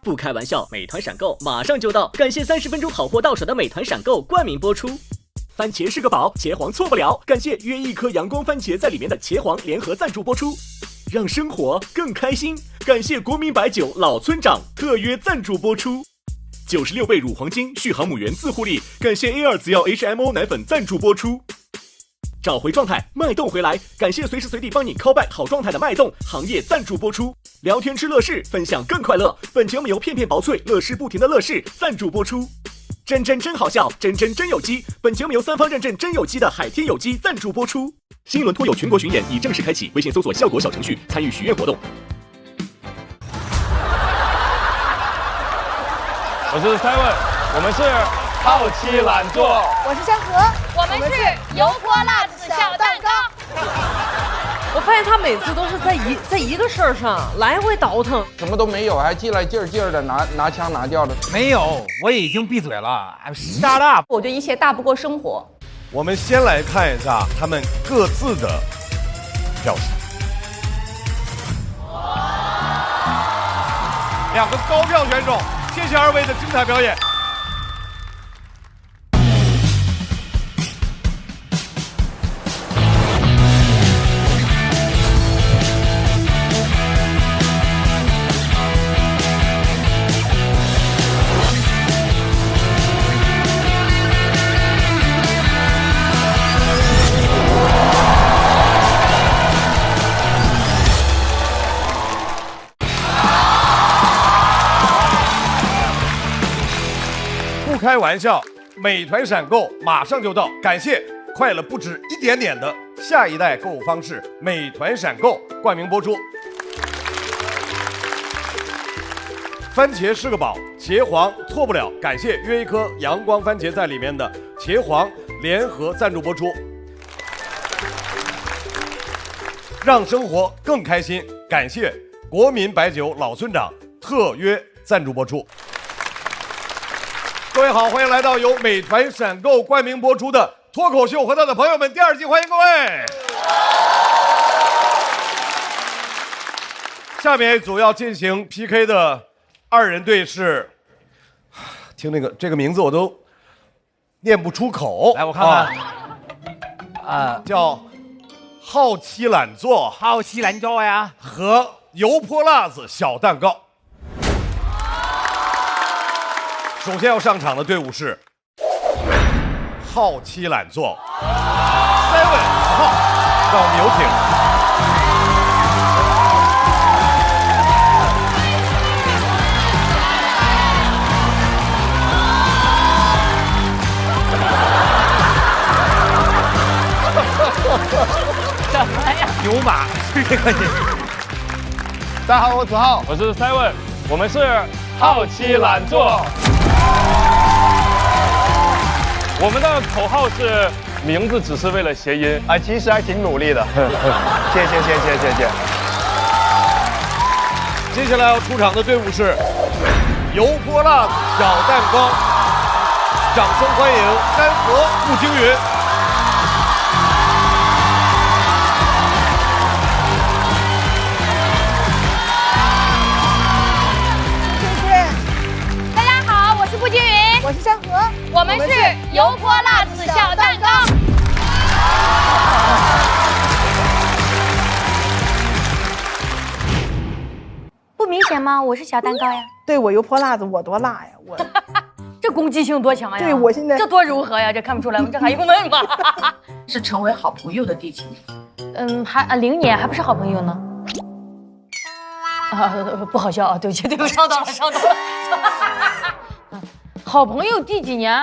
不开玩笑，美团闪购马上就到，感谢30分钟好货到手的美团闪购冠名播出。番茄是个宝，茄皇错不了，感谢约一颗阳光番茄在里面的茄皇联合赞助播出。让生活更开心，感谢国民白酒老村长特约赞助播出。96倍乳黄金续航母源自护力，感谢 A2 紫药 HMO 奶粉赞助播出。找回状态，脉动回来，感谢随时随地帮你 call back 好状态的脉动行业赞助播出。聊天吃乐事，分享更快乐，本节目由片片薄脆乐事不停的乐事赞助播出。真好笑，真有机，本节目由3方认证真有机的海天有机赞助播出。新一轮脱友全国巡演已正式开启，微信搜索效果小程序参与许愿活动。我是 Seven， 我们是好奇懒做。我是山河，我们是油泼辣子小蛋糕。我发现他每次都是在一个事儿上来回倒腾，什么都没有，还进来劲儿的拿腔拿调的。没有，我已经闭嘴了。Shut up！ 我觉得一切大不过生活。我们先来看一下他们各自的表示。2个高票选手，谢谢2位的精彩表演。不开玩笑，美团闪购马上就到，感谢快了不止一点点的下一代购物方式美团闪购冠名播出。番茄是个宝，茄皇错不了，感谢约一颗阳光番茄在里面的茄皇联合赞助播出。让生活更开心，感谢国民白酒老村长特约赞助播出。各位好，欢迎来到由美团闪购冠名播出的脱口秀《和他的朋友们》第2季，欢迎各位。下面一组要进行 PK 的2人队是，听这个名字我都念不出口。来，我看看，叫好奇懒做，好奇懒做呀，和油泼辣子小蛋糕。首先要上场的队伍是好奇懒做 Seven 号，让我们有请。什么呀？牛马是这个。大家好，我子浩，我是 Seven， 我们是好奇懒做。我们的口号是名字只是为了谐音，其实还挺努力的。谢谢。接下来要出场的队伍是油泼辣子小蛋糕，掌声欢迎山河步惊云。大家好，我是步惊云，我是山河，我们是油泼辣子小蛋糕。不明显吗？我是小蛋糕呀。对我油泼辣子，我多辣呀！我这攻击性多强呀！对我现在这多柔和呀！这看不出来吗？这还用问吗？是成为好朋友的第几年？0年，还不是好朋友呢。不好笑啊！对不起，上当了。好朋友第几年？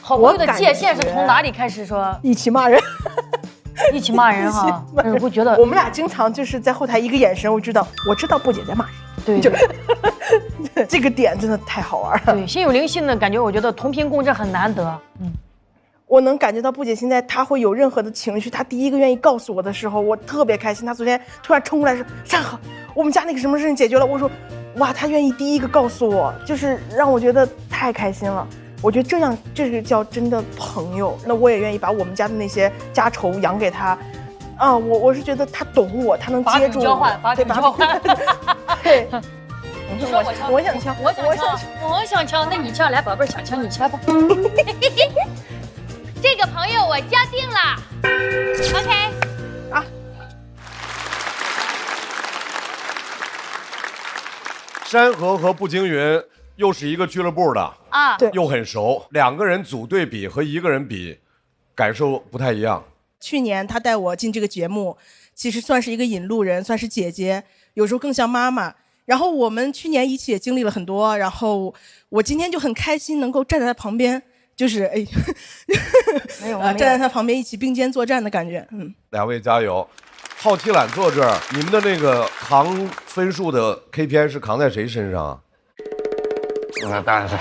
好朋友的界限是从哪里开始说？一起骂人，一起骂人哈。我觉得我们俩经常就是在后台一个眼神，我知道布姐在骂人。对，这个点真的太好玩了。对，心有灵犀的感觉，我觉得同频共振很难得。我能感觉到布姐现在她会有任何的情绪，她第一个愿意告诉我的时候，我特别开心。她昨天突然冲过来说：“山河，我们家那个什么事情解决了。”我说：“哇，她愿意第一个告诉我，就是让我觉得太开心了。”我觉得这个叫真的朋友。那我也愿意把我们家的那些家仇扬给她。我是觉得她懂我，她能接住我。把酒交换。对。你说我呛，我想呛，我想呛，那你呛来，宝贝儿，想呛你呛吧。这个朋友我交定了 ，OK。啊。山河和步惊云又是一个俱乐部的啊，对，又很熟，两个人组队比和一个人比，感受不太一样。去年他带我进这个节目，其实算是一个引路人，算是姐姐，有时候更像妈妈。然后我们去年一起也经历了很多，然后我今天就很开心能够站在他旁边，就是站在他旁边一起并肩作战的感觉。两位加油！好奇懒坐这儿，你们的那个扛分数的 KPI 是扛在谁身上啊？那当然是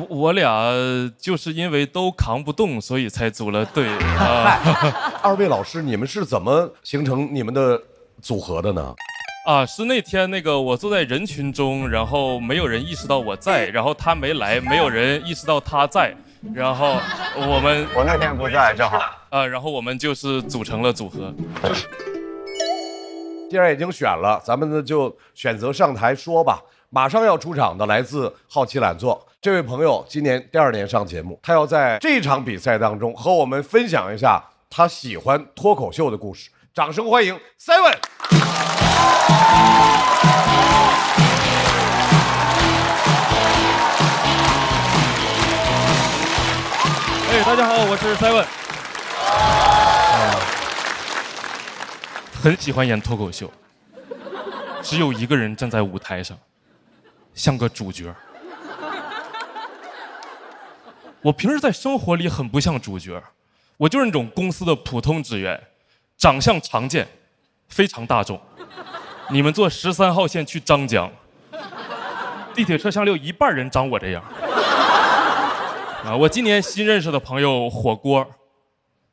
我俩就是因为都扛不动，所以才组了队。二位老师，你们是怎么形成你们的组合的呢？是那天我坐在人群中，然后没有人意识到我在，然后他没来，没有人意识到他在，然后我那天不在，正好然后我们就是组成了组合。既然已经选了，咱们呢就选择上台说吧。马上要出场的来自好奇懒做这位朋友，今年第2年上节目，他要在这场比赛当中和我们分享一下他喜欢脱口秀的故事。掌声欢迎 Seven。大家好，我是 Seven。很喜欢演脱口秀，只有一个人站在舞台上，像个主角。我平时在生活里很不像主角，我就是那种公司的普通职员，长相常见，非常大众。你们坐13号线去张江，地铁车厢里有一半人长我这样。我今年新认识的朋友火锅，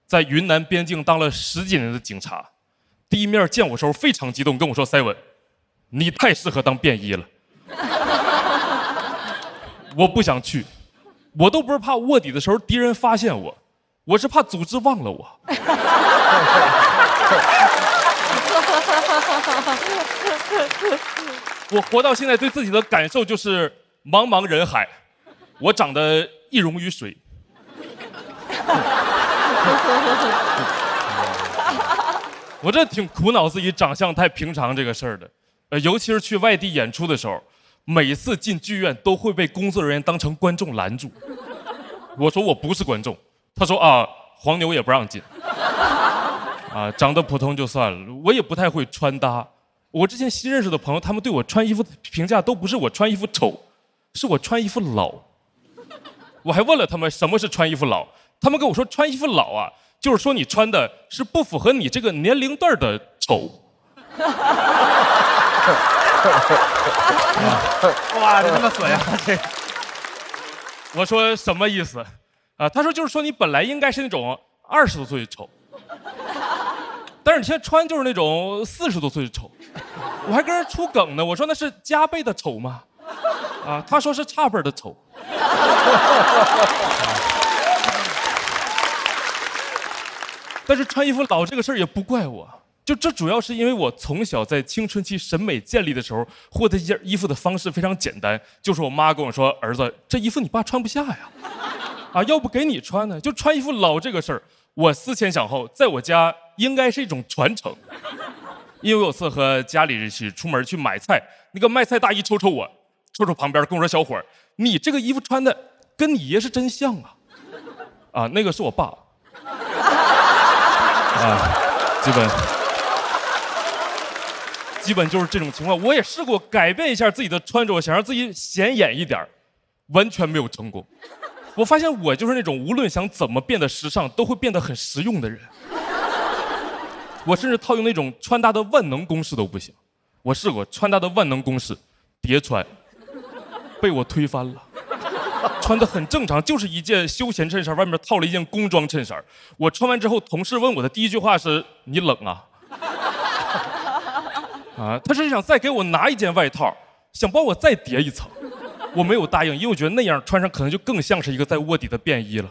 在云南边境当了10几年的警察，第一面见我时候非常激动，跟我说：“Seven，你太适合当便衣了。”我不想去，我都不是怕卧底的时候敌人发现我，我是怕组织忘了我。我活到现在对自己的感受就是茫茫人海，我长得一溶于水。我这挺苦恼自己长相太平常这个事儿的，尤其是去外地演出的时候，每一次进剧院都会被工作人员当成观众拦住。我说我不是观众，他说黄牛也不让进。长得普通就算了，我也不太会穿搭。我之前新认识的朋友，他们对我穿衣服的评价都不是我穿衣服丑，是我穿衣服老。我还问了他们什么是穿衣服老，他们跟我说穿衣服老就是说你穿的是不符合你这个年龄段的丑。哇，这他妈损呀！我说什么意思？他说就是说你本来应该是那种20多岁丑，但是你现在穿就是那种40多岁的丑。我还跟人出梗呢，我说那是加倍的丑吗？他说是差辈的丑。但是穿衣服老这个事儿也不怪我，就这主要是因为我从小在青春期审美建立的时候，获得一件衣服的方式非常简单，就是我妈跟我说：“儿子，这衣服你爸穿不下呀，要不给你穿呢？”就穿衣服老这个事儿，我思前想后，在我家应该是一种传承。因为我有次和家里人一起出门去买菜，那个卖菜大姨瞅瞅我，瞅瞅旁边跟我说：“小伙儿，你这个衣服穿的跟你爷是真像啊！”那个是我爸。基本就是这种情况。我也试过改变一下自己的穿着，想让自己显眼一点，完全没有成功。我发现我就是那种无论想怎么变得时尚，都会变得很实用的人。我甚至套用那种穿搭的万能公式都不行。我试过穿搭的万能公式，叠穿，被我推翻了。穿得很正常，就是一件休闲衬衫，外面套了一件工装衬衫。我穿完之后，同事问我的第一句话是：“你冷啊？”他是想再给我拿一件外套，想帮我再叠一层。我没有答应，因为我觉得那样穿上可能就更像是一个在卧底的便衣了。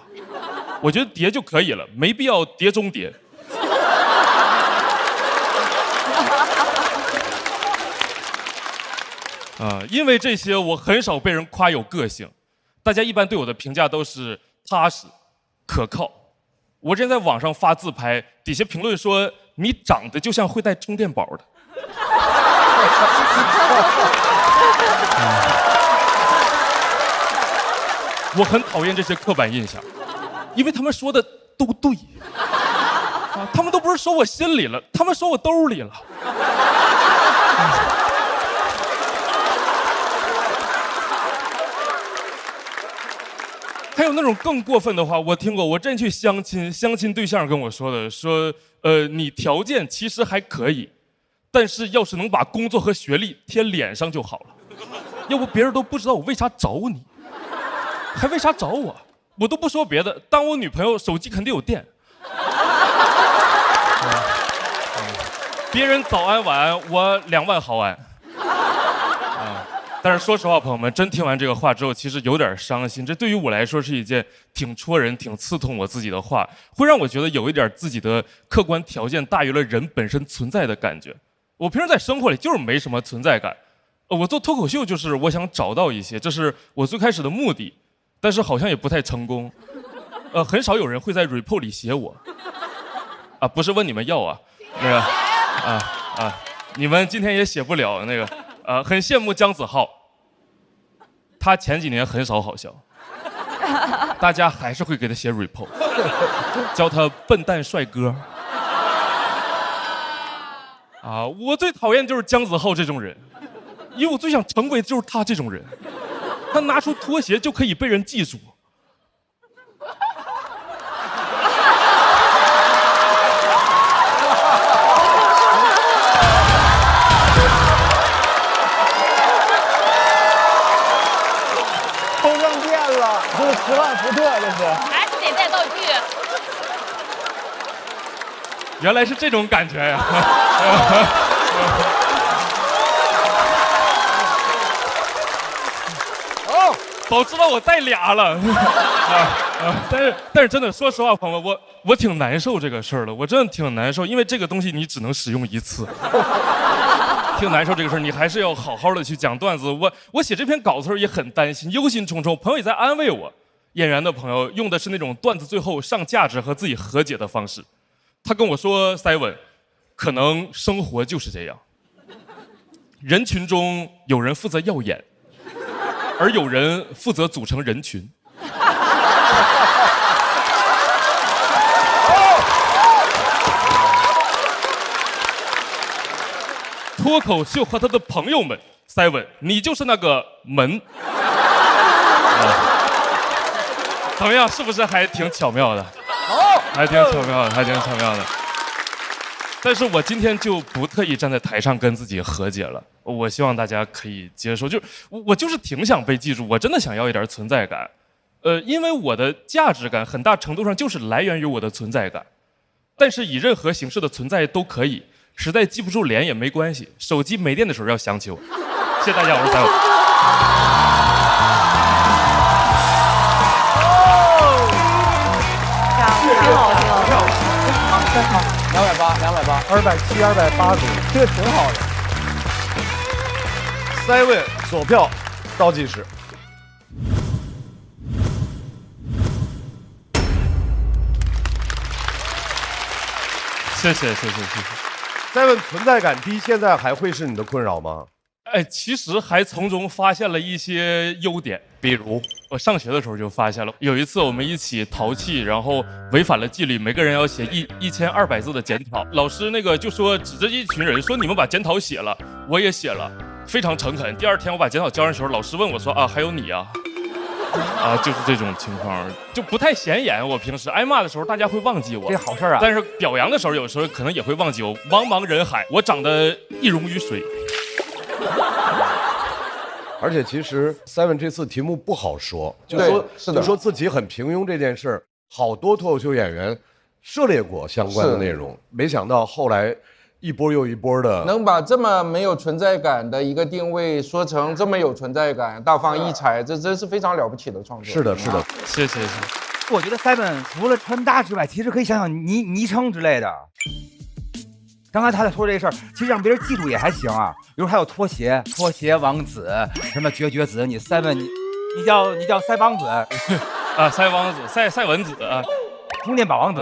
我觉得叠就可以了，没必要叠中叠。因为这些我很少被人夸有个性，大家一般对我的评价都是踏实、可靠。我之前在网上发自拍，底下评论说你长得就像会带充电宝的。我很讨厌这些刻板印象，因为他们说的都对。他们都不是说我心里了，他们说我兜里了。还有那种更过分的话，我听过。我之前去相亲，相亲对象跟我说的，说你条件其实还可以，但是要是能把工作和学历贴脸上就好了，要不别人都不知道我为啥找你，还为啥找我？我都不说别的，当我女朋友手机肯定有电。别人早安晚安，我2万毫安。但是说实话，朋友们，真听完这个话之后，其实有点伤心。这对于我来说是一件挺戳人、挺刺痛我自己的话，会让我觉得有一点自己的客观条件大于了人本身存在的感觉。我平时在生活里就是没什么存在感，我做脱口秀就是我想找到一些，这是我最开始的目的，但是好像也不太成功。很少有人会在 report 里写我，不是问你们要啊，那个你们今天也写不了那个。很羡慕姜子浩，他前几年很少好笑，大家还是会给他写 report， 叫他笨蛋帅哥。我最讨厌就是姜子浩这种人，因为我最想成为就是他这种人，他拿出拖鞋就可以被人记住。这是10万伏特，这是。还是得带道具。原来是这种感觉呀！早知道我带俩了。但是真的，说实话，朋友们，我挺难受这个事儿的，我真的挺难受，因为这个东西你只能使用一次。挺难受这个事儿，你还是要好好的去讲段子。我写这篇稿子的时候也很担心，忧心忡忡。朋友也在安慰我，演员的朋友用的是那种段子最后上价值和自己和解的方式。他跟我说 ，Simon， 可能生活就是这样，人群中有人负责耀眼，而有人负责组成人群。脱口秀和他的朋友们 ，Simon， 你就是那个门。怎么样？是不是还挺巧妙的？还挺巧妙的，还挺巧妙的。但是我今天就不特意站在台上跟自己和解了。我希望大家可以接受，就是我就是挺想被记住，我真的想要一点存在感。因为我的价值感很大程度上就是来源于我的存在感。但是以任何形式的存在都可以。实在记不住脸也没关系，手机没电的时候要想起我。谢谢大家，我是Simon。挺好，挺好，真好，280，270，280，这个挺好的。Simon索票倒计时。谢谢。Simon存在感低，现在还会是你的困扰吗？其实还从中发现了一些优点，比如我上学的时候就发现了，有一次我们一起淘气，然后违反了纪律，每个人要写1200字的检讨，老师那个就说指着一群人说你们把检讨写了，我也写了，非常诚恳。第二天我把检讨交上去的时候，老师问我说还有你啊。就是这种情况，就不太显眼。我平时挨骂的时候，大家会忘记我，这好事啊。但是表扬的时候，有时候可能也会忘记我。茫茫人海，我长得一溶于水。而且其实 Simon 这次题目不好说，就说自己很平庸这件事儿，好多脱口秀演员涉猎过相关的内容，没想到后来一波又一波的，能把这么没有存在感的一个定位说成这么有存在感、大放异彩，这真是非常了不起的创作。是的，谢谢。我觉得 Simon 除了穿搭之外，其实可以想想昵称之类的。刚才他在说这事儿，其实让别人记住也还行啊。比如还有拖鞋王子，什么绝子，你Seven，你叫腮帮子啊，腮帮子，赛文子啊，充电宝王子。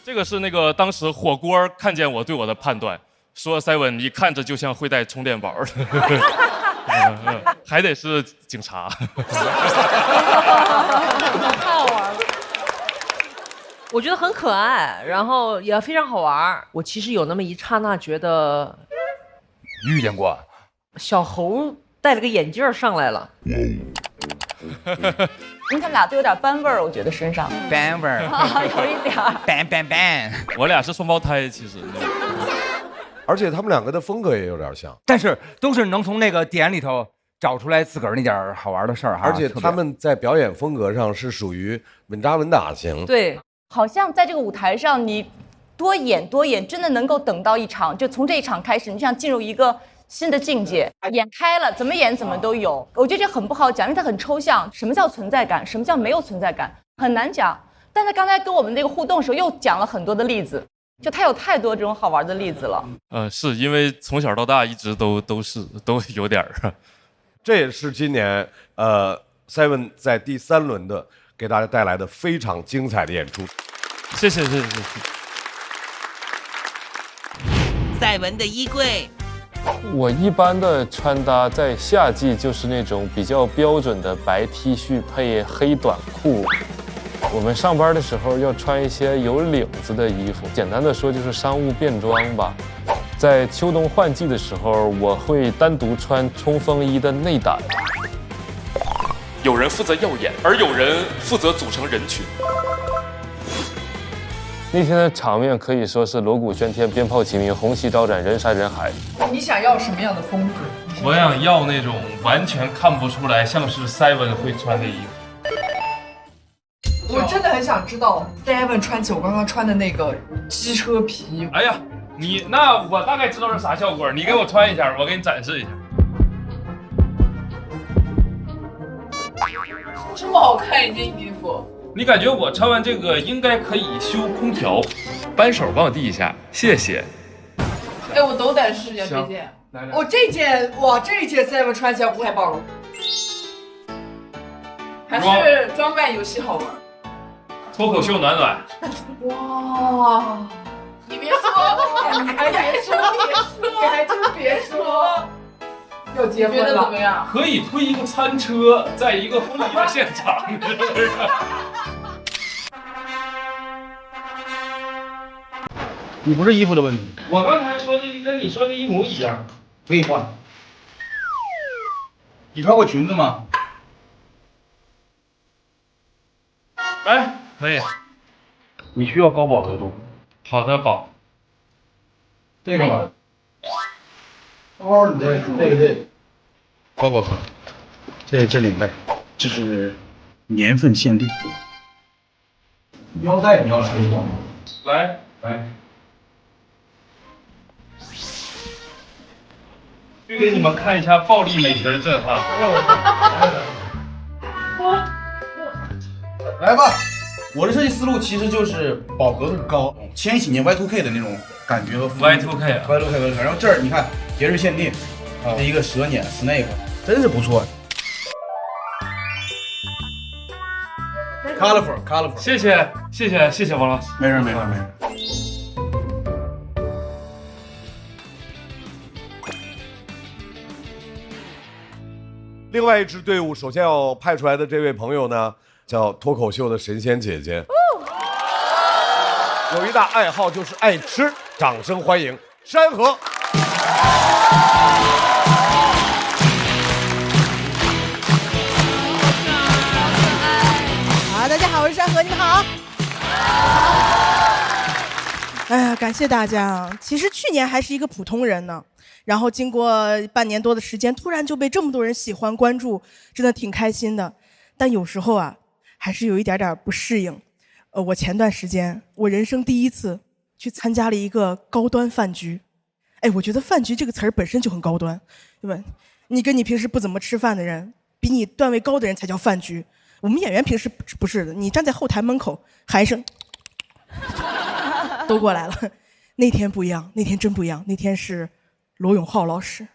这个是那个当时火锅看见我对我的判断，说Seven你看着就像会带充电宝的，还得是警察。太好玩了。我觉得很可爱，然后也非常好玩。我其实有那么一刹那觉得遇见过小猴戴了个眼镜上来了。他们俩都有点班味儿，我觉得身上班味儿，有一点班。我俩是双胞胎，其实。而且他们两个的风格也有点像，但是都是能从那个点里头找出来自个儿那点好玩的事儿哈。而且他们在表演风格上是属于稳扎稳打型。对，好像在这个舞台上，你多演，真的能够等到一场，就从这一场开始，你想进入一个新的境界，演开了，怎么演怎么都有。我觉得这很不好讲，因为它很抽象。什么叫存在感？什么叫没有存在感？很难讲。但他刚才跟我们这个互动的时候，又讲了很多的例子。就他有太多这种好玩的例子了。是因为从小到大一直都有点儿。这也是今年Seven 在第3轮的给大家带来的非常精彩的演出。谢谢。赛文的衣柜。我一般的穿搭在夏季就是那种比较标准的白 T 恤配黑短裤。我们上班的时候要穿一些有领子的衣服，简单的说就是商务便装吧。在秋冬换季的时候，我会单独穿冲锋衣的内胆。有人负责耀眼，而有人负责组成人群。那天的场面可以说是锣鼓喧天、鞭炮齐鸣、红旗招展、人山人海。你想要什么样的风格？我想要那种完全看不出来像是 Seven 会穿的衣服。我真的很想知道 Seven 穿起我刚刚穿的那个机车皮。哎呀，那我大概知道是啥效果，你给我穿一下，我给你展示一下。这么好看一件衣服，你感觉我穿完这个应该可以修空调？扳手帮我递一下，谢谢。哎，我斗胆试一下这件。我这件 Seven 穿起来不太棒了，还是装扮游戏好玩。脱口秀暖暖。哇！你别说，你还别说，你还真别说。要结婚了，觉得怎么样？可以推一个餐车，在一个婚礼的现场，是不是？你不是衣服的问题，我刚才说的跟你说的一模一样，可以换。你穿过裙子吗？哎，可以。你需要高饱和度。好的，宝。这个吧。包你这高饱和，这领带，这是年份限定。腰带你要来一个吗？来。去给你们看一下暴力美学的震撼。来吧，我的设计思路其实就是饱和度高，千禧年 Y2K 的那种感觉和Y2K，然后这儿你看节日限定，这一个蛇年 Snake， 真是不错。Colorful， 谢谢王老师，没事。另外一支队伍首先要派出来的这位朋友呢，叫脱口秀的神仙姐姐，有一大爱好就是爱吃，掌声欢迎山河。好，大家好，我是山河，你们好。哎呀，感谢大家。其实去年还是一个普通人呢，然后经过半年多的时间，突然就被这么多人喜欢关注，真的挺开心的。但有时候啊，还是有一点点不适应。我前段时间，我人生第一次去参加了一个高端饭局。哎，我觉得饭局这个词儿本身就很高端，对吧？你跟你平时不怎么吃饭的人，比你段位高的人才叫饭局。我们演员平时不是的，你站在后台门口喊一声都过来了。那天不一样，那天真不一样，那天是罗永浩老师。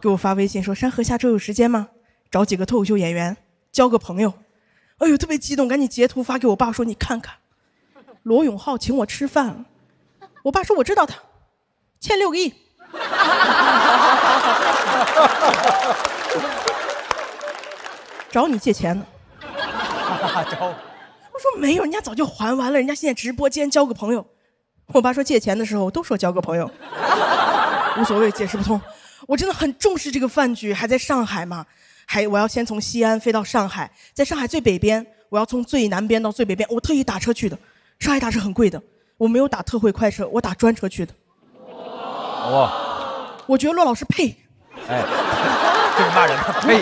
给我发微信说：“山河下周有时间吗？找几个脱口秀演员交个朋友。”哎呦，特别激动，赶紧截图发给我爸说：“你看看，罗永浩请我吃饭了。”我爸说：“我知道他，欠6个亿。”找你借钱呢。我说没有，人家早就还完了，人家现在直播间交个朋友。我爸说借钱的时候都说交个朋友，无所谓，解释不通。我真的很重视这个饭局，还在上海嘛，我要先从西安飞到上海，在上海最北边，我要从最南边到最北边，我特意打车去的。上海打车很贵的，我没有打特惠快车，我打专车去的。哇，我觉得骆老师配。哎，这是骂人的配。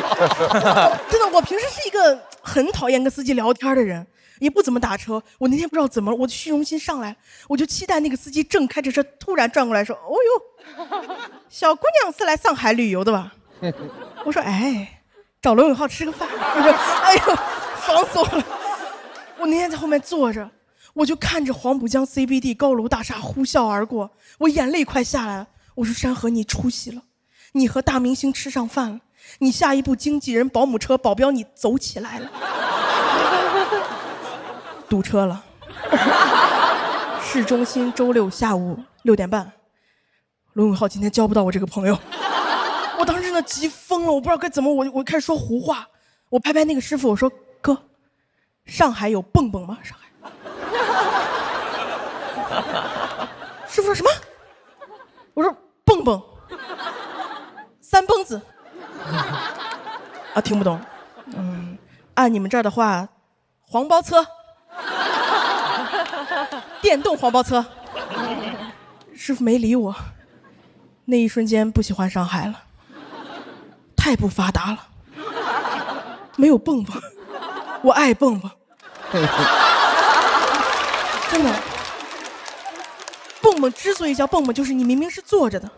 真的，我平时是一个很讨厌跟司机聊天的人，也不怎么打车。我那天不知道怎么了，我的虚荣心上来，我就期待那个司机正开着车，突然转过来说：“哦呦，小姑娘是来上海旅游的吧？”我说：“哎，找罗永浩吃个饭。”我说：“哎呦，爽死我了！”我那天在后面坐着，我就看着黄浦江 CBD 高楼大厦呼啸而过，我眼泪快下来了。我说：“山河，你出息了，你和大明星吃上饭了，你下一步经纪人、保姆车、保镖你走起来了。”堵车了。市中心周六下午6点半，罗永浩今天交不到我这个朋友。我当时真的急疯了，我不知道该怎么，我开始说胡话。我拍拍那个师傅，我说：“哥，上海有蹦蹦吗？上海？”师傅说什么？我说蹦蹦，3蹦子。啊，听不懂。按你们这儿的话，黄包车，电动黄包车。师傅没理我。那一瞬间不喜欢上海了，太不发达了，没有蹦蹦，我爱蹦蹦。真的。蹦蹦之所以叫蹦蹦，就是你明明是坐着的，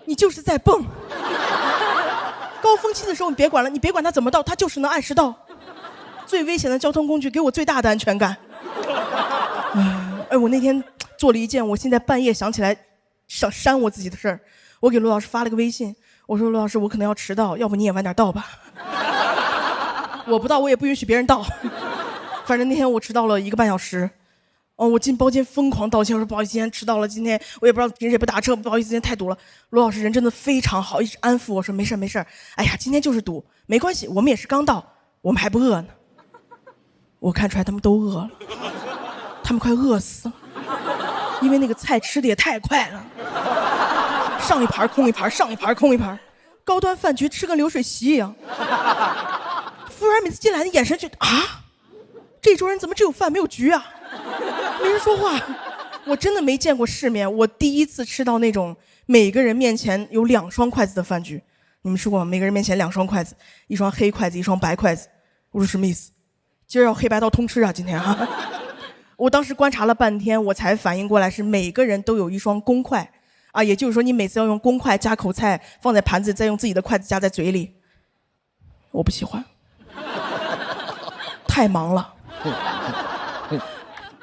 你就是在蹦。高峰期的时候你别管了，你别管它怎么到，它就是能按时到。最危险的交通工具给我最大的安全感。哎，我那天做了一件我现在半夜想起来想扇我自己的事儿，我给罗老师发了个微信，我说：“罗老师，我可能要迟到，要不你也晚点到吧。”我不到我也不允许别人到。反正那天我迟到了1个半小时。我进包间疯狂道歉，我说：“不好意思，今天迟到了，今天我也不知道平时也不打车，不好意思，今天太堵了。”罗老师人真的非常好，一直安抚我说：“没事没事，哎呀，今天就是堵，没关系，我们也是刚到，我们还不饿呢。”我看出来他们都饿了，他们快饿死了，因为那个菜吃的也太快了，上一盘空一盘，上一盘空一盘，高端饭局吃跟流水席一样。服务员每次进来的眼神就啊，这桌人怎么只有饭没有局啊？没人说话。我真的没见过世面，我第一次吃到那种每个人面前有2双筷子的饭局。你们吃过吗？每个人面前2双筷子，一双黑筷子，一双白筷子。我说什么意思？今儿要黑白刀通吃啊，今天啊。我当时观察了半天，我才反应过来是每个人都有1双公筷啊，也就是说你每次要用公筷夹口菜放在盘子，再用自己的筷子夹在嘴里。我不喜欢，太忙了。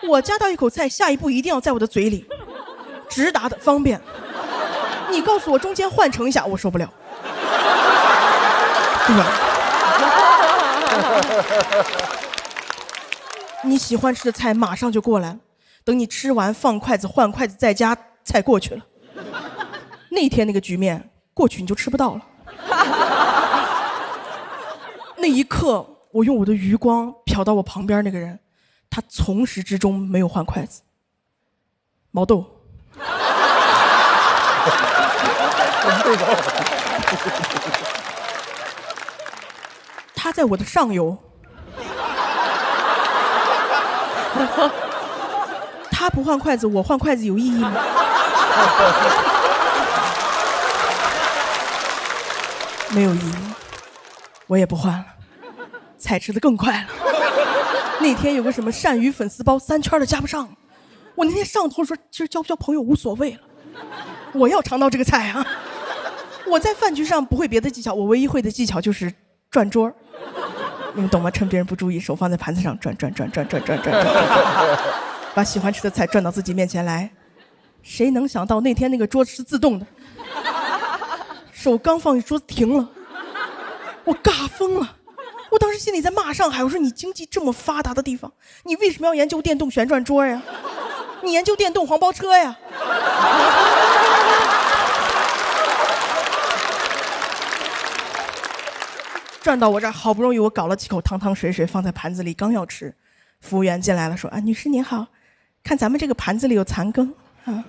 我夹到一口菜，下一步一定要在我的嘴里，直达的方便。你告诉我中间换成一下，我受不了。对吧？你喜欢吃的菜马上就过来了，等你吃完放筷子换筷子再夹，菜过去了。那天那个局面过去你就吃不到了。那一刻，我用我的余光瞟到我旁边那个人。他从始至终没有换筷子。毛豆。他在我的上游。他不换筷子，我换筷子有意义吗？没有意义，我也不换了。菜吃得更快了。那天有个什么鳝鱼粉丝包3圈的加不上，我那天上头说其实交不交朋友无所谓了，我要尝到这个菜啊！我在饭局上不会别的技巧，我唯一会的技巧就是转桌。你们懂吗？趁别人不注意，手放在盘子上转，把喜欢吃的菜转到自己面前来。谁能想到那天那个桌子是自动的，手刚放桌子停了，我尬疯了。我当时心里在骂上海，我说你经济这么发达的地方，你为什么要研究电动旋转桌呀？你研究电动黄包车呀？转到我这儿，好不容易我搞了几口汤汤水水放在盘子里，刚要吃，服务员进来了，说啊，女士您好，看咱们这个盘子里有残羹啊，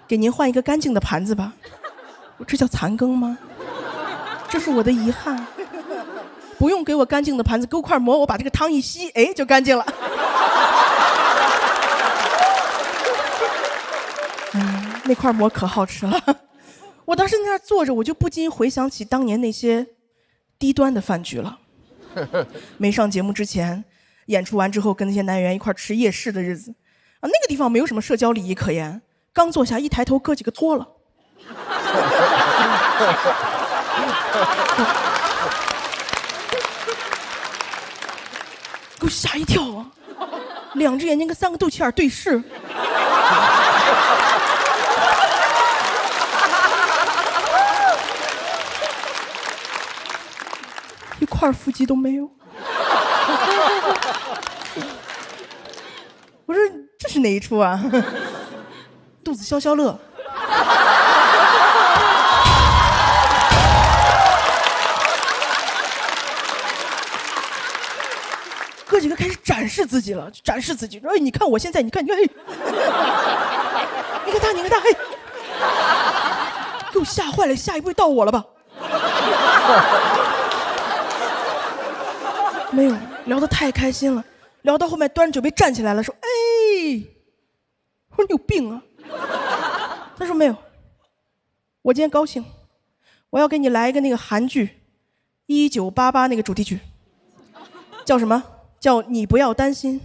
给您换一个干净的盘子吧。我这叫残羹吗？这是我的遗憾。不用给我干净的盘子，给我块馍，我把这个汤一吸，哎，就干净了。那块馍可好吃了。我当时在那儿坐着，我就不禁回想起当年那些低端的饭局了。没上节目之前，演出完之后跟那些男演员一块吃夜市的日子啊，那个地方没有什么社交礼仪可言。刚坐下，一抬头，哥几个脱了。给我吓一跳啊！两只眼睛跟三个肚脐眼对视。一块腹肌都没有。我说这是哪一出啊？肚子消消乐。哥几个开始展示自己了，展示自己。哎，你看我现在，你看，哎，你看他，你看他，哎，给我吓坏了，下一步到我了吧？没有，聊得太开心了，聊到后面端着酒杯站起来了，说：“哎，我说你有病啊！”他说没有，我今天高兴，我要给你来一个那个韩剧1988那个主题曲，叫什么？叫你不要担心。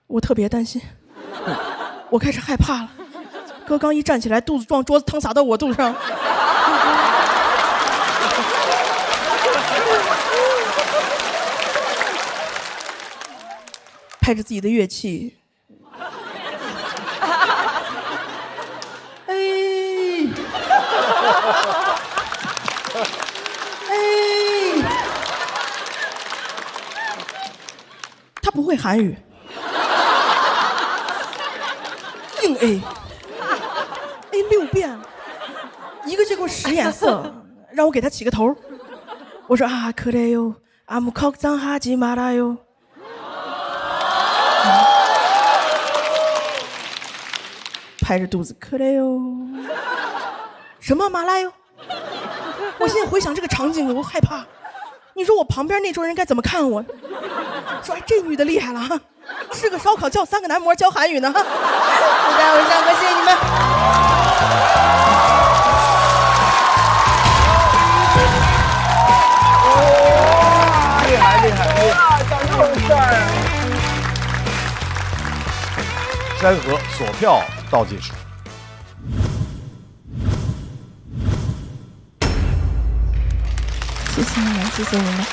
我特别担心，我开始害怕了。哥刚一站起来，肚子撞桌子，汤洒到我肚子上。拍着自己的乐器，哎，哎，他不会韩语，硬 A， A 6遍，一个接给我使眼色，让我给他起个头。我说啊，可得哟，阿姆考藏哈吉马拉哟。拍着肚子，可累哟！什么马拉哟？我现在回想这个场景，我害怕。你说我旁边那桌人该怎么看我？说哎，这女的厉害了哈，吃个烧烤叫3个男模教韩语呢哈！我在偶像哥，谢谢你们。哇，厉害厉害厉害！长这种事儿。山河锁票倒计时。谢谢你们，谢谢你们。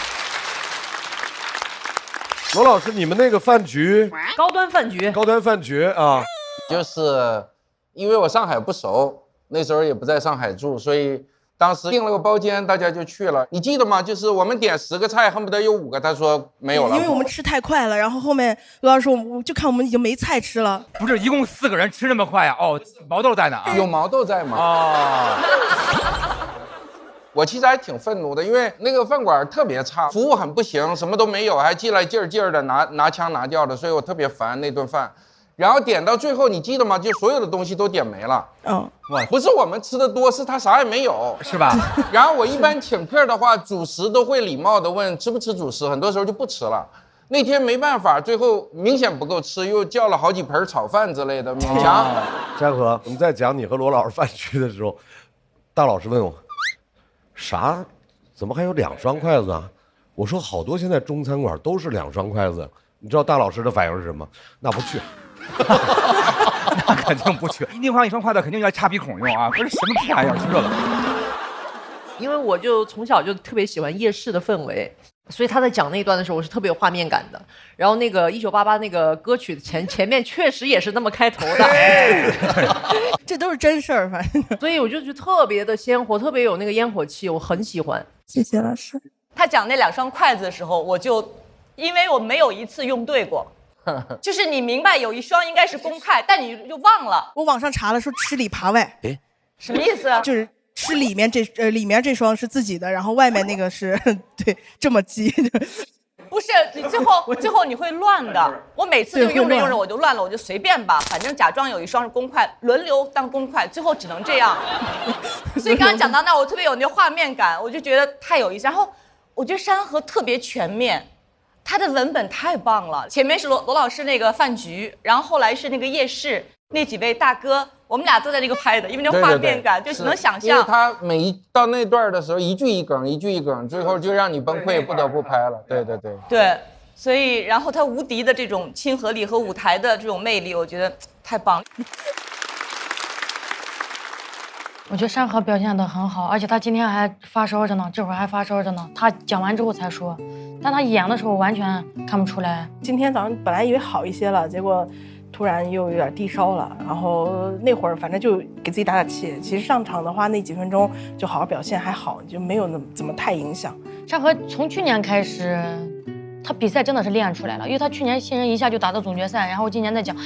罗老师，你们那个饭局，高端饭局，高端饭局啊，就是因为我上海不熟，那时候也不在上海住，所以当时订了个包间，大家就去了。你记得吗？就是我们点10个菜，恨不得有5个，他说没有了。因为我们吃太快了，然后后面罗老师说，我就看我们已经没菜吃了。不是，一共4个人吃那么快呀？哦，毛豆在哪啊？有毛豆在吗？哦。我其实还挺愤怒的，因为那个饭馆特别差，服务很不行，什么都没有，还进来劲儿的拿腔拿调的，所以我特别烦那顿饭。然后点到最后，你记得吗？就所有的东西都点没了。嗯，不是我们吃的多，是他啥也没有，是吧？然后我一般请客的话，主食都会礼貌的问吃不吃主食，很多时候就不吃了。那天没办法，最后明显不够吃，又叫了好几盆炒饭之类的，勉强。山河，我们在讲你和罗老师饭局的时候，大老师问我，啥？怎么还有2双筷子啊？我说好多现在中餐馆都是2双筷子。你知道大老师的反应是什么？那不去。那肯定不去，另外1双筷子肯定要插鼻孔用啊！不是什么屁玩意儿，吃这个。因为我就从小就特别喜欢夜市的氛围，所以他在讲那一段的时候，我是特别有画面感的。然后那个1988那个歌曲前面确实也是那么开头的，这都是真事儿，反正。所以我就觉得特别的鲜活，特别有那个烟火气，我很喜欢。谢谢老师。他讲那2双筷子的时候，我就因为我没有一次用对过。就是你明白有一双应该是公筷，但你就忘了。我网上查了，说吃里扒外。哎，什么意思？就是吃里面这双是自己的，然后外面那个是对这么记。不是，你最后你会乱的。我每次就用着我就乱了，我就随便吧，反正假装有一双是公筷，轮流当公筷，最后只能这样。所以刚刚讲到那，我特别有那个画面感，我就觉得太有意思。然后我觉得山河特别全面。他的文本太棒了，前面是罗老师那个饭局，然后后来是那个夜市，那几位大哥，我们俩都在那个拍的，因为那画面感就是能想象。因为他每一到那段的时候，一句一梗，一句一梗，最后就让你崩溃，不得不拍了。对。对，所以然后他无敌的这种亲和力和舞台的这种魅力，我觉得太棒了。我觉得山河表现得很好，而且他今天还发烧着呢，这会儿还发烧着呢。他讲完之后才说，但他演的时候完全看不出来。今天早上本来以为好一些了，结果突然又有点低烧了。然后那会儿反正就给自己打打气。其实上场的话，那几分钟就好好表现还好，就没有怎么太影响。山河从去年开始，他比赛真的是练出来了，因为他去年新人一下就打到总决赛，然后今年在讲。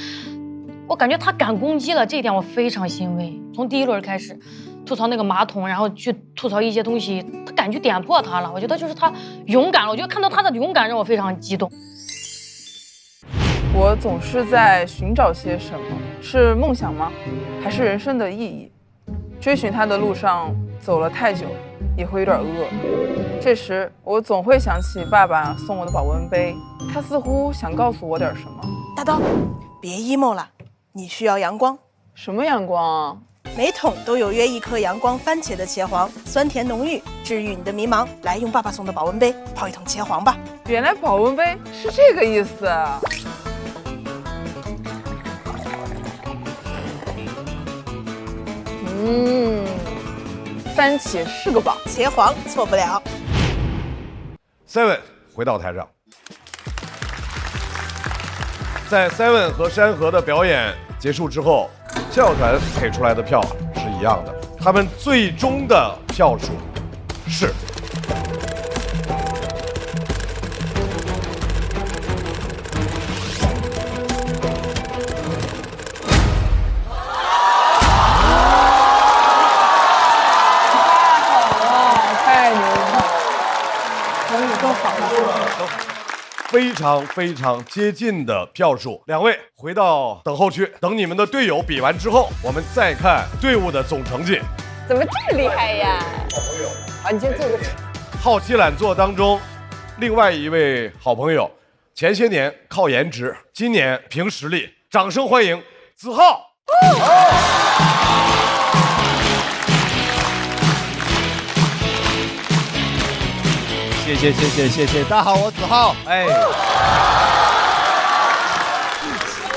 我感觉他敢攻击了，这一点我非常欣慰。从第1轮开始，吐槽那个马桶，然后去吐槽一些东西，他敢去点破他了。我觉得就是他勇敢了，我觉得看到他的勇敢让我非常激动。我总是在寻找些什么，是梦想吗？还是人生的意义？追寻它的路上走了太久，也会有点饿。这时我总会想起爸爸送我的保温杯，他似乎想告诉我点什么。大刀，别 emo 了。你需要阳光，什么阳光啊？每桶都有约1颗阳光番茄的茄黄，酸甜浓郁，治愈你的迷茫。来，用爸爸送的保温杯泡一桶茄黄吧。原来保温杯是这个意思。番茄是个宝，茄黄错不了。Seven 回到台上，在 Seven 和山河的表演结束之后，校团给出来的票是一样的，他们最终的票数是非常接近的票数。两位回到等候区，等你们的队友比完之后，我们再看队伍的总成绩。怎么这么厉害呀？好，你先坐个。好奇懒做当中，另外一位好朋友，前些年靠颜值，今年凭实力，掌声欢迎子浩。谢谢，大家好，我子浩，哎，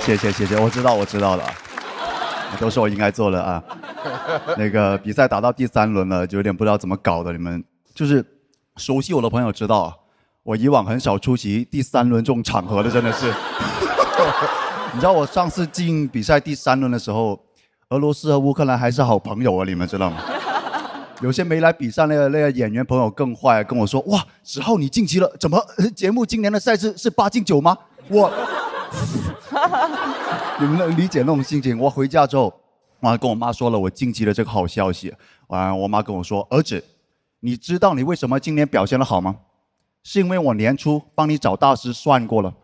谢谢，我知道的，都是我应该做的啊。那个比赛打到第3轮了，就有点不知道怎么搞的。你们就是熟悉我的朋友知道，我以往很少出席第3轮这种场合的，真的是。你知道我上次进比赛第3轮的时候，俄罗斯和乌克兰还是好朋友啊，你们知道吗？有些没来比赛那个演员朋友更坏，跟我说：“哇，子浩你晋级了，怎么节目今年的赛事是8进9吗？”我，你们能理解那种心情？我回家之后，我跟我妈说了我晋级了这个好消息。我妈跟我说：“儿子，你知道你为什么今年表现得好吗？是因为我年初帮你找大师算过了。”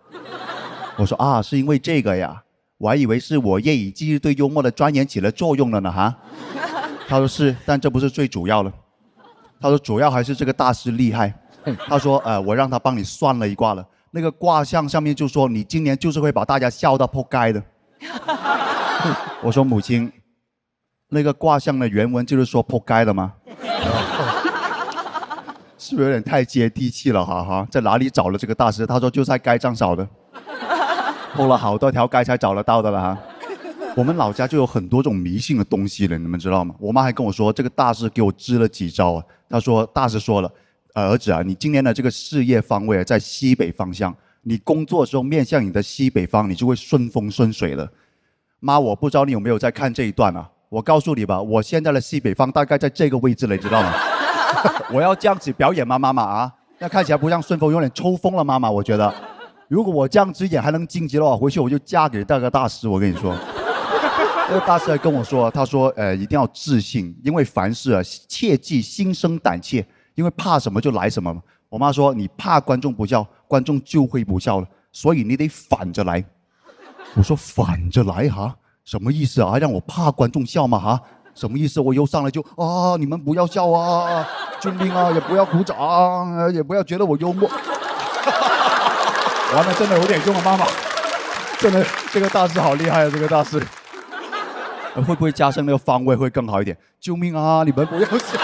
我说：“啊，是因为这个呀，我还以为是我夜以继日对幽默的钻研起了作用了呢哈。”他说是，但这不是最主要的。他说主要还是这个大师厉害。他说我让他帮你算了一卦了，那个卦象上面就说你今年就是会把大家笑到扑街的。我说母亲，那个卦象的原文就是说扑街的吗？是不是有点太接地气了哈？在哪里找了这个大师？他说就在街上找的，铺了好多条街才找得到的了哈。我们老家就有很多这种迷信的东西了，你们知道吗？我妈还跟我说，这个大师给我支了几招啊。她说大师说了，儿子啊，你今年的这个事业方位在西北方向，你工作的时候面向你的西北方，你就会顺风顺水了。妈，我不知道你有没有在看这一段啊？我告诉你吧，我现在的西北方大概在这个位置了，你知道吗？我要这样子表演吗，妈妈啊？那看起来不像顺风，有点抽风了，妈妈。我觉得，如果我这样子演还能晋级的话，回去我就嫁给那个大师。我跟你说，那个大师还跟我说，他说，一定要自信，因为凡事啊，切忌心生胆怯，因为怕什么就来什么。我妈说，你怕观众不笑，观众就会不笑了，所以你得反着来。我说反着来哈，什么意思啊？让我怕观众笑吗？哈，什么意思？我又上来就啊，你们不要笑啊，救命啊！也不要鼓掌啊，也不要觉得我幽默。完了，真的有点用啊，妈妈，真的这个大师好厉害啊，这个大师。会不会加上那个方位会更好一点？救命啊！你们不要笑。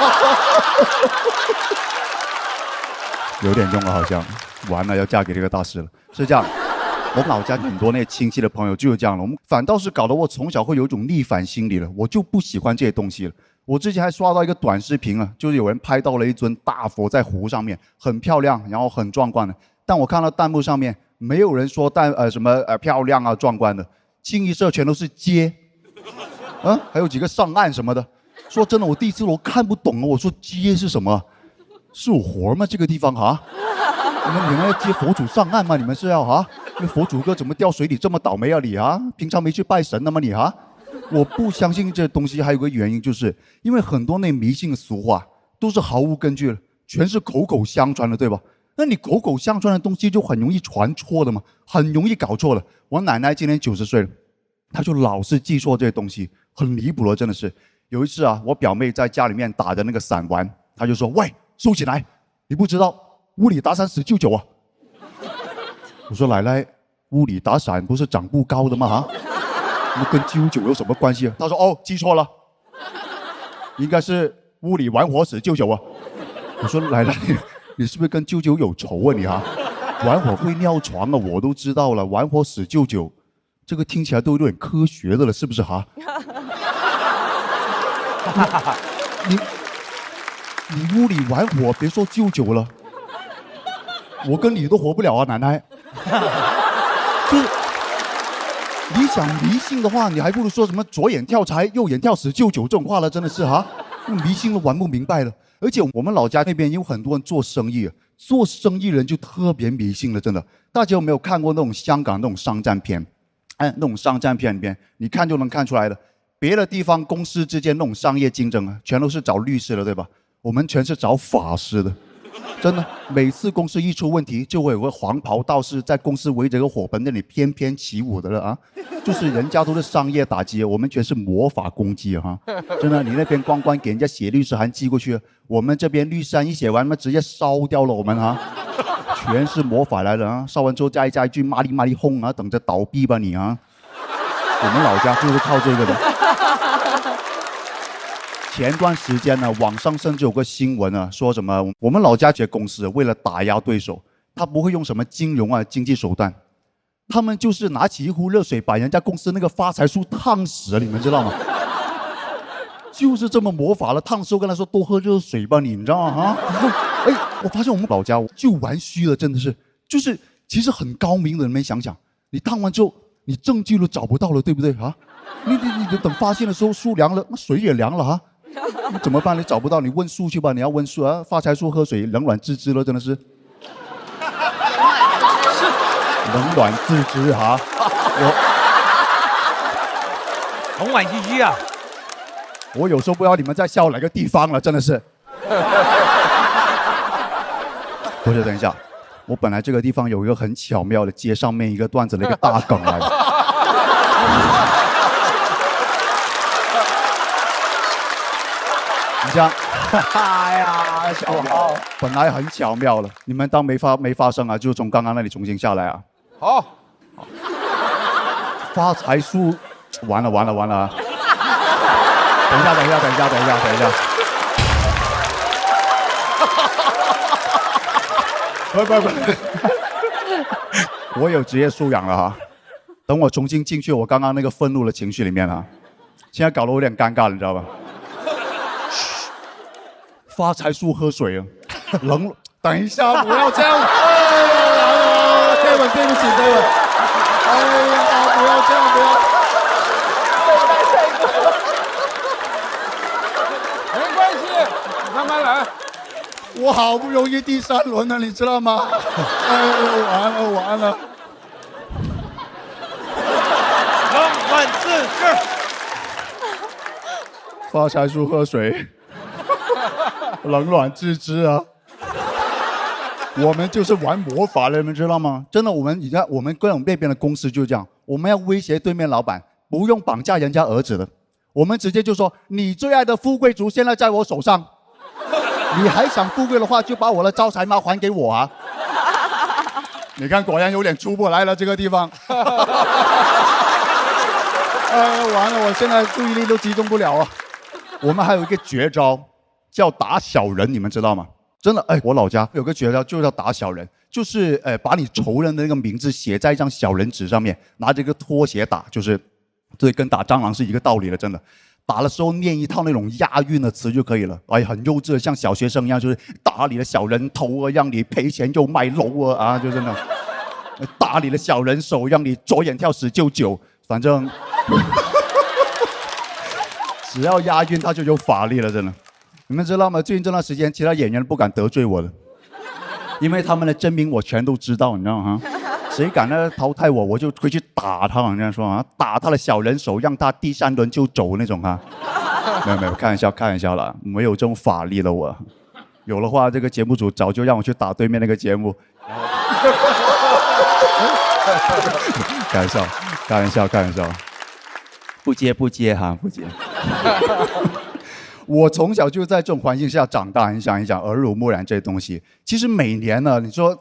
有点用了，好像完了要嫁给这个大师了，是这样。我老家很多那些亲戚的朋友就是这样了，我们反倒是搞得我从小会有一种逆反心理了，我就不喜欢这些东西了。我之前还刷到一个短视频啊，就是有人拍到了一尊大佛在湖上面，很漂亮，然后很壮观的。但我看到弹幕上面没有人说漂亮啊壮观的，清一色全都是接，还有几个上岸什么的。说真的，我第一次我看不懂啊，我说接是什么？是有活吗？这个地方哈？你们要接佛祖上岸吗？你们是要哈？那佛祖哥怎么掉水里这么倒霉啊你啊？平常没去拜神的吗你哈？我不相信这东西，还有个原因，就是因为很多那迷信的俗话都是毫无根据的，全是口口相传的，对吧？那你口口相传的东西就很容易传错的嘛，很容易搞错了。我奶奶今年90岁了，她就老是记错这些东西，很离谱了，真的是。有一次啊，我表妹在家里面打着那个伞玩，她就说：“喂，收起来！你不知道屋里打伞死舅舅啊！”我说：“奶奶，屋里打伞不是长不高的吗？啊，那跟舅舅有什么关系啊？”她说：“哦，记错了，应该是屋里玩火死舅舅啊。”我说：“奶奶，你是不是跟舅舅有仇啊你啊？玩火会尿床啊，我都知道了，玩火死舅舅，这个听起来都有点科学的了，是不是哈？”你屋里玩火，别说舅舅了，我跟你都活不了啊，奶奶。就是你想迷信的话，你还不如说什么左眼跳财，右眼跳死舅舅这种话了，真的是哈，迷信都玩不明白了。而且我们老家那边有很多人做生意，做生意人就特别迷信了，真的。大家有没有看过那种香港那种商战片？那种商战片里面，你看就能看出来的。别的地方公司之间那种商业竞争啊，全都是找律师的，对吧？我们全是找法师的，真的。每次公司一出问题，就会有个黄袍道士在公司围着个火盆那里翩翩起舞的了啊！就是人家都是商业打击，我们全是魔法攻击啊！真的，你那边光给人家写律师函寄过去，我们这边律师函一写完，那直接烧掉了我们啊！全是魔法来的啊！烧完之后加一句麻利轰啊，等着倒闭吧你啊！我们老家就是靠这个的。前段时间呢，网上甚至有个新闻啊，说什么我们老家这些公司为了打压对手，他不会用什么金融啊经济手段，他们就是拿起一壶热水把人家公司那个发财树烫死了，你们知道吗？就是这么魔法了，烫死我跟他说多喝热水吧，你知道吗？啊，哎，我发现我们老家就玩虚了，真的是，就是其实很高明的人们想想，你烫完之后，你证据都找不到了，对不对啊？你等发现的时候树凉了，那水也凉了啊。你怎么办？你找不到，你问树去吧。你要问树啊，发财树喝水冷暖自知了，真的是。冷暖自知哈，冷暖自知啊！我有时候不知道你们在笑哪个地方了，真的是。不是，等一下，我本来这个地方有一个很巧妙的接上面一个段子的一个大梗来的。你这样，哎呀，小豪，本来很巧妙了，你们当没发生啊，就从刚刚那里重新下来啊。好，发财树，完了啊！等一下，不，我有职业素养了哈。等我重新进去我刚刚那个愤怒的情绪里面啊，现在搞得我有点尴尬了，你知道吧？发财树喝水啊！冷，等一下，不要这样。Kevin， 对不起 ，Kevin。哎呀，不要这样，不要。没关系，慢慢来。我好不容易第3轮了，你知道吗？哎，完了。冷暖自知。发财树喝水，冷暖自知啊。我们就是玩魔法的，你们知道吗？真的，你看我们各种那边的公司就是这样，我们要威胁对面老板，不用绑架人家儿子的，我们直接就说你最爱的富贵竹现在在我手上，你还想富贵的话，就把我的招财猫还给我啊！你看，果然有点出不来了这个地方。完了，我现在注意力都集中不了啊。我们还有一个绝招，叫打小人，你们知道吗？真的，我老家有个绝招，就叫打小人，就是把你仇人的那个名字写在一张小人纸上面，拿着一个拖鞋打，就是对，跟打蟑螂是一个道理的，真的。打的时候念一套那种押韵的词就可以了，很幼稚，像小学生一样，就是打你的小人头啊，让你赔钱又卖楼啊，就真的。打你的小人手，让你左眼跳10就9，反正只要押韵，它就有法力了，真的。你们知道吗？最近这段时间，其他演员不敢得罪我了，因为他们的真名我全都知道，你知道吗？谁敢淘汰我，我就会去打他，好像说啊，打他的小人手，让他第3轮就走那种啊。没有，开玩笑了，没有这种法力了我。有的话，这个节目组早就让我去打对面那个节目。开玩笑，不接哈，不接。我从小就在这种环境下长大，你想一想，耳濡目染这些东西。其实每年呢，你说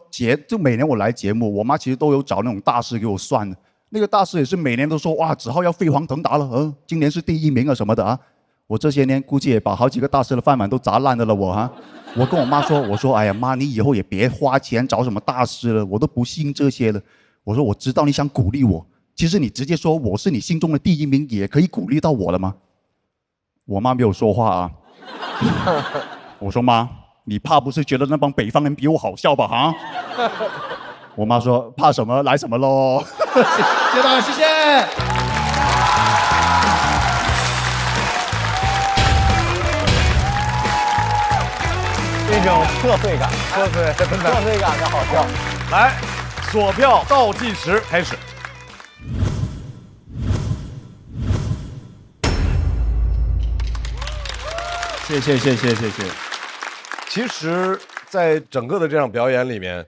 就每年我来节目，我妈其实都有找那种大师给我算的。那个大师也是每年都说，哇，子浩要飞黄腾达了，今年是第1名啊什么的啊。我这些年估计也把好几个大师的饭碗都砸烂的了我哈。我跟我妈说，我说，哎呀妈，你以后也别花钱找什么大师了，我都不信这些了。我说我知道你想鼓励我，其实你直接说我是你心中的第1名，也可以鼓励到我了吗？我妈没有说话啊。我说妈，你怕不是觉得那帮北方人比我好笑吧？哈。我妈说怕什么来什么喽。谢谢大家，谢谢。这种社会感，社会感的好笑。来，锁票倒计时开始。谢谢。其实，在整个的这场表演里面，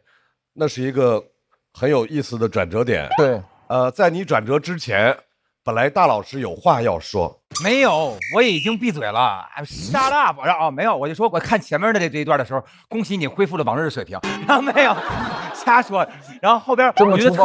那是一个很有意思的转折点。对，在你转折之前，本来大老师有话要说。没有，我已经闭嘴了。Shut up！ 没有，我就说我看前面的这一段的时候，恭喜你恢复了往日的水平。然后没有，瞎说。然后后边我觉得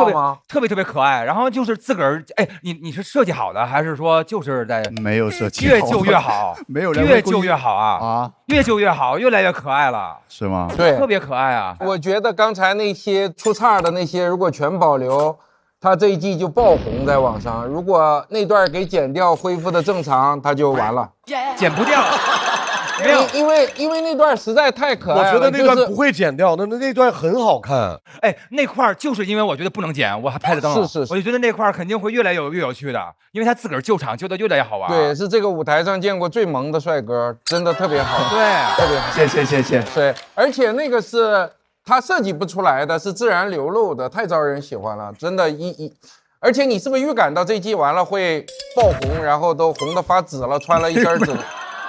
特别可爱。然后就是自个儿，你是设计好的，还是说就是在没有设计？越旧越好，没有人越旧越好啊！越旧越好，越来越可爱了，是吗？对，特别可爱啊！我觉得刚才那些出岔的那些，如果全保留。他这一季就爆红在网上，如果那段给剪掉，恢复的正常，他就完了。剪不掉，没有，因为那段实在太可爱了。我觉得那段不会剪掉，那段很好看。那块就是因为我觉得不能剪，我还拍了灯了。是，我就觉得那块肯定会越来越有趣的，因为他自个儿救场救的越来越好玩。对，是这个舞台上见过最萌的帅哥，真的特别好。对，特别好。谢。对，而且那个是。他设计不出来的，是自然流露的，太招人喜欢了，真的，而且你是不是预感到这季完了会爆红，然后都红得发紫了，穿了一身紫？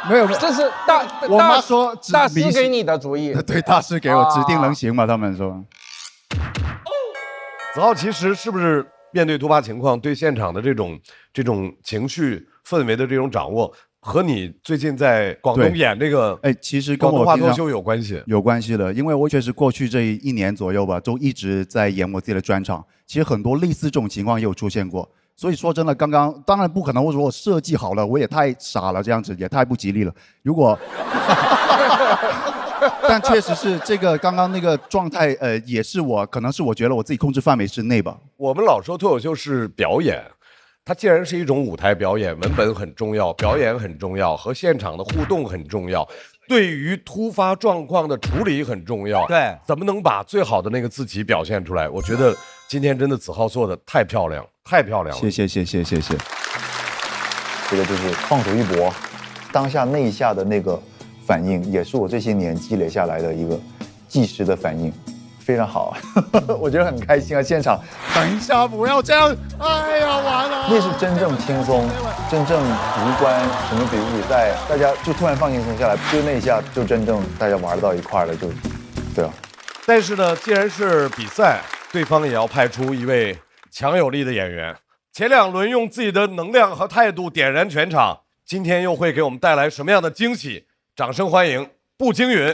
没有，这是我妈说大师给你的主意。对，大师给我指定能行嘛，他们说。子浩其实是不是面对突发情况，对现场的这种情绪氛围的这种掌握？和你最近在广东演这个，其实跟我广东话脱口秀有关系，有关系的，因为我确实过去这1年左右吧，都一直在演我自己的专场。其实很多类似这种情况也有出现过，所以说真的，刚刚当然不可能，我说我设计好了，我也太傻了，这样子也太不吉利了。如果，但确实是这个刚刚那个状态，也是可能是我觉得我自己控制范围之内吧。我们老说脱口秀是表演。它既然是一种舞台表演，文本很重要，表演很重要，和现场的互动很重要。对于突发状况的处理很重要。对，怎么能把最好的那个自己表现出来？我觉得今天真的子浩做的太漂亮，太漂亮了。谢谢。这个就是放手一搏，当下那一下的那个反应，也是我这些年积累下来的一个即时的反应，非常好，我觉得很开心啊！现场，等一下不要这样，哎呀完了！那是真正轻松，真正无关什么比不比赛，大家就突然放轻松下来，就那一下就真正大家玩到一块了，就，对啊。但是呢，既然是比赛，对方也要派出一位强有力的演员。前2轮用自己的能量和态度点燃全场，今天又会给我们带来什么样的惊喜？掌声欢迎步惊云。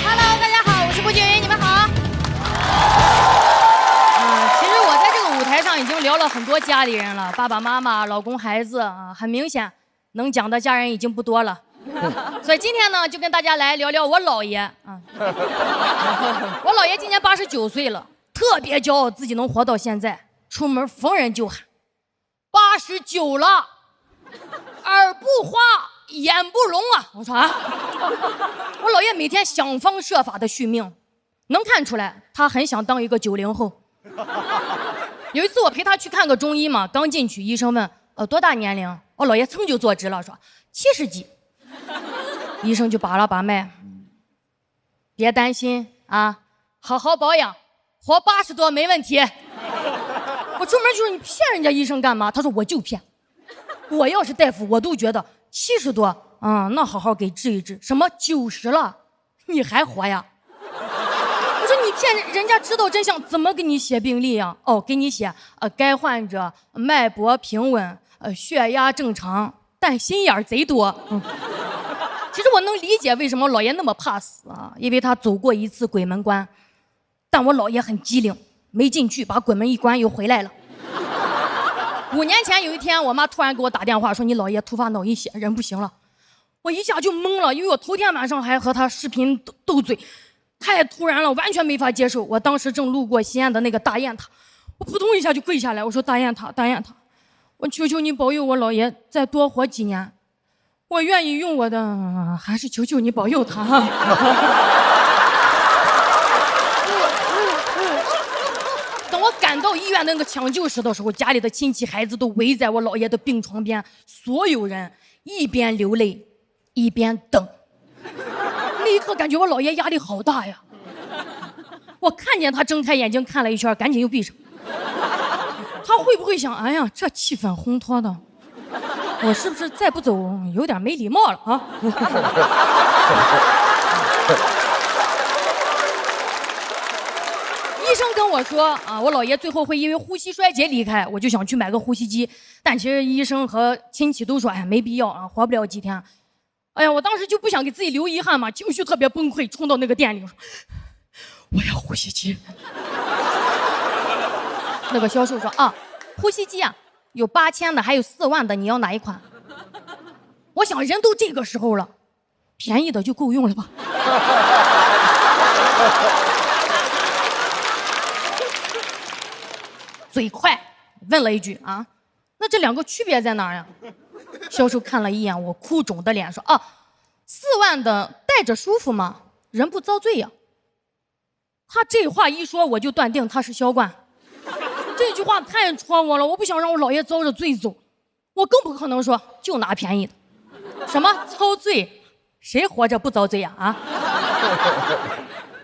Hello， 大家好，我是步惊云，你们好。其实我在这个舞台上已经聊了很多家里人了，爸爸妈妈、老公、孩子啊，很明显，能讲的家人已经不多了。所以今天呢，就跟大家来聊聊我姥爷啊。我姥爷今年89岁了，特别骄傲自己能活到现在，出门逢人就喊：“89了，耳不花，眼不聋啊！”我说啊，我姥爷每天想方设法的续命，能看出来他很想当一个90后。有一次我陪他去看个中医嘛，刚进去，医生问多大年龄，我姥爷噌就坐直了，说70几。医生就把了把脉，别担心啊，好好保养，活80多没问题。我出门就说你骗人家医生干嘛？他说我就骗，我要是大夫我都觉得70多，那好好给治一治。什么90了，你还活呀？我说你骗人家知道真相怎么给你写病历呀？哦，给你写该患者脉搏平稳，血压正常，但心眼贼多。其实我能理解为什么老爷那么怕死啊，因为他走过一次鬼门关，但我姥爷很机灵，没进去，把鬼门一关又回来了。5年前有一天，我妈突然给我打电话说你姥爷突发脑溢血，人不行了。我一下就懵了，因为我头天晚上还和他视频斗嘴，太突然了，完全没法接受。我当时正路过西安的那个大雁塔，我扑通一下就跪下来，我说大雁塔，我求求你保佑我姥爷再多活几年。我愿意用我的，还是求求你保佑他。等我赶到医院那个抢救室的时候，家里的亲戚孩子都围在我姥爷的病床边，所有人一边流泪一边等。那一刻感觉我姥爷压力好大呀。我看见他睁开眼睛看了一圈，赶紧又闭上。他会不会想，哎呀，这气氛烘托的，我是不是再不走有点没礼貌了啊？医生跟我说啊，我姥爷最后会因为呼吸衰竭离开，我就想去买个呼吸机，但其实医生和亲戚都说，哎，没必要啊，活不了几天。哎呀，我当时就不想给自己留遗憾嘛，情绪特别崩溃，冲到那个店里说，我要呼吸机。那个销售说啊，呼吸机啊。有8000的，还有4万的，你要哪一款？我想人都这个时候了，便宜的就够用了吧。嘴快，问了一句啊，那这2个区别在哪儿呀？销售看了一眼我哭肿的脸，说啊，4万的戴着舒服吗？人不遭罪呀。他这话一说，我就断定他是销冠。这句话太戳我了，我不想让我姥爷遭着罪走，我更不可能说就拿便宜的。什么遭罪？谁活着不遭罪呀？啊！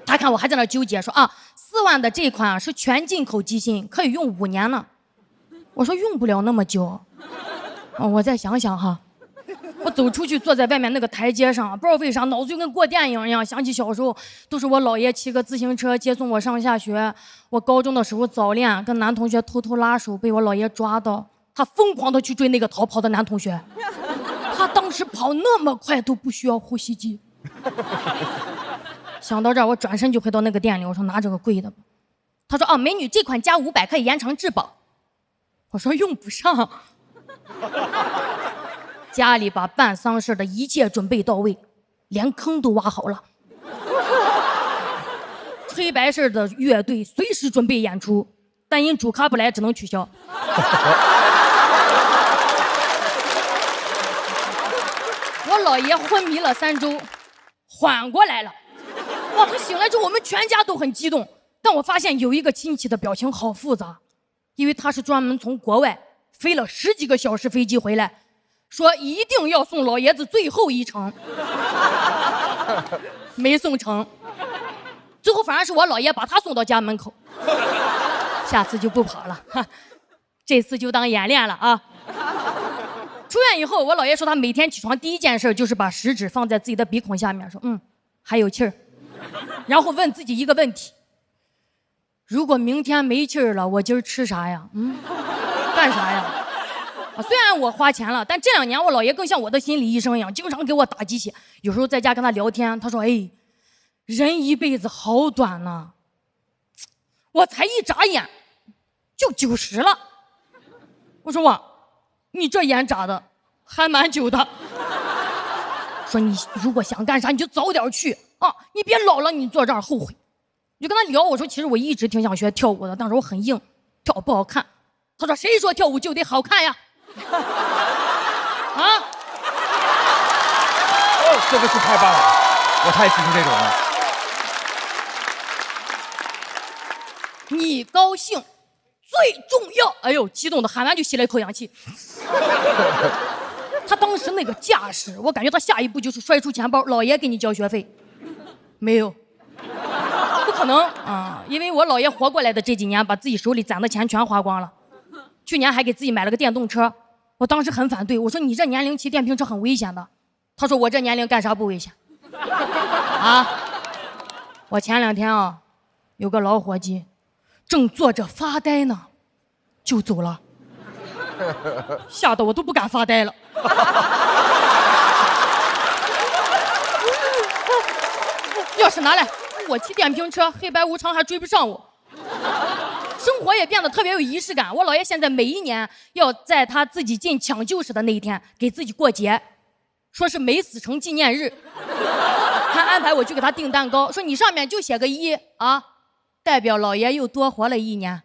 他看我还在那纠结，说啊，4万的这款啊是全进口机芯，可以用5年呢。我说用不了那么久，我再想想哈。我走出去，坐在外面那个台阶上，不知道为啥脑子就跟过电影一样，想起小时候都是我姥爷骑个自行车接送我上下学。我高中的时候早恋，跟男同学偷偷拉手，被我姥爷抓到，他疯狂的去追那个逃跑的男同学。他当时跑那么快都不需要呼吸机。想到这儿，我转身就回到那个店里，我说拿这个贵的吧。他说啊，美女，这款加500可以延长质保。我说用不上。家里把办丧事的一切准备到位，连坑都挖好了。黑白事的乐队随时准备演出，但因主咖不来，只能取消。我姥爷昏迷了3周，缓过来了。哇，他醒来之后，我们全家都很激动。但我发现有一个亲戚的表情好复杂，因为他是专门从国外飞了10几个小时飞机回来，说一定要送老爷子最后一程，没送成。最后反而是我姥爷把他送到家门口，下次就不跑了，这次就当演练了啊。出院以后，我姥爷说他每天起床第一件事就是把食指放在自己的鼻孔下面，说还有气儿，然后问自己一个问题：如果明天没气儿了，我今儿吃啥呀？干啥呀？虽然我花钱了，但这2年我姥爷更像我的心理医生一样，经常给我打鸡血。有时候在家跟他聊天，他说：“哎，人一辈子好短呐，我才一眨眼就90了。”我说：“哇，你这眼眨的还蛮久的。”说你如果想干啥，你就早点去啊，你别老了你坐这儿后悔。我就跟他聊，我说其实我一直挺想学跳舞的，但是我很硬，跳不好看。他说谁说跳舞就得好看呀？啊？哦，这个是太棒了，我太喜欢这种了。你高兴最重要。哎呦，激动的喊完就吸了一口氧气。他当时那个架势，我感觉他下一步就是摔出钱包，姥爷给你交学费。没有。不可能啊！因为我姥爷活过来的这几年，把自己手里攒的钱全花光了。去年还给自己买了个电动车，我当时很反对，我说你这年龄骑电瓶车很危险的。他说我这年龄干啥不危险？啊！我前2天啊，有个老伙计，正坐着发呆呢，就走了，吓得我都不敢发呆了。要是拿来我骑电瓶车，黑白无常还追不上我。生活也变得特别有仪式感。我姥爷现在每一年要在他自己进抢救室的那一天给自己过节，说是没死成纪念日。还安排我去给他订蛋糕，说你上面就写个1啊，代表姥爷又多活了1年。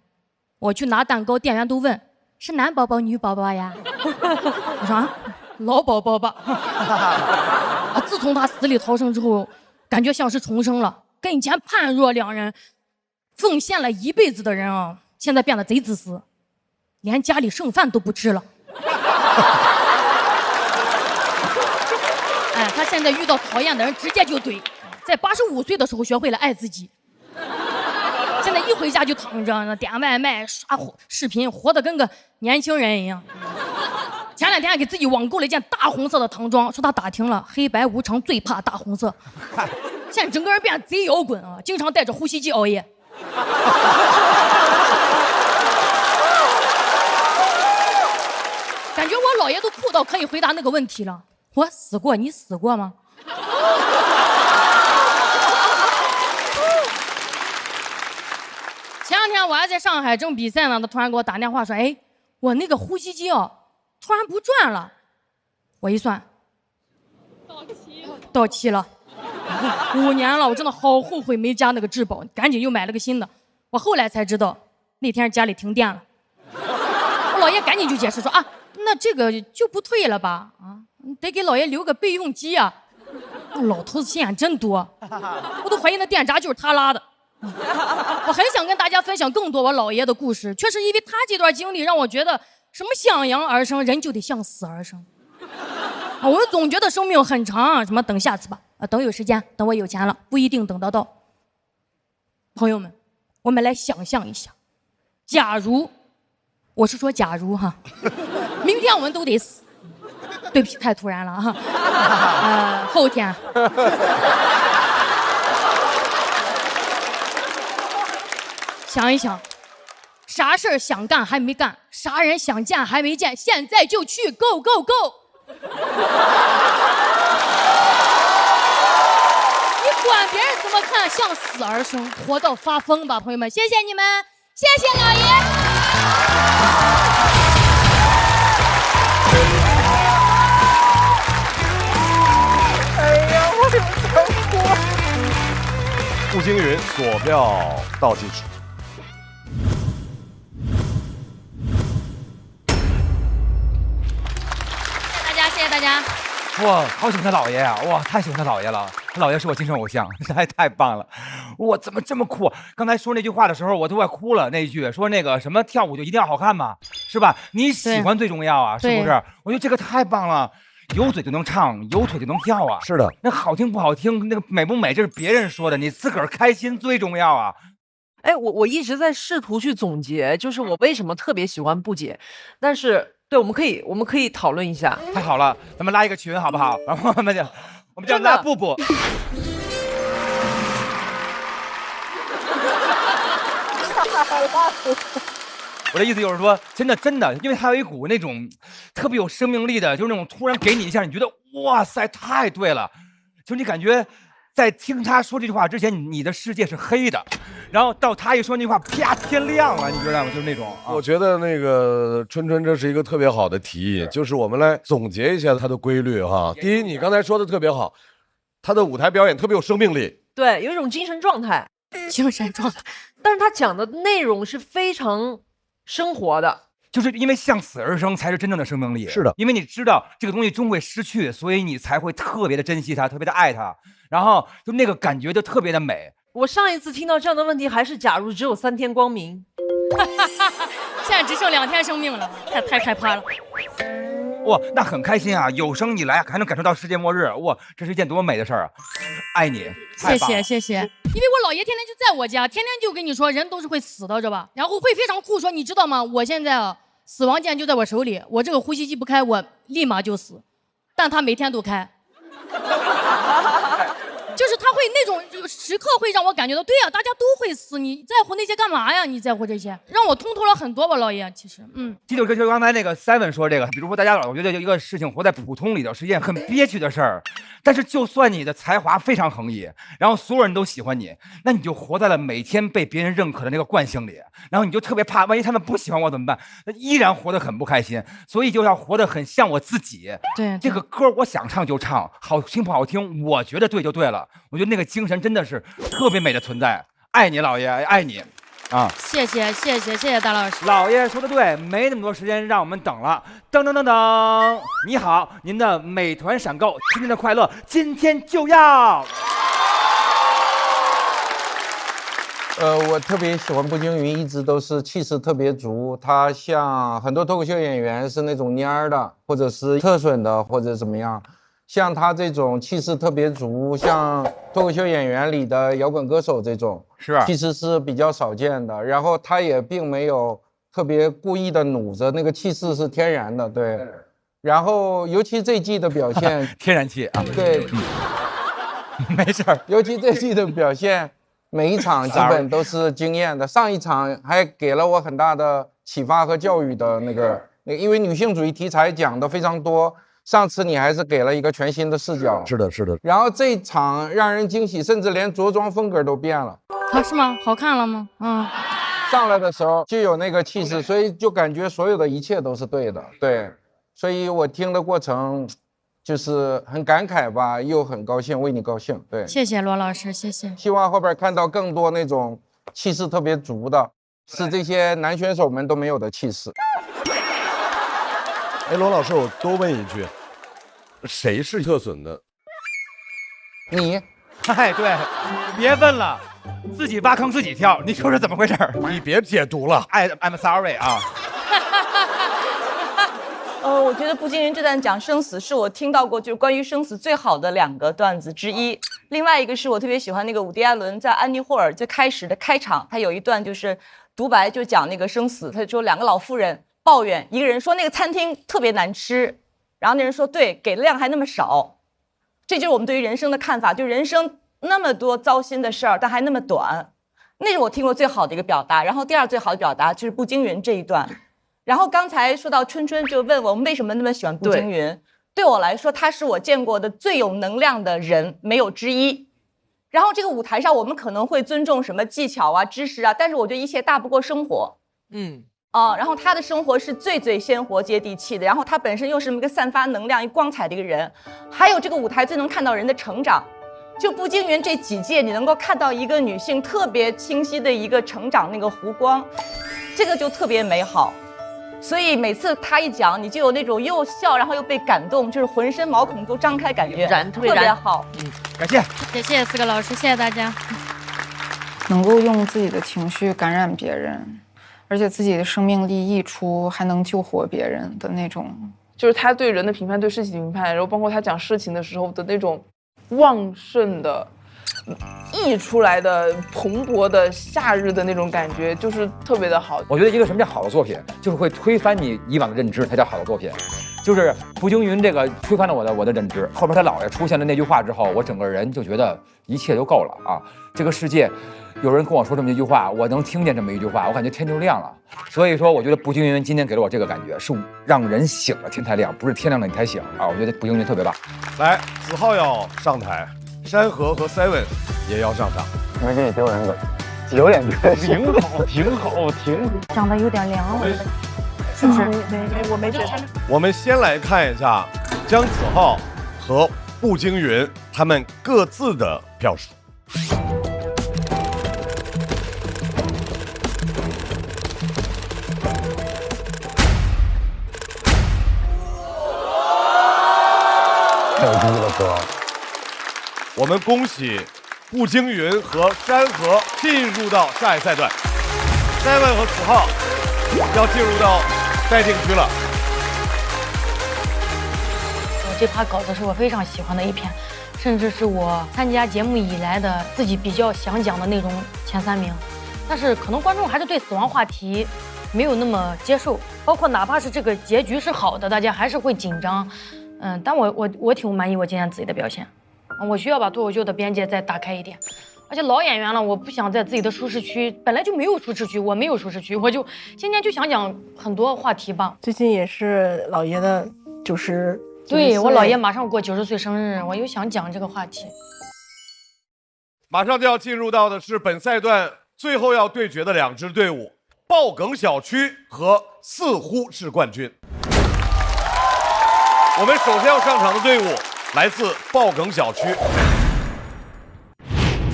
我去拿蛋糕，店员都问是男宝宝女宝宝呀？我说老宝宝吧。自从他死里逃生之后，感觉像是重生了，跟以前判若两人。奉献了一辈子的人啊，现在变得贼自私，连家里剩饭都不吃了。哎，他现在遇到讨厌的人直接就怼，在85岁的时候学会了爱自己。现在一回家就躺着，点外卖、刷视频，活得跟个年轻人一样。前2天还给自己网购了一件大红色的唐装，说他打听了，黑白无常最怕大红色。现在整个人变得贼摇滚啊，经常带着呼吸机熬夜。感觉我姥爷都酷到可以回答那个问题了。我死过，你死过吗？前2天我还在上海正比赛呢，他突然给我打电话说：“哎，我那个呼吸机哦，突然不转了。”我一算，到期了。5年了，我真的好后悔没加那个质保，赶紧又买了个新的。我后来才知道，那天家里停电了。我姥爷赶紧就解释说：“啊，那这个就不退了吧？啊，得给姥爷留个备用机啊。”老头子心眼真多，我都怀疑那电闸就是他拉的。我很想跟大家分享更多我姥爷的故事，确实因为他这段经历让我觉得，什么向阳而生，人就得向死而生。我们总觉得生命很长，什么等下次吧，等有时间，等我有钱了，不一定等得到。朋友们，我们来想象一下，假如，我是说假如哈，明天我们都得死，对不起，太突然了哈，后天。想一想，啥事儿想干还没干，啥人想见还没见，现在就去 ，Go Go Go！ 你管别人怎么看，向死而生，活到发疯吧，朋友们！谢谢你们，谢谢老爷。哎呀，我怎么这么哭？步惊云锁票倒计时。谢谢大家。哇，好喜欢他姥爷呀！哇，太喜欢他姥爷了，他姥爷是我精神偶像，太棒了！哇，怎么这么酷？刚才说那句话的时候，我都快哭了。那一句说那个什么跳舞就一定要好看嘛，是吧？你喜欢最重要啊，是不是？我觉得这个太棒了，有嘴就能唱，有腿就能跳啊。是的，那好听不好听，那个美不美，这是别人说的，你自个儿开心最重要啊。哎，我一直在试图去总结，就是我为什么特别喜欢布姐，但是。对，我们可以讨论一下。太好了，咱们拉一个群好不好？然后我们就拉布布。我的意思就是说，真的，因为他有一股那种特别有生命力的，就是那种突然给你一下，你觉得哇塞，太对了，就你感觉。在听他说这句话之前，你的世界是黑的，然后到他一说那句话，啪，天亮了，你知道吗？就是那种。我觉得那个春春这是一个特别好的提议，就是我们来总结一下他的规律哈。第一，你刚才说的特别好，他的舞台表演特别有生命力，对，有一种精神状态，但是他讲的内容是非常生活的。就是因为向死而生才是真正的生命力。是的，因为你知道这个东西终会失去，所以你才会特别的珍惜它，特别的爱它，然后就那个感觉就特别的美。我上一次听到这样的问题还是假如只有3天光明，现在只剩2天生命了，太害怕了。哇，那很开心啊！有生以来还能感受到世界末日，哇，这是一件多么美的事儿啊！爱你，谢谢。因为我姥爷天天就在我家，天天就跟你说人都是会死的，知道吧？然后会非常酷，说你知道吗？我现在啊。死亡键就在我手里，我这个呼吸机不开，我立马就死。但他每天都开，就是他会那种时刻会让我感觉到，对呀，大家都会死，你在乎那些干嘛呀？你在乎这些，让我通透了很多吧，老爷。其实，这就是刚才那个 Seven 说这个，比如说大家老觉得一个事情活在普通里头是一件很憋屈的事儿，但是就算你的才华非常横溢，然后所有人都喜欢你，那你就活在了每天被别人认可的那个惯性里，然后你就特别怕，万一他们不喜欢我怎么办？那依然活得很不开心，所以就要活得很像我自己。对，这个歌我想唱就唱，好听不好听，我觉得对就对了。我觉得那个精神真的是特别美的存在，爱你老爷，爱你。啊，谢谢大老师。老爷说的对，没那么多时间让我们等了。噔噔噔噔，你好，您的美团闪购，今天的快乐今天就要。我特别喜欢步惊云，一直都是气势特别足。他像很多脱口秀演员是那种蔫儿的，或者是特损的，或者怎么样。像他这种气势特别足，像脱口秀演员里的摇滚歌手这种，是其实是比较少见的。然后他也并没有特别故意的努着，那个气势是天然的，对。然后尤其这季的表现，天然气啊，对，没事儿。尤其这季的表现，每一场基本都是惊艳的。上一场还给了我很大的启发和教育的那个，因为女性主义题材讲的非常多。上次你还是给了一个全新的视角，是的，是的。然后这一场让人惊喜，甚至连着装风格都变了。啊，是吗？好看了吗？上来的时候就有那个气势，所以就感觉所有的一切都是对的，对。所以我听的过程就是很感慨吧，又很高兴，为你高兴。对，谢谢罗老师，谢谢。希望后边看到更多那种气势特别足的，是这些男选手们都没有的气势。哎，罗老师，我多问一句，谁是特损的？你？哎，对，别问了，自己挖坑自己跳，你说是怎么回事？你别解读了。I'm sorry 啊。我觉得步惊云这段讲生死是我听到过就是关于生死最好的2个段子之一。另外一个是我特别喜欢那个伍迪·艾伦在《安妮·霍尔》最开始的开场，他有一段就是独白，就讲那个生死。他就说2个老妇人抱怨，一个人说那个餐厅特别难吃，然后那人说对，给的量还那么少。这就是我们对于人生的看法，就人生那么多糟心的事儿，但还那么短，那是我听过最好的一个表达。然后第2最好的表达就是步惊云这一段。然后刚才说到春春，就问我们为什么那么喜欢步惊云。对我来说，他是我见过的最有能量的人，没有之一。然后这个舞台上，我们可能会尊重什么技巧啊、知识啊，但是我觉得一切大不过生活。然后他的生活是最鲜活接地气的，然后他本身又是一个散发能量、一光彩的一个人。还有这个舞台最能看到人的成长，就步惊云这几届，你能够看到一个女性特别清晰的一个成长那个弧光，这个就特别美好。所以每次她一讲，你就有那种又笑然后又被感动，就是浑身毛孔都张开感觉，特别好。感谢，谢谢4个老师，谢谢大家。能够用自己的情绪感染别人，而且自己的生命力溢出，还能救活别人的那种，就是他对人的评判，对事情的评判，然后包括他讲事情的时候的那种旺盛的溢出来的蓬勃的夏日的那种感觉，就是特别的好。我觉得一个什么叫好的作品，就是会推翻你以往的认知，才叫好的作品。就是步惊云这个推翻了我的认知。后边他姥爷出现了那句话之后，我整个人就觉得一切都够了啊！这个世界。有人跟我说这么一句话，我能听见这么一句话，我感觉天就亮了。所以说，我觉得步惊云今天给了我这个感觉，是让人醒了天才亮，不是天亮了你才醒啊！我觉得步惊云特别棒。来，子浩要上台，山河和 Seven 也要上场。没给你丢人了，有点丢人。挺好，挺好，挺好。讲的有点凉，我觉得，是不是？我没觉得。我们先来看一下姜子浩和步惊云他们各自的票数。太低了哥！我们恭喜步惊云和山河进入到下一赛段，Seven和子浩要进入到待定区了。这趴稿子是我非常喜欢的一篇，甚至是我参加节目以来的自己比较想讲的内容前3名。但是可能观众还是对死亡话题没有那么接受，包括哪怕是这个结局是好的，大家还是会紧张。但我挺满意我今天自己的表现，我需要把脱口秀的边界再打开一点，而且老演员了，我不想在自己的舒适区，本来就没有舒适区，我没有舒适区，我就今天就想讲很多话题吧。最近也是姥爷的90，对，我姥爷马上过90岁生日，我又想讲这个话题。马上就要进入到的是本赛段最后要对决的2支队伍，爆梗小区和似乎是冠军。我们首先要上场的队伍来自爆梗小区，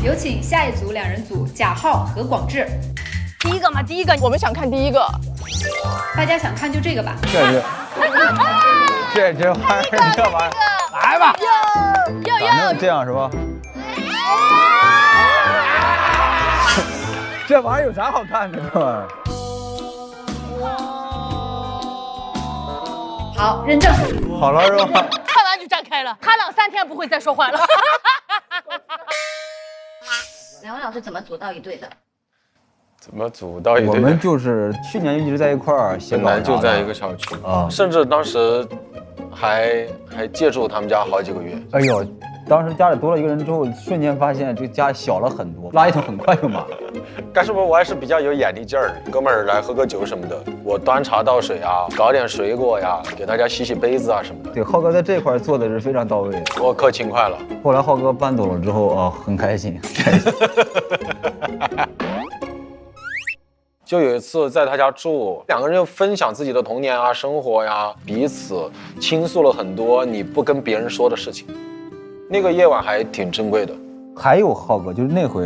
有请下一组2人组贾浩和广智。第一个嘛，第一个，我们想看第一个。大家想看就这个吧。这玩意儿，来吧。咋能这样是吧？这玩意儿有啥好看的？这玩意儿。好，认证。好了是吧？看完就站开了，他俩3天不会再说话了。2位老师怎么组到一队的？怎么组到一队？我们就是去年一直在一块儿写稿，本来就在一个小区啊，甚至当时还借住他们家好几个月。哎呦，当时家里多了一个人之后，瞬间发现这个家小了很多，垃圾桶很快就满了。干什么我还是比较有眼力劲儿的，哥们儿来喝个酒什么的，我端茶倒水啊，搞点水果呀，给大家洗洗杯子啊什么的。对，浩哥在这块做的是非常到位的，我可勤快了。后来浩哥搬走了之后啊，很开心。就有一次在他家住，2个人就分享自己的童年啊、生活呀，彼此倾诉了很多你不跟别人说的事情。那个夜晚还挺珍贵的。还有浩哥，就是那回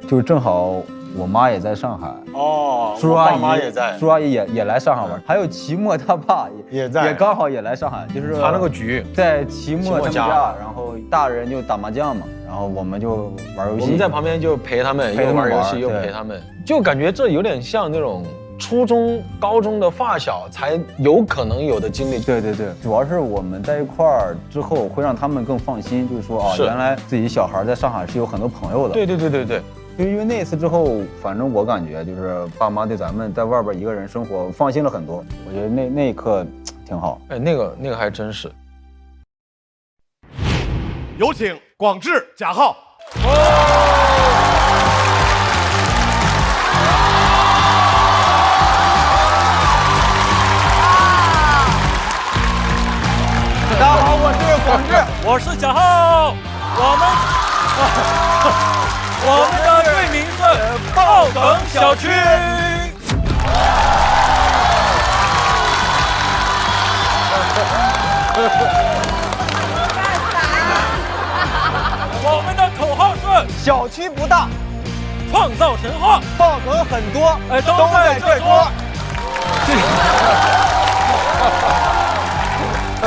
就是正好我妈也在上海哦，叔叔阿姨妈也在，叔叔阿姨也来上海玩，还有齐墨他爸也在，也刚好也来上海，就是他那个局在齐墨他们家，然后大人就打麻将嘛，然后我们就玩游戏，我们在旁边就陪他们，又玩游戏又陪他们，就感觉这有点像那种初中、高中的发小才有可能有的经历。对对对，主要是我们在一块儿之后，会让他们更放心，就是说啊，原来自己小孩在上海是有很多朋友的。对对对对对。就因为那次之后，反正我感觉就是爸妈对咱们在外边一个人生活放心了很多。我觉得那一刻挺好。哎，那个还真是。有请广智、贾浩。大家好，我是广智，我是贾浩，我们的队名是爆梗小区。我们的口小区不大，创造神话，爆梗很多，都在这桌。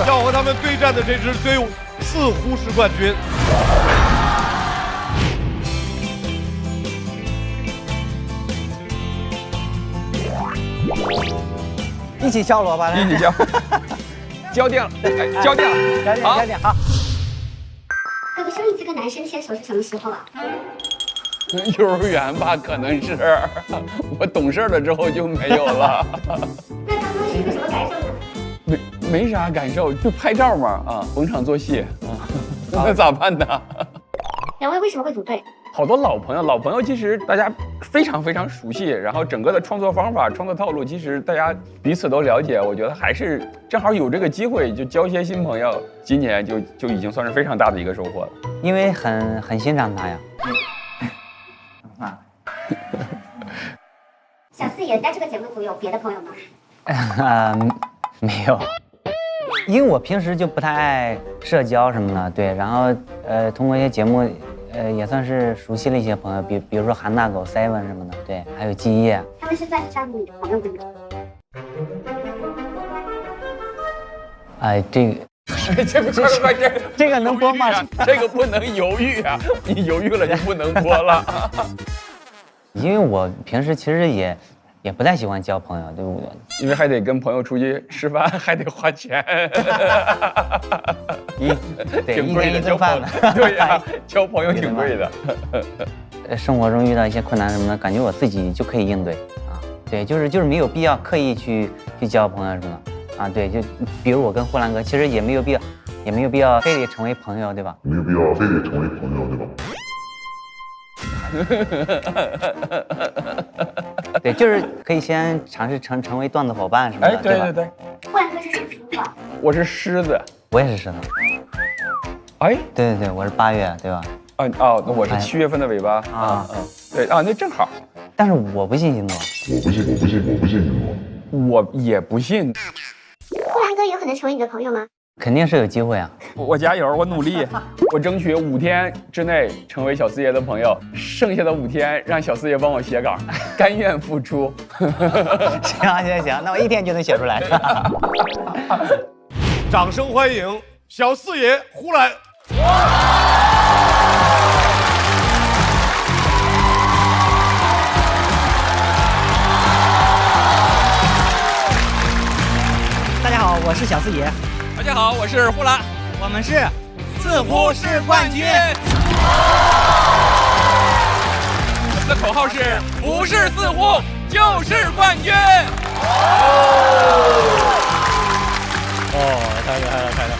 要和他们对战的这支队伍似乎是冠军。一起敲锣吧，一起敲，交定了，交定了，好，好。哥哥，上一次跟男生牵手是什么时候啊？幼儿园吧，可能是。我懂事了之后就没有了。那刚刚是有什么感受呢？没啥感受，就拍照嘛，啊，逢场作戏啊，那咋办呢？两位为什么会组队？好多老朋友其实大家非常熟悉，然后整个的创作方法、创作套路，其实大家彼此都了解。我觉得还是正好有这个机会，就交一些新朋友。今年就已经算是非常大的一个收获了。因为很欣赏他呀。小四爷在这个节目组有别的朋友吗？没有，因为我平时就不太爱社交什么的，对，然后通过一些节目。也算是熟悉了一些朋友，比如说韩大狗、Seven 什么的，对，还有季夜。他们是算得上你的朋友吗？哎，这个这个能播吗？这个不能犹豫啊！你犹豫了就不能播了。因为我平时其实也不太喜欢交朋友，对不对？因为还得跟朋友出去吃饭，还得花钱。对，一天一顿饭呢。对呀，交朋友挺贵的。生活中遇到一些困难什么的，感觉我自己就可以应对啊。对，就是没有必要刻意去交朋友什么的啊。对，就比如我跟呼兰哥，其实也没有必要非得成为朋友，对吧？没有必要非得成为朋友，对吧？对，就是可以先尝试成为段子伙伴什么的，对吧？对。呼兰哥是什么星座？我是狮子。我也是狮子。哎，对，我是8月，对吧？那我是7月份的尾巴啊。对啊，那正好。但是我不信星座。我不信星座。我也不信。呼兰哥有可能成为你的朋友吗？肯定是有机会啊！我加油，我努力，我争取5天之内成为小四爷的朋友，剩下的5天让小四爷帮我写稿，甘愿付出。行，那我1天就能写出来。掌声欢迎小四爷呼兰。大家好，我是小四爷。大家好，我是呼兰，我们是似乎是冠军。我们的口号是：不是似乎就是冠军。太厉害了！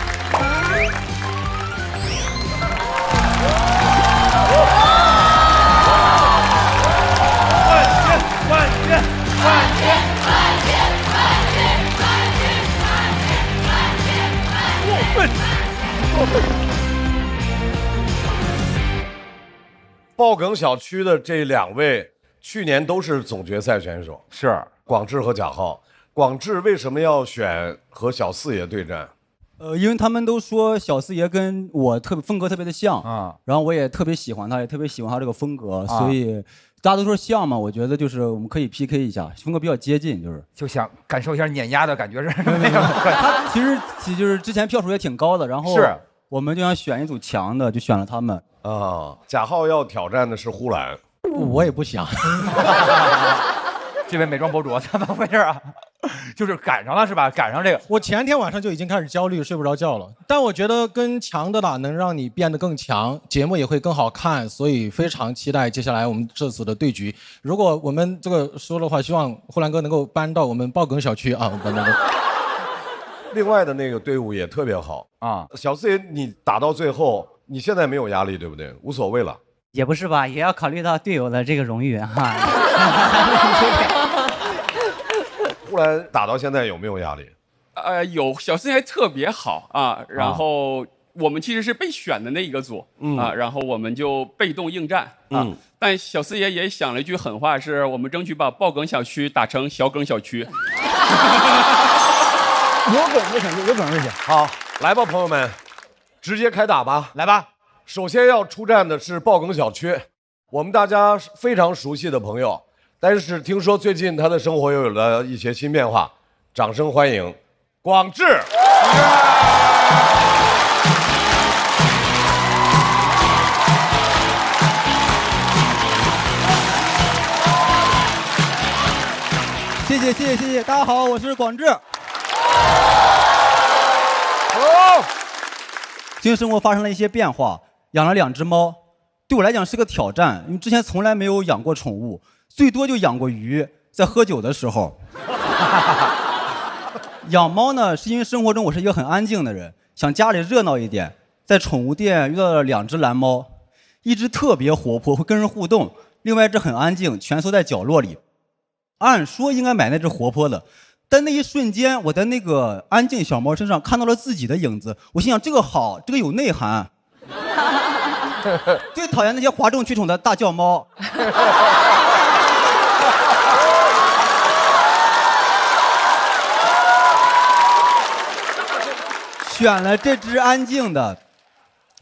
爆梗小区的这2位去年都是总决赛选手，是广智和贾浩。广智为什么要选和小四爷对战？因为他们都说小四爷跟我风格特别的像啊，然后我也特别喜欢他，也特别喜欢他这个风格，所以大家都说像嘛，我觉得就是我们可以 PK 一下，风格比较接近，就想感受一下碾压的感觉是。他其实就是之前票数也挺高的，然后是我们就想选一组强的，就选了他们啊。贾浩要挑战的是呼兰，我也不想。这位美妆博主怎么回事啊？就是赶上了是吧？赶上这个，我前天晚上就已经开始焦虑，睡不着觉了。但我觉得跟强的打能让你变得更强，节目也会更好看，所以非常期待接下来我们这次的对局。如果我们这个说的话，希望呼兰哥能够搬到我们爆梗小区啊。另外的那个队伍也特别好啊。小四爷，你打到最后，你现在没有压力，对不对？无所谓了。也不是吧，也要考虑到队友的这个荣誉哈。呼兰打到现在有没有压力？有，小四爷还特别好啊。然后我们其实是被选的那一个组啊，然后我们就被动应战啊。但小四爷也想了一句狠话，是我们争取把爆梗小区打成小梗小区。有梗就行，有梗就行。好，来吧，朋友们，直接开打吧。来吧。首先要出战的是爆梗小区，我们大家非常熟悉的朋友，但是听说最近他的生活又有了一些新变化，掌声欢迎广智。谢谢，大家好，我是广智。最近生活发生了一些变化，养了2只猫，对我来讲是个挑战，因为之前从来没有养过宠物，最多就养过鱼，在喝酒的时候。养猫呢，是因为生活中我是一个很安静的人，想家里热闹一点，在宠物店遇到了2只蓝猫，一只特别活泼，会跟人互动，另外一只很安静，蜷缩在角落里。按说应该买那只活泼的，但那一瞬间，我在那个安静小猫身上看到了自己的影子。我心想，这个好，这个有内涵。最讨厌那些哗众取宠的大叫猫。选了这只安静的，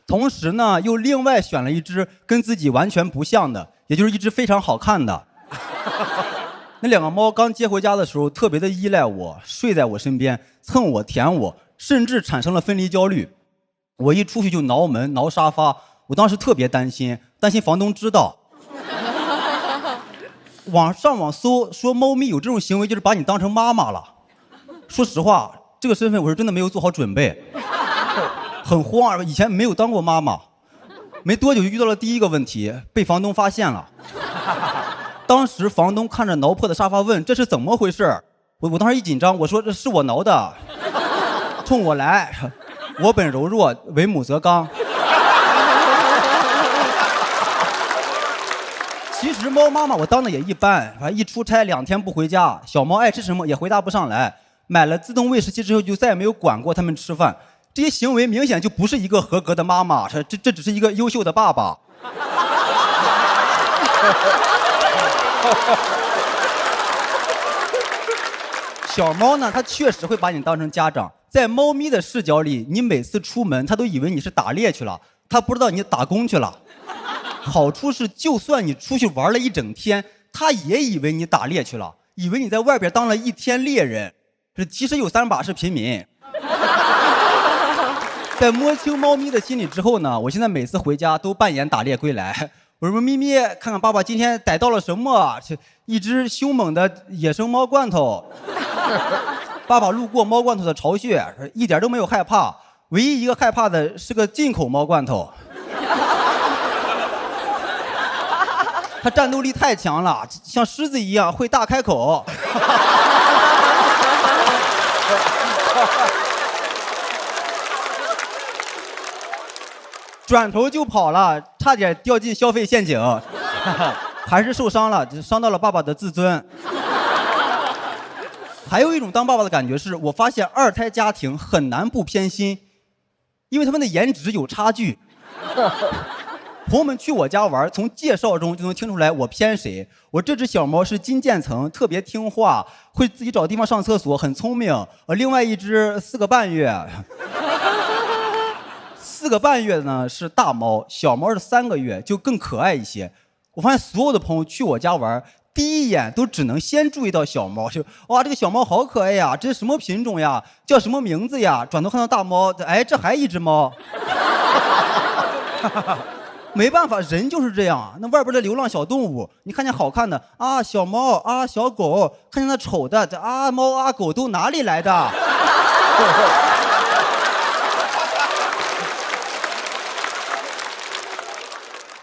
同时呢，又另外选了一只跟自己完全不像的，也就是一只非常好看的。那2个猫刚接回家的时候，特别的依赖我，睡在我身边，蹭我、舔我，甚至产生了分离焦虑。我一出去就挠门、挠沙发，我当时特别担心房东知道。上网搜说猫咪有这种行为，就是把你当成妈妈了。说实话，这个身份我是真的没有做好准备，很慌，以前没有当过妈妈。没多久就遇到了第一个问题，被房东发现了。当时房东看着挠破的沙发问：“这是怎么回事？”我当时一紧张，我说：“这是我挠的，冲我来，我本柔弱，为母则刚。”其实猫妈妈我当的也一般，一出差2天不回家，小猫爱吃什么也回答不上来。买了自动喂食器之后，就再也没有管过它们吃饭。这些行为明显就不是一个合格的妈妈，这只是一个优秀的爸爸。小猫呢，它确实会把你当成家长。在猫咪的视角里，你每次出门，它都以为你是打猎去了，它不知道你打工去了。好处是，就算你出去玩了一整天，它也以为你打猎去了，以为你在外边当了1天猎人。其实有3把是平民。在摸清猫咪的心理之后呢，我现在每次回家都扮演打猎归来。我说咪咪，看看爸爸今天逮到了什么？一只凶猛的野生猫罐头。爸爸路过猫罐头的巢穴，一点都没有害怕，唯一一个害怕的是个进口猫罐头。它战斗力太强了，像狮子一样会大开口。转头就跑了，差点掉进消费陷阱，还是受伤了，伤到了爸爸的自尊。还有一种当爸爸的感觉是，我发现2胎家庭很难不偏心，因为他们的颜值有差距。朋友们去我家玩，从介绍中就能听出来我偏谁。我这只小猫是金渐层，特别听话，会自己找地方上厕所，很聪明。另外一只4个半月。4个半月呢是大猫，小猫是3个月，就更可爱一些。我发现所有的朋友去我家玩，第一眼都只能先注意到小猫，就哇这个小猫好可爱呀，这是什么品种呀？叫什么名字呀？转头看到大猫，哎这还一只猫。没办法，人就是这样。那外边的流浪小动物，你看见好看的啊小猫啊小狗，看见那丑的啊猫啊狗都哪里来的？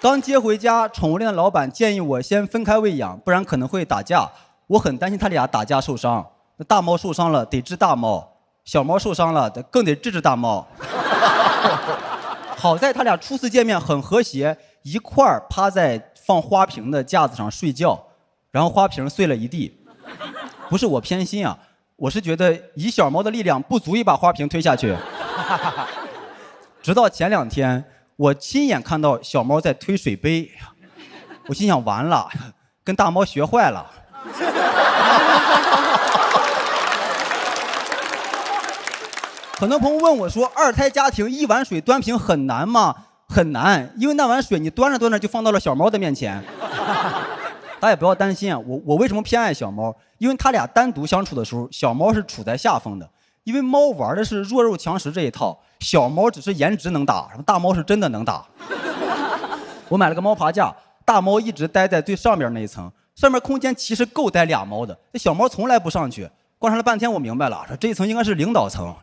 刚接回家，宠物店的老板建议我先分开喂养，不然可能会打架。我很担心他俩打架受伤。那大猫受伤了得治大猫，小猫受伤了更得治大猫。好在他俩初次见面很和谐，一块儿趴在放花瓶的架子上睡觉，然后花瓶碎了一地。不是我偏心啊，我是觉得以小猫的力量不足以把花瓶推下去。直到前2天。我亲眼看到小猫在推水杯，我心想完了，跟大猫学坏了。很多朋友问我说，2胎家庭1碗水端平很难吗？很难，因为那碗水你端着端着就放到了小猫的面前。大家也不要担心啊，我为什么偏爱小猫？因为他俩单独相处的时候，小猫是处在下风的，因为猫玩的是弱肉强食这一套，小猫只是颜值能打，大猫是真的能打。我买了个猫爬架，大猫一直待在最上面那一层，上面空间其实够待俩猫的，这小猫从来不上去。观察了半天，我明白了，说这一层应该是领导层。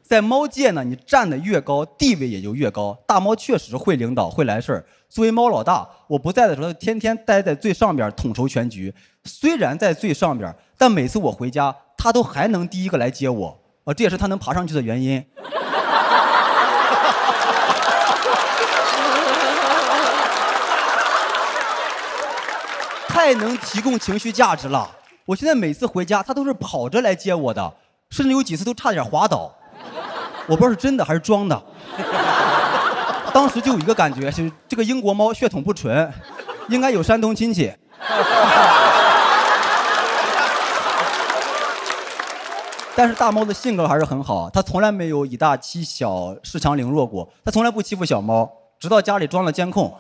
在猫界呢，你站得越高，地位也就越高。大猫确实会领导，会来事儿。作为猫老大，我不在的时候，天天待在最上边统筹全局。虽然在最上边，但每次我回家，它都还能第一个来接我。这也是它能爬上去的原因。太能提供情绪价值了。我现在每次回家，它都是跑着来接我的，甚至有几次都差点滑倒。我不知道是真的还是装的。当时就有一个感觉，就是这个英国猫血统不纯，应该有山东亲戚。但是大猫的性格还是很好，它从来没有以大欺小、恃强凌弱过，它从来不欺负小猫，直到家里装了监控。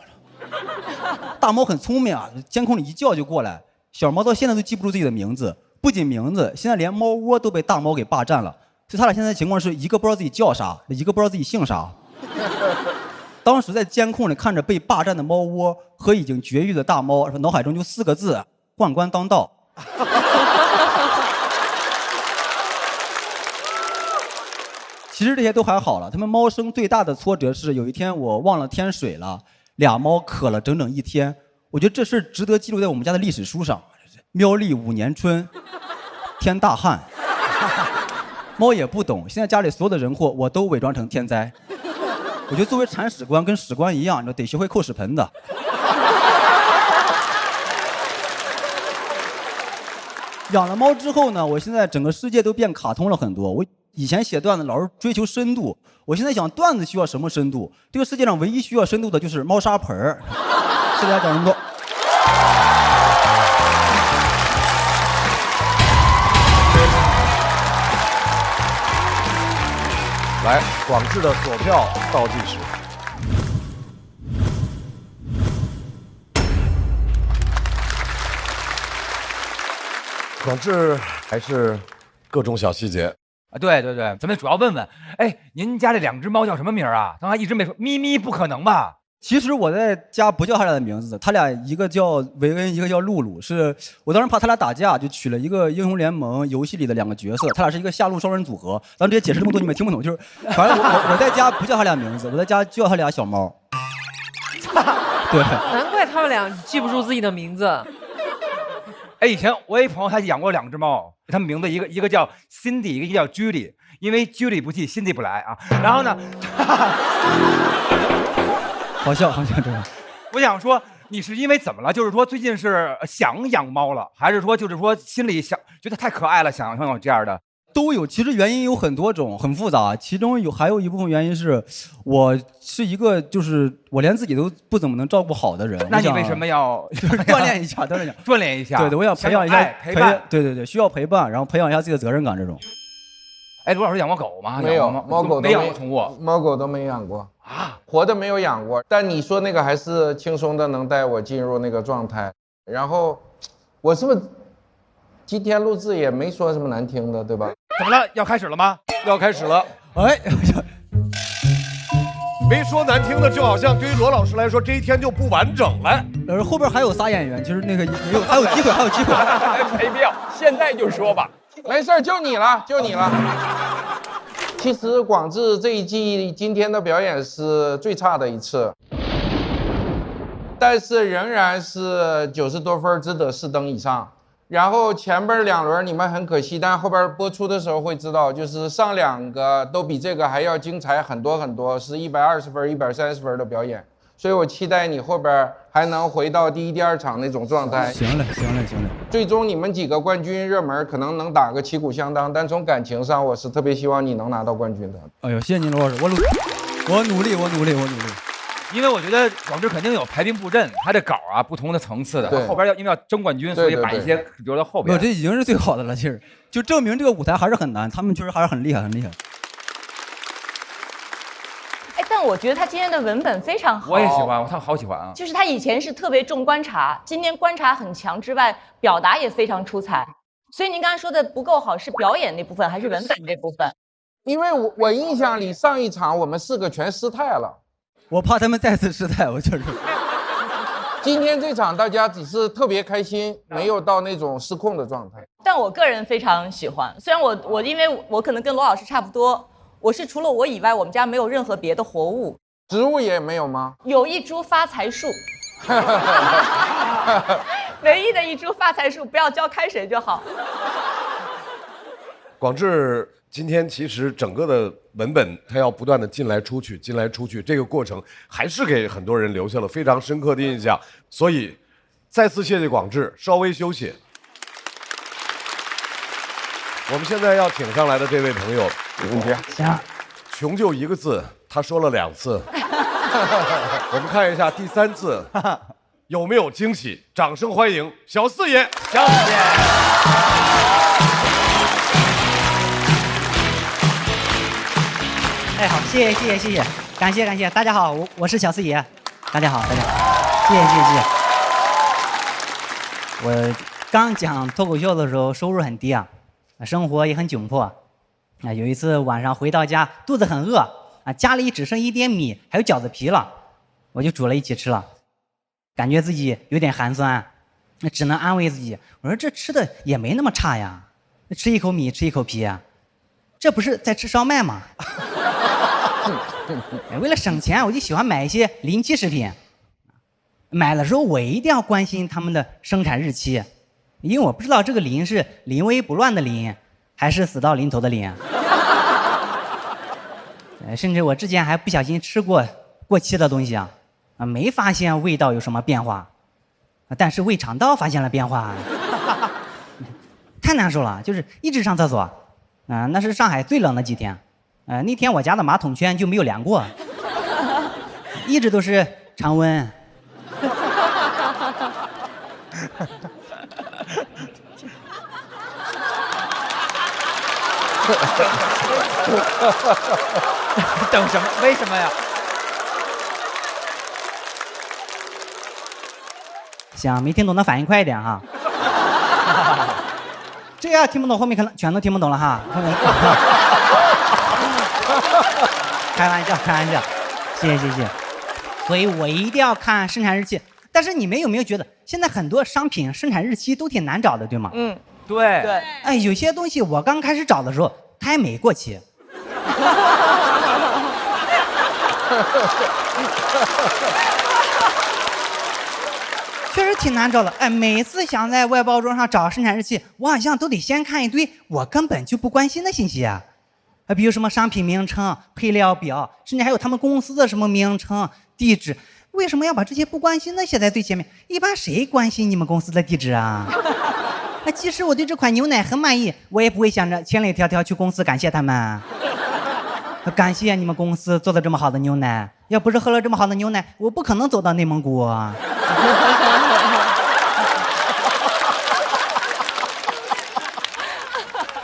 大猫很聪明啊，监控里一叫就过来。小猫到现在都记不住自己的名字，不仅名字，现在连猫窝都被大猫给霸占了。所以他俩现在的情况是一个不知道自己叫啥，一个不知道自己姓啥。当时在监控里看着被霸占的猫窝和已经绝育的大猫，脑海中就4个字：宦官当道。其实这些都还好了，他们猫生最大的挫折是有一天我忘了添水了，俩猫渴了整整1天。我觉得这事值得记录在我们家的历史书上。喵历5年春，天大旱。猫也不懂，现在家里所有的人祸我都伪装成天灾。我觉得作为铲屎官跟屎官一样，你得学会扣屎盆子。养了猫之后呢，我现在整个世界都变卡通了很多。我以前写段子老是追求深度，我现在想段子需要什么深度？这个世界上唯一需要深度的就是猫砂盆儿。谢谢大家讲这么多。来，广智的锁票倒计时。广智还是各种小细节啊，对对对，咱们主要问问，哎，您家这2只猫叫什么名啊？刚才一直没说，咪咪不可能吧？其实我在家不叫他俩的名字，他俩一个叫维恩，一个叫露露。是我当时怕他俩打架，就取了一个英雄联盟游戏里的2个角色，他俩是一个下路双人组合。咱这些解释这么多，你们听不懂，就是反正我在家不叫他俩名字，我在家叫他俩小猫。对，难怪他们俩记不住自己的名字。哎，以前我有一朋友，他养过2只猫，他们名字一个叫 Cindy， 一个叫 Judy， 因为 Judy 不去 ，Cindy 不来啊。然后呢，好笑这个。我想说，你是因为怎么了？就是说最近是想养猫了，还是说就是说心里想觉得太可爱了，想有这样的？都有，其实原因有很多种，很复杂。其中还有一部分原因是，我是一个就是我连自己都不怎么能照顾好的人。那你为什么要锻炼一下？锻炼一下。对，我想培养一下陪伴。对，需要陪伴，然后培养一下自己的责任感这种。哎，卢老师养过狗吗？没有，猫狗没养过宠物，猫狗都没养过啊，活的没有养过。但你说那个还是轻松的，能带我进入那个状态。然后，我是不是今天录制也没说什么难听的，对吧？怎么了？要开始了吗？要开始了。哎，没说难听的，就好像对于罗老师来说，这一天就不完整了。后边还有仨演员，其实那个没有，还有机会。没必要，现在就说吧。没事，就你了。其实广智这一季今天的表演是最差的一次，但是仍然是90多分，值得4灯以上。然后前边2轮你们很可惜，但后边播出的时候会知道，就是上2个都比这个还要精彩很多，是120分、130分的表演。所以我期待你后边还能回到第1、第2场那种状态。行嘞。最终你们几个冠军热门可能能打个旗鼓相当，但从感情上，我是特别希望你能拿到冠军的。哎呦，谢谢您，罗老师，我努力。因为我觉得广智肯定有排兵布阵，他这稿啊不同的层次的，后边因为要争冠军，所以把一些留到后边。这已经是最好的了，其实就证明这个舞台还是很难，他们确实还是很厉害。哎，但我觉得他今天的文本非常好。我也喜欢，他好喜欢啊。就是他以前是特别重观察，今天观察很强之外，表达也非常出彩。所以您刚才说的不够好，是表演那部分还是文本这部分？因为我印象里上一场我们4个全失态了，我怕他们再次失态，我就是。今天这场大家只是特别开心，没有到那种失控的状态。但我个人非常喜欢，虽然我因为我可能跟罗老师差不多，我是除了我以外，我们家没有任何别的活物。植物也没有吗？有一株发财树。唯一的一株发财树，不要浇开水就好。广智今天其实整个的文本，它要不断的进来出去，进来出去，这个过程还是给很多人留下了非常深刻的印象。所以，再次谢谢广智，稍微休息。我们现在要请上来的这位朋友，有问题？行。穷就一个字，他说了2次。我们看一下第3次有没有惊喜？掌声欢迎小四爷。小四爷。哎，好，谢谢，感谢，大家好，我是小四爷，大家好，谢谢。我刚讲脱口秀的时候，收入很低啊，生活也很窘迫。有一次晚上回到家，肚子很饿啊，家里只剩一点米，还有饺子皮了，我就煮了一起吃了，感觉自己有点寒酸，那只能安慰自己，我说这吃的也没那么差呀，吃一口米，吃一口皮啊，这不是在吃烧麦吗？为了省钱，我就喜欢买一些临期食品。买的时候我一定要关心他们的生产日期，因为我不知道这个临是临危不乱的临，还是死到临头的临。甚至我之前还不小心吃过过期的东西啊，没发现味道有什么变化，但是胃肠道发现了变化，太难受了，就是一直上厕所。那是上海最冷的几天。那天我家的马桶圈就没有凉过，一直都是常温。等什么？为什么呀？行，没听懂的反应快一点哈。这要听不懂，后面可能全都听不懂了哈。开玩笑，谢谢。所以我一定要看生产日期。但是你们有没有觉得，现在很多商品生产日期都挺难找的，对吗？对。哎，有些东西我刚开始找的时候，它还没过期。确实挺难找的。哎，每次想在外包装上找生产日期，我好像都得先看一堆我根本就不关心的信息啊。比如什么商品名称、配料表，甚至还有他们公司的什么名称、地址。为什么要把这些不关心的写在最前面？一般谁关心你们公司的地址啊？那即使我对这款牛奶很满意，我也不会想着千里迢迢去公司感谢他们。感谢你们公司做的这么好的牛奶，要不是喝了这么好的牛奶，我不可能走到内蒙古。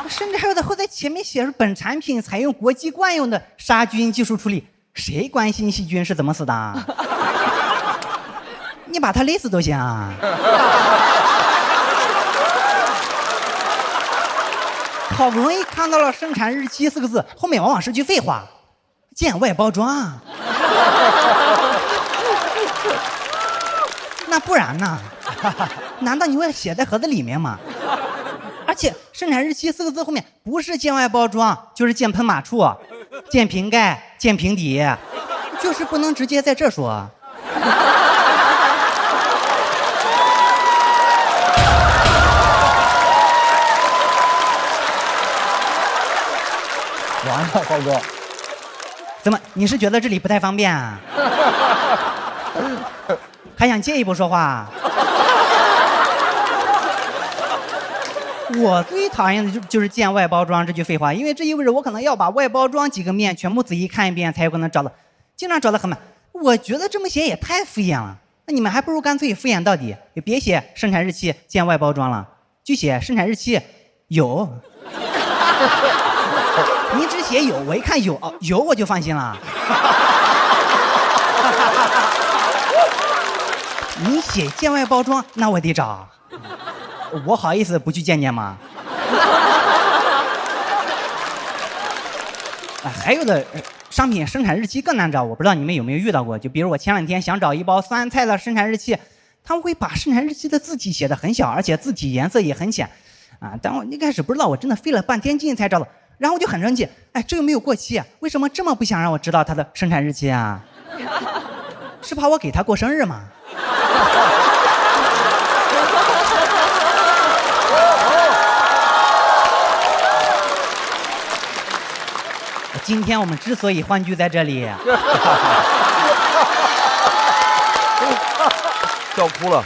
甚至还有的会在前面写着本产品采用国际惯用的杀菌技术处理，谁关心细菌是怎么死的？你把它勒死都行啊！好不容易看到了生产日期4个字，后面往往是句废话，见外包装。那不然呢？难道你会写在盒子里面吗？而且生产日期4个字后面不是见外包装，就是见喷码处、见瓶盖、见瓶底，就是不能直接在这说。完了，浩哥，怎么？你是觉得这里不太方便啊？还想借一步说话？我最讨厌的就是见外包装这句废话，因为这意味着我可能要把外包装几个面全部仔细看一遍，才有可能找到，经常找得很满。我觉得这么写也太敷衍了，那你们还不如干脆敷衍到底，也别写生产日期见外包装了，就写生产日期有。你只写有，我一看有我就放心了。你写见外包装，那我得找，我好意思不去见见吗？还有的商品生产日期更难找，我不知道你们有没有遇到过。就比如我前2天想找一包酸菜的生产日期，他们会把生产日期的字体写得很小，而且字体颜色也很浅，但我一开始不知道，我真的费了半天劲才找到，然后我就很生气，哎，这又没有过期，为什么这么不想让我知道它的生产日期啊？是怕我给他过生日吗？今天我们之所以欢聚在这里，笑哭了，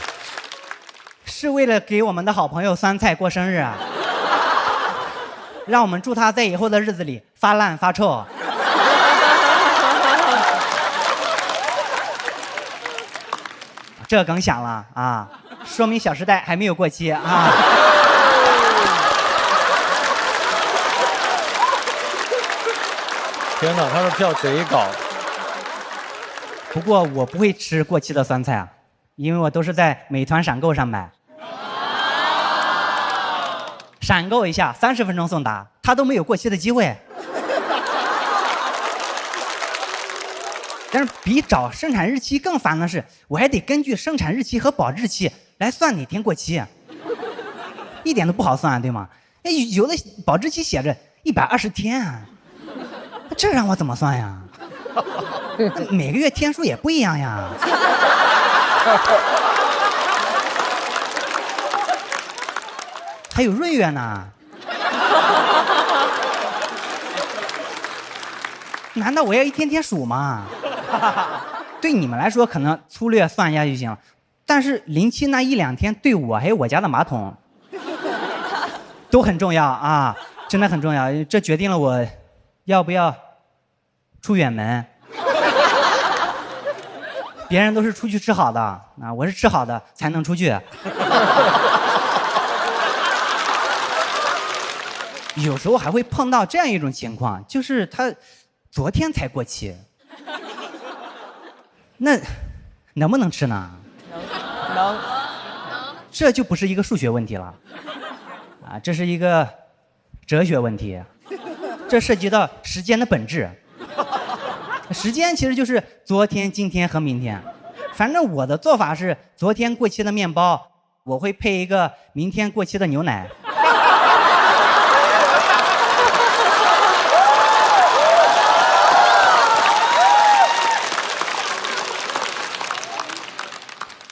是为了给我们的好朋友酸菜过生日啊，让我们祝他在以后的日子里发烂发臭。这梗响了啊，说明《小时代》还没有过期啊。天哪，他的票贼高。不过我不会吃过期的酸菜啊，因为我都是在美团闪购上买。闪购一下30分钟送达，它都没有过期的机会。但是比找生产日期更烦的是，我还得根据生产日期和保质期来算哪天过期，一点都不好算，对吗？哎，有的保质期写着120天啊，这让我怎么算呀？每个月天数也不一样呀。还有闰月呢，难道我要一天天数吗？对你们来说可能粗略算一下就行了，但是07那1-2天对我还有我家的马桶都很重要啊，真的很重要，这决定了我要不要出远门。别人都是出去吃好的啊，我是吃好的才能出去。有时候还会碰到这样一种情况，就是他昨天才过期，那能不能吃呢？能，这就不是一个数学问题了，啊，这是一个哲学问题，这涉及到时间的本质。时间其实就是昨天、今天和明天。反正我的做法是，昨天过期的面包，我会配一个明天过期的牛奶。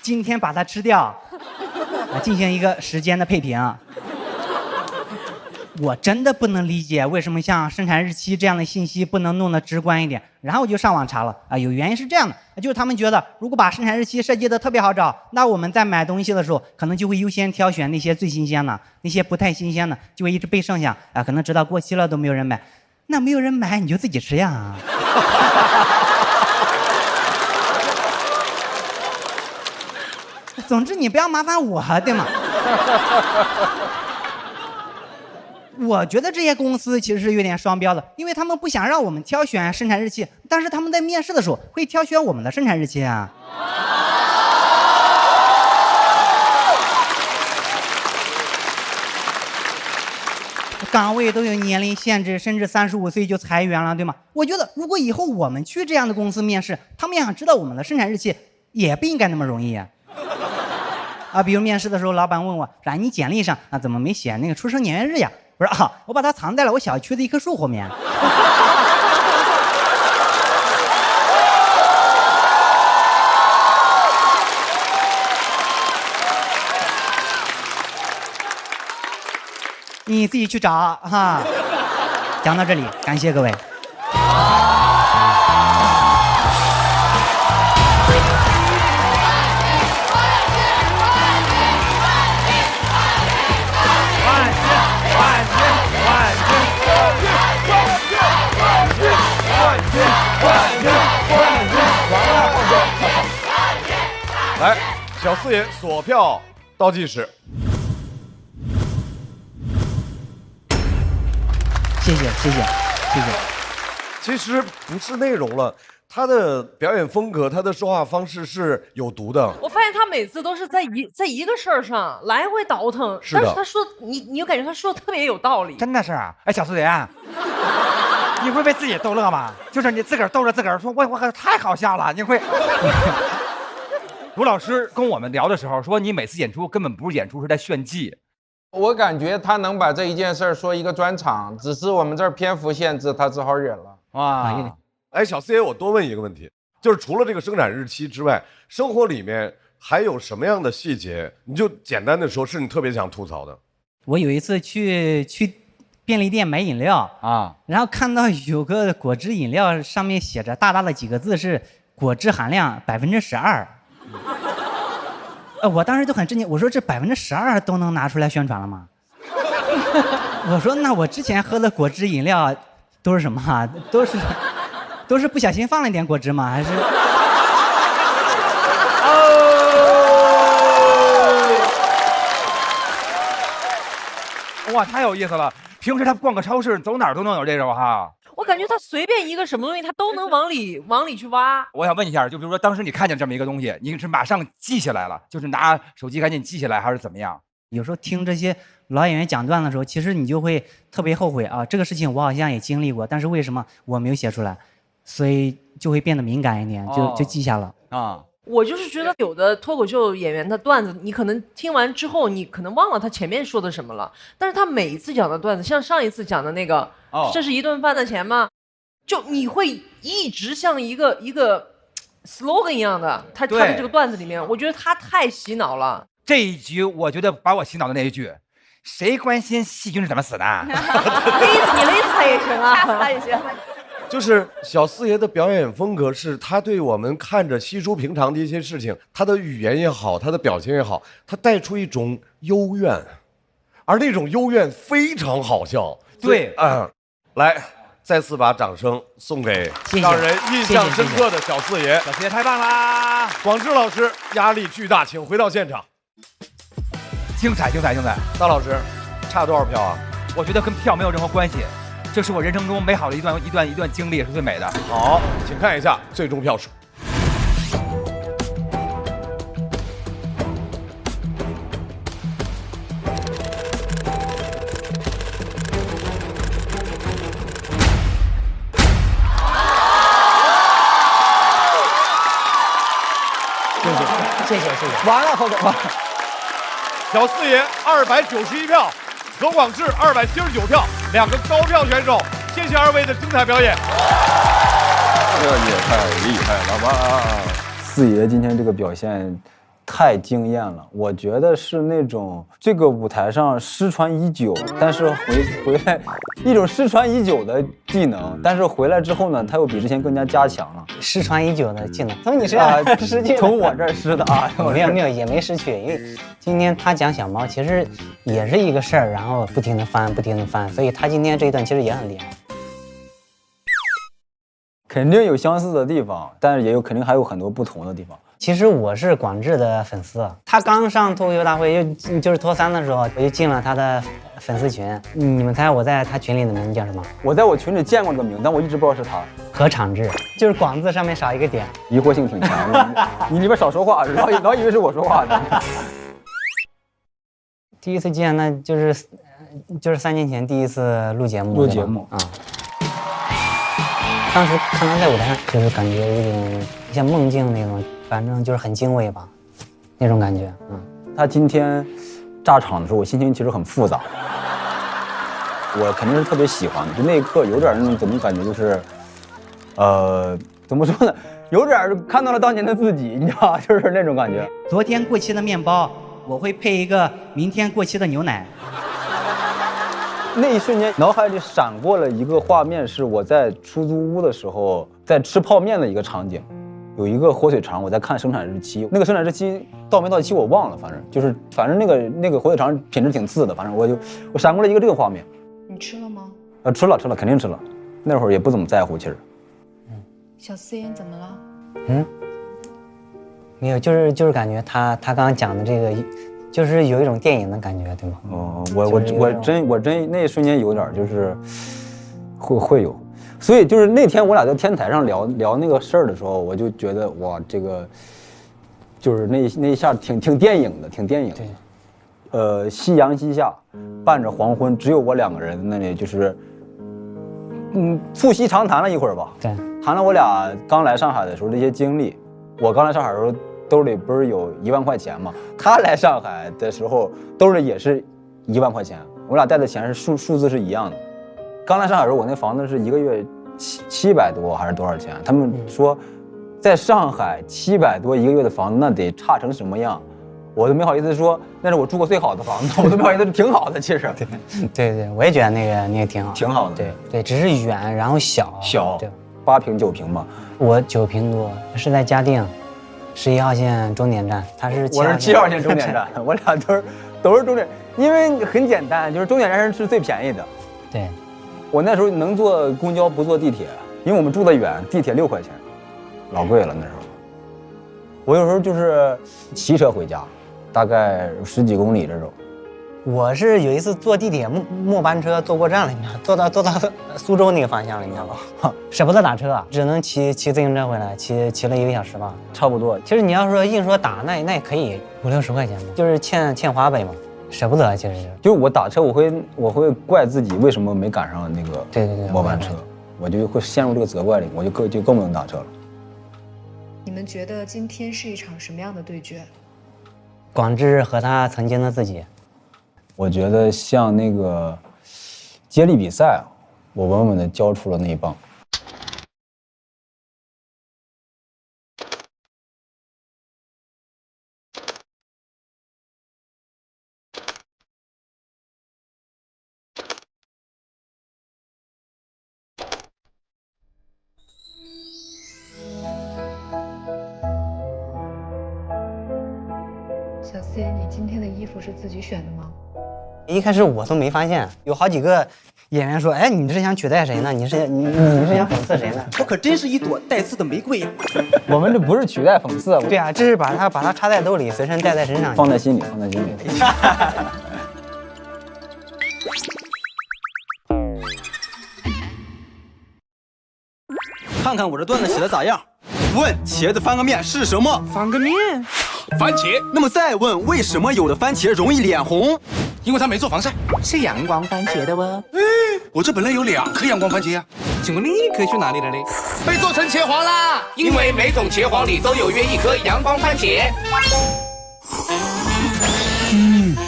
今天把它吃掉，进行一个时间的配平。我真的不能理解为什么像生产日期这样的信息不能弄得直观一点。然后我就上网查了啊，有原因是这样的，就是他们觉得如果把生产日期设计的特别好找，那我们在买东西的时候可能就会优先挑选那些最新鲜的，那些不太新鲜的就会一直被剩下啊，可能直到过期了都没有人买。那没有人买你就自己吃呀。总之你不要麻烦我，对吗？我觉得这些公司其实是有点双标的，因为他们不想让我们挑选生产日期，但是他们在面试的时候会挑选我们的生产日期啊。岗位都有年龄限制，甚至35岁就裁员了，对吗？我觉得如果以后我们去这样的公司面试，他们想知道我们的生产日期，也不应该那么容易啊。比如面试的时候，老板问我，说你简历上怎么没写那个出生年月日呀？我说我把它藏在了我小区的一棵树后面。你自己去找哈。讲到这里，感谢各位。来，小四爷锁票倒计时。谢谢。其实不是内容了，他的表演风格，他的说话方式是有毒的。我发现他每次都是在一个事儿上来回倒腾，是的但是他说你有感觉他说的特别有道理，真的是。哎，小四爷，你会被自己逗乐吗？就是你自个儿逗着自个儿说，我太好笑了，你会。卢老师跟我们聊的时候说，你每次演出根本不是演出，是在炫技。我感觉他能把这一件事儿说一个专场，只是我们这儿篇幅限制，他只好忍了。哇，哎，小四爷，我多问一个问题，就是除了这个生产日期之外，生活里面还有什么样的细节？你就简单的说，是你特别想吐槽的。我有一次去便利店买饮料啊，然后看到有个果汁饮料上面写着大大的几个字是果汁含量12%。我当时就很震惊，我说这12%都能拿出来宣传了吗？我说那我之前喝的果汁饮料都是什么啊？都是不小心放了一点果汁吗？还是？哇，太有意思了！平时他逛个超市，走哪儿都能有这种哈。我感觉他随便一个什么东西，他都能往里去挖。我想问一下，就比如说当时你看见这么一个东西，你是马上记下来了，就是拿手机赶紧记下来，还是怎么样？有时候听这些老演员讲段的时候，其实你就会特别后悔啊，这个事情我好像也经历过，但是为什么我没有写出来？所以就会变得敏感一点，就记下了啊。我就是觉得有的脱口秀演员的段子，你可能听完之后，你可能忘了他前面说的什么了，但是他每一次讲的段子，像上一次讲的那个，这是一顿饭的钱吗？就你会一直像一个 slogan 一样的，他的这个段子里面，我觉得他太洗脑了。这一局我觉得把我洗脑的那一句，谁关心细菌是怎么死的？你勒死他也行啊，杀死他也行。就是小四爷的表演风格是，他对我们看着稀疏平常的一些事情，他的语言也好，他的表情也好，他带出一种幽怨，而那种幽怨非常好笑。对，来，再次把掌声送给让人印象深刻的小四爷。小四爷太棒啦！广志老师压力巨大，请回到现场。精彩！大老师，差多少票啊？我觉得跟票没有任何关系。这是我人生中美好的一段经历，也是最美的。好，请看一下最终票数。谢谢。完了，后头完了。小四爷291票，何广智279票，两个高票选手，谢谢二位的精彩表演。这也太厉害了吧！四爷今天这个表现太惊艳了，我觉得是那种这个舞台上失传已久，但是回来一种失传已久的技能，但是回来之后呢，他又比之前更加加强了。失传已久的技能，从你身上失去，从我这儿失的啊，没有也没失去，因为今天他讲小猫其实也是一个事儿，然后不停的翻，所以他今天这一段其实也很厉害。肯定有相似的地方，但是肯定还有很多不同的地方。其实我是广智的粉丝，他刚上脱口秀大会就是脱3的时候，我就进了他的粉丝群。你们猜我在他群里的名字叫什么？我在我群里见过这个名，但我一直不知道是他。何昶志，就是广字上面少一个点，疑惑性挺强。你里边少说话，老以为是我说话呢。第一次见，那就是3年前第一次录节目啊。当时看他在舞台上，就是感觉有点像梦境那种，反正就是很敬畏吧，那种感觉。他今天炸场的时候，我心情其实很复杂。我肯定是特别喜欢的，就那一刻有点那种怎么感觉就是，怎么说呢，有点看到了当年的自己，你知道，就是那种感觉。昨天过期的面包，我会配一个明天过期的牛奶。那一瞬间，脑海里闪过了一个画面，是我在出租屋的时候，在吃泡面的一个场景。有一个火腿肠，我在看生产日期，那个生产日期到没到期我忘了，反正那个火腿肠品质挺次的，反正我闪过了一个这个画面。你吃了吗？吃了，肯定吃了。那会儿也不怎么在乎，其实。小四爷怎么了？没有，就是感觉他刚刚讲的这个。就是有一种电影的感觉，对吗？我真那一瞬间有点就是，会有，所以就是那天我俩在天台上聊那个事儿的时候，我就觉得哇，这个就是那一下挺电影的，挺电影的。夕阳西下，伴着黄昏，只有我2个人那里，就是促膝长谈了一会儿吧。对，谈了我俩刚来上海的时候这些经历。我刚来上海的时候兜里不是有1万块钱吗？他来上海的时候兜里也是1万块钱，我俩带的钱是数字是一样的。刚来上海的时候，我那房子是1个月700多还是多少钱？他们说，在上海700多1个月的房子，那得差成什么样？我都没好意思说，那是我住过最好的房子，我都没好意思，挺好的，其实。对，我也觉得那个挺好，挺好的。对，只是远，然后小。对，8平9平吧。我9平多，是在嘉定，11号线终点站，他是我是7号线终点站，我俩都是终点，因为很简单，就是终点站是最便宜的。对。我那时候能坐公交不坐地铁，因为我们住得远，地铁6块钱，老贵了那时候。我有时候就是骑车回家，大概10几公里这种。我是有一次坐地铁末班车坐过站了，你知道，坐到苏州那个方向了，你知道吧？舍不得打车，只能骑自行车回来，骑了1个小时吧，差不多。其实你要说硬说打，那也可以50、60块钱嘛，就是欠华北嘛。舍不得，其实就是我打车，我会怪自己为什么没赶上那个末班车，我就会陷入这个责怪里，我就更不能打车了。你们觉得今天是一场什么样的对决？广智和他曾经的自己。我觉得像那个接力比赛，我稳稳地交出了那一棒。小 C， 你今天的衣服是自己选的吗？一开始我都没发现，有好几个演员说：“哎，你这是想取代谁呢？你是想讽刺谁呢？”我可真是一朵带刺的玫瑰呀！我们这不是取代讽刺，对啊，这是把它插在兜里，随身带在身上，放在心里。看看我这段子写的咋样？问茄子翻个面是什么？翻个面，番茄。那么再问，为什么有的番茄容易脸红？因为它没做防晒。是阳光番茄的哦。我这本来有2颗阳光番茄啊，请问另一颗去哪里了嘞？被做成茄皇啦！因为每种茄皇里都有约1颗阳光番茄。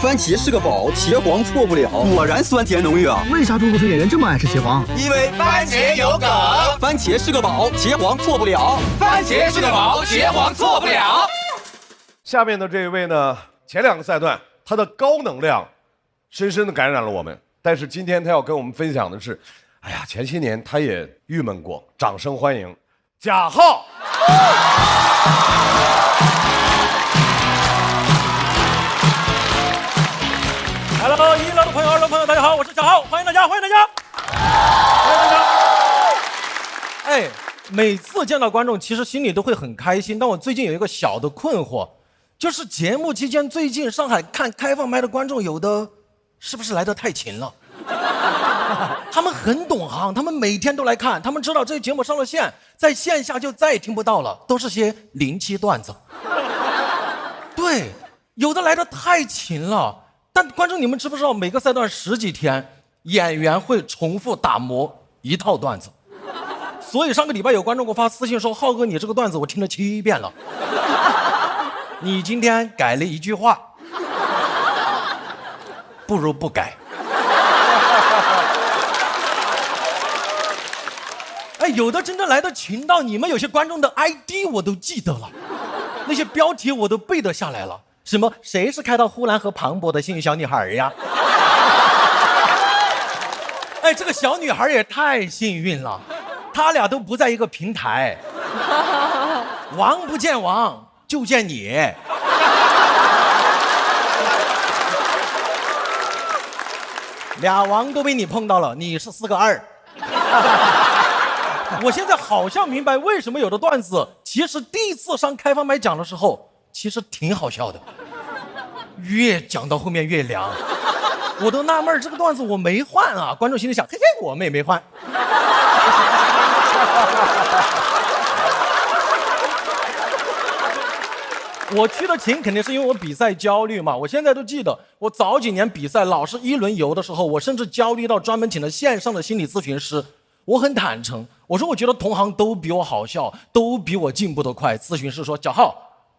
番茄是个宝，茄皇错不了。果然酸甜浓郁啊！为啥脱口秀演员这么爱吃茄皇？因为番茄有梗。番茄是个宝，茄皇错不了。番茄是个宝，茄皇错不了。下面的这一位呢，前2个赛段他的高能量深深的感染了我们，但是今天他要跟我们分享的是，哎呀，前些年他也郁闷过。掌声欢迎贾浩。Hello， 1楼的朋友、2楼的朋友，大家好，我是小浩，欢迎大家，欢迎大家，欢迎大家。哎，每次见到观众，其实心里都会很开心。但我最近有一个小的困惑，就是节目期间，最近上海看开放麦的观众，有的是不是来得太勤了？他们很懂行，他们每天都来看，他们知道这个节目上了线，在线下就再也听不到了，都是些临期段子。对，有的来得太勤了。但观众，你们知不知道每个赛段10几天，演员会重复打磨1套段子？所以上个礼拜有观众给我发私信说：“浩哥，你这个段子我听了7遍了，你今天改了1句话，不如不改。”哎，有的真的来得勤到你们有些观众的 ID 我都记得了，那些标题我都背得下来了。什么？谁是开到呼兰和庞博的幸运小女孩呀？哎，这个小女孩也太幸运了，他俩都不在一个平台，王不见王，就见你。俩王都被你碰到了，你是4个2。我现在好像明白为什么有的段子其实第一次上开放麦讲的时候其实挺好笑的，越讲到后面越凉。我都纳闷这个段子我没换啊，观众心里想，嘿嘿，我们也没换。我去的勤肯定是因为我比赛焦虑嘛。我现在都记得，我早几年比赛老是一轮游的时候，我甚至焦虑到专门请了线上的心理咨询师。我很坦诚，我说我觉得同行都比我好笑，都比我进步得快。咨询师说：“小浩，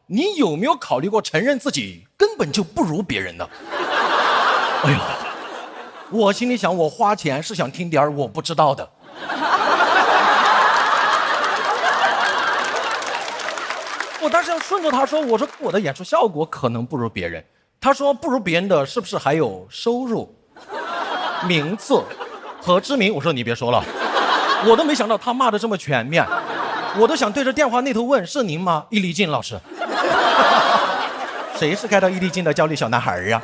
你有没有考虑过承认自己根本就不如别人呢？”哎呦，我心里想，我花钱是想听点我不知道的。我当时要顺着他说，我说我的演出效果可能不如别人。他说不如别人的是不是还有收入、名次和知名？我说你别说了，我都没想到他骂的这么全面，我都想对着电话那头问：是您吗，易立竞老师？谁是开到易立竞的焦虑小男孩呀？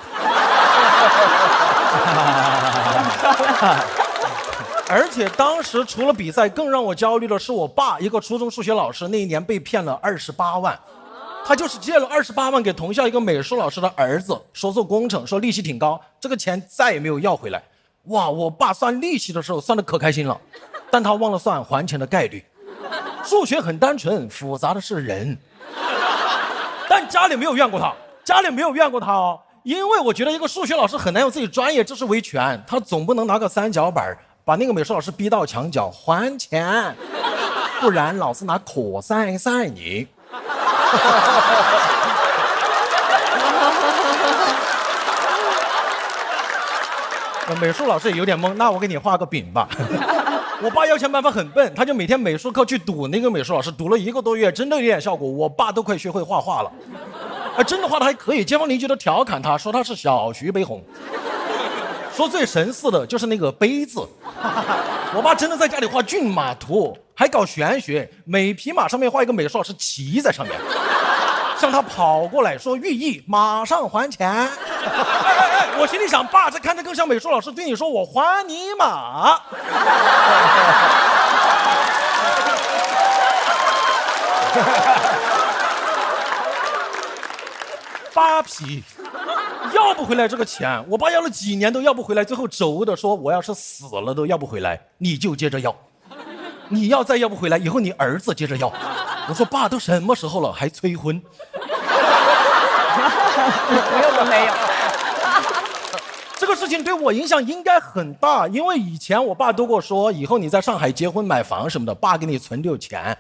而且当时除了比赛，更让我焦虑的是我爸，一个初中数学老师，那一年被骗了28万。他就是借了28万给同校一个美术老师的儿子，说做工程，说利息挺高，这个钱再也没有要回来。哇，我爸算利息的时候算得可开心了，但他忘了算还钱的概率。数学很单纯，复杂的是人。但家里没有怨过他，家里没有怨过他哦，因为我觉得一个数学老师很难有自己专业知识维权，他总不能拿个三角板把那个美术老师逼到墙角还钱，不然老子拿可赛赛你。美术老师也有点懵，那我给你画个饼吧。我爸要钱办法很笨，他就每天美术课去堵那个美术老师，堵了1个多月，真的有点效果。我爸都快学会画画了，真的画的还可以。街坊邻居都调侃他说他是小徐悲鸿。说最神似的就是那个碑字，我爸真的在家里画骏马图，还搞玄学，每匹马上面画一个美术老师骑在上面，向他跑过来说寓意马上还钱。我心里想，爸，这看着更像美术老师对你说我还你马。8匹要不回来这个钱，我爸要了几年都要不回来，最后轴的说我要是死了都要不回来，你就接着要，你要再要不回来，以后你儿子接着要。我说爸，都什么时候了还催婚？没有都没有。这个事情对我影响应该很大，因为以前我爸都跟我说，以后你在上海结婚买房什么的，爸给你存留钱。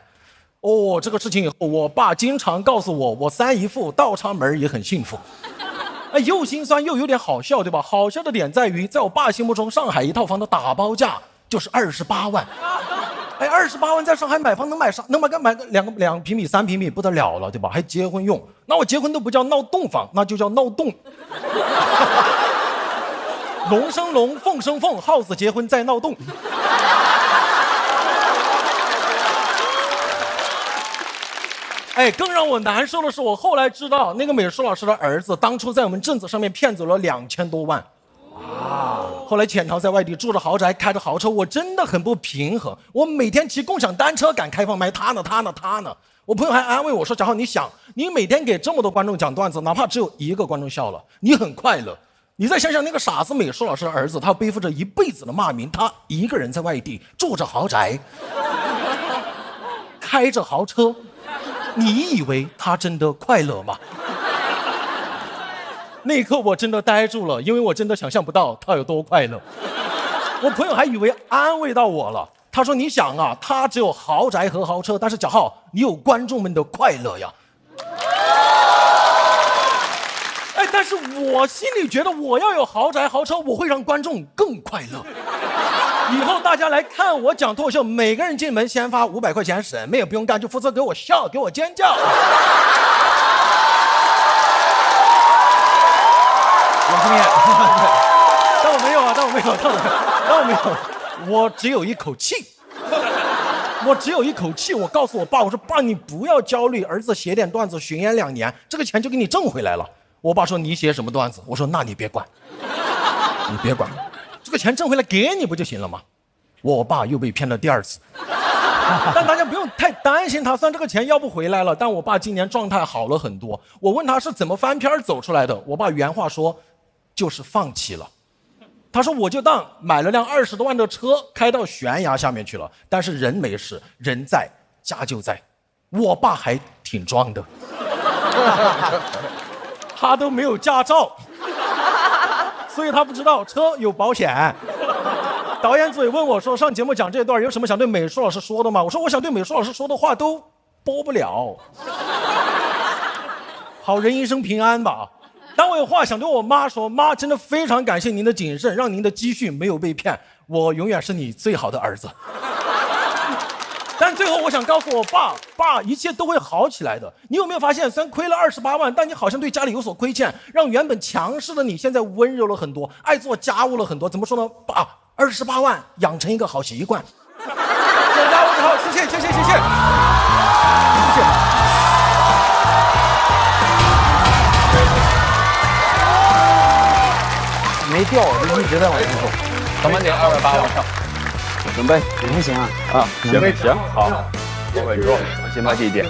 哦，这个事情以后，我爸经常告诉我，我3姨父倒插门也很幸福。又心酸又有点好笑，对吧？好笑的点在于，在我爸心目中，上海一套房的打包价就是28万。28万在上海买房能买啥？能买个2平米、3平米不得了了，对吧？还结婚用，那我结婚都不叫闹洞房，那就叫闹洞。龙生龙，凤生凤，耗子结婚在闹洞。更让我难受的是，我后来知道那个美术老师的儿子当初在我们镇子上面骗走了2000多万。后来潜逃在外地，住着豪宅，开着豪车，我真的很不平衡。我每天骑共享单车赶开放麦，他呢。我朋友还安慰我说：“小浩，你想，你每天给这么多观众讲段子，哪怕只有1个观众笑了，你很快乐。你再想想那个傻子美术老师的儿子，他背负着一辈子的骂名，他一个人在外地住着豪宅，开着豪车。”你以为他真的快乐吗？那一刻我真的呆住了，因为我真的想象不到他有多快乐。我朋友还以为安慰到我了，他说：“你想啊，他只有豪宅和豪车，但是小浩，你有观众们的快乐呀。”但是我心里觉得，我要有豪宅豪车，我会让观众更快乐。以后大家来看我讲脱口秀，每个人进门先发500块钱，什么也不用干，就负责给我笑，给我尖叫。我后面，但我没有，我只有一口气。我告诉我爸，我说爸，你不要焦虑，儿子写点段子，巡演2年，这个钱就给你挣回来了。我爸说你写什么段子？我说那你别管，这个钱挣回来给你不就行了吗？我爸又被骗了第2次。但大家不用太担心他，虽然这个钱要不回来了，但我爸今年状态好了很多。我问他是怎么翻篇走出来的，我爸原话说就是放弃了。他说我就当买了辆20多万的车开到悬崖下面去了，但是人没事，人在家就在。我爸还挺装的，他都没有驾照，所以他不知道车有保险。导演组也问我说，上节目讲这段有什么想对美术老师说的吗？我说我想对美术老师说的话都播不了。好人一生平安吧。但我有话想对我妈说，妈，真的非常感谢您的谨慎，让您的积蓄没有被骗，我永远是你最好的儿子。但最后我想告诉我爸，爸，一切都会好起来的。你有没有发现，虽然亏了28万，但你好像对家里有所亏欠，让原本强势的你现在温柔了很多，爱做家务了很多。怎么说呢？爸，28万养成一个好习惯。大家好，谢谢。没掉，我就一直在往前走。成本点280万票，准备，能行啊？行，好，我稳住，我们先把这一点。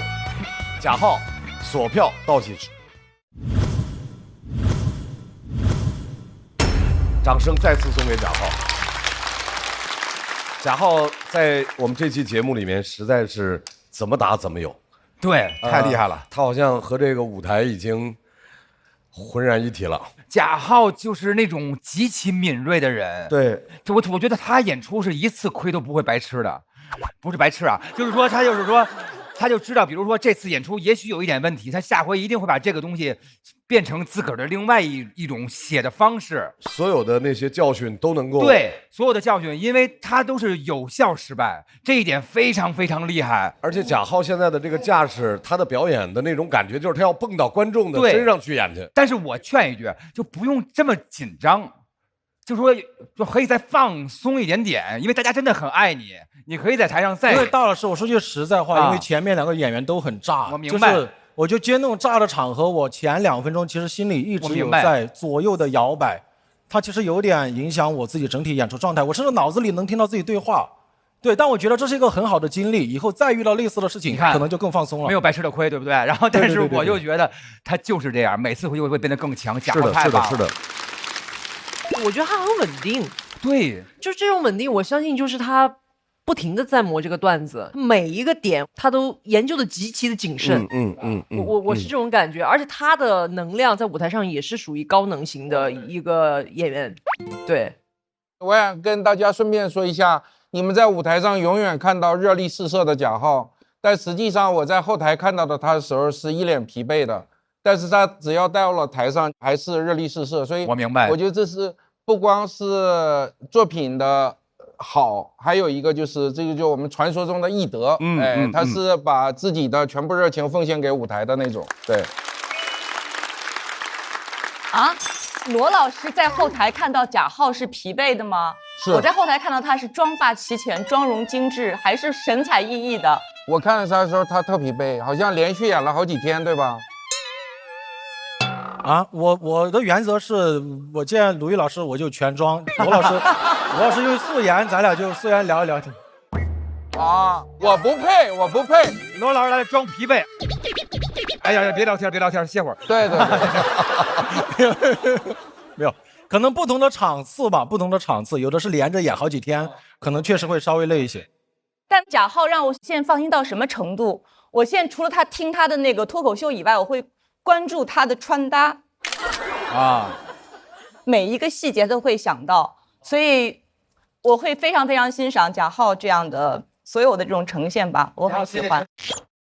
贾浩，锁票倒计时，掌声再次送给贾浩。贾浩在我们这期节目里面实在是怎么打怎么有，对，太厉害了。他好像和这个舞台已经浑然一体了。贾浩就是那种极其敏锐的人，对，我觉得他演出是一次亏都不会白吃的，不是白吃啊，就是说他就知道，比如说这次演出也许有一点问题，他下回一定会把这个东西变成自个儿的另外一种写的方式。所有的那些教训都能够对所有的教训，因为他都是有效失败，这一点非常非常厉害。而且贾浩现在的这个架势，他的表演的那种感觉，就是他要蹦到观众的身上去演去。但是我劝一句，就不用这么紧张，就说就可以再放松一点点，因为大家真的很爱你，你可以在台上再。因为大老师，我说句实在话，因为前面2个演员都很炸，我明白。就是我就接那种炸的场合，我前2分钟其实心里一直有在左右的摇摆，它其实有点影响我自己整体演出状态。我甚至脑子里能听到自己对话，对，但我觉得这是一个很好的经历，以后再遇到类似的事情，可能就更放松了。没有白吃的亏，对不对？然后，但是我就觉得他就是这样，每次就会变得更强。贾浩太棒了。是的。我觉得他很稳定，对，就这种稳定，我相信就是他不停的在磨这个段子，每一个点他都研究的极其的谨慎。我是这种感觉，而且他的能量在舞台上也是属于高能型的一个演员。对，我想跟大家顺便说一下，你们在舞台上永远看到热力四射的贾浩，但实际上我在后台看到的他的时候是一脸疲惫的，但是他只要到了台上还是热力四射，所以我明白，我觉得这是不光是作品的好，还有一个就是这个就我们传说中的艺德，他是把自己的全部热情奉献给舞台的那种。对。啊，罗老师在后台看到贾浩是疲惫的吗？是。我在后台看到他是妆发齐全，妆容精致，还是神采奕奕的。我看到他的时候，他特疲惫，好像连续演了好几天，对吧？啊，我的原则是我见鲁豫老师我就全妆，罗老师用素颜，咱俩就素颜聊一聊天。啊，我不配，罗老师来装疲惫。哎呀，别聊天，歇会儿。对，没有，可能不同的场次吧，有的是连着演好几天，可能确实会稍微累一些。但贾浩让我现在放心到什么程度？我现在除了听他的那个脱口秀以外，我会关注他的穿搭啊，每一个细节都会想到，所以我会非常非常欣赏贾浩这样的所有的这种呈现吧，我很喜欢。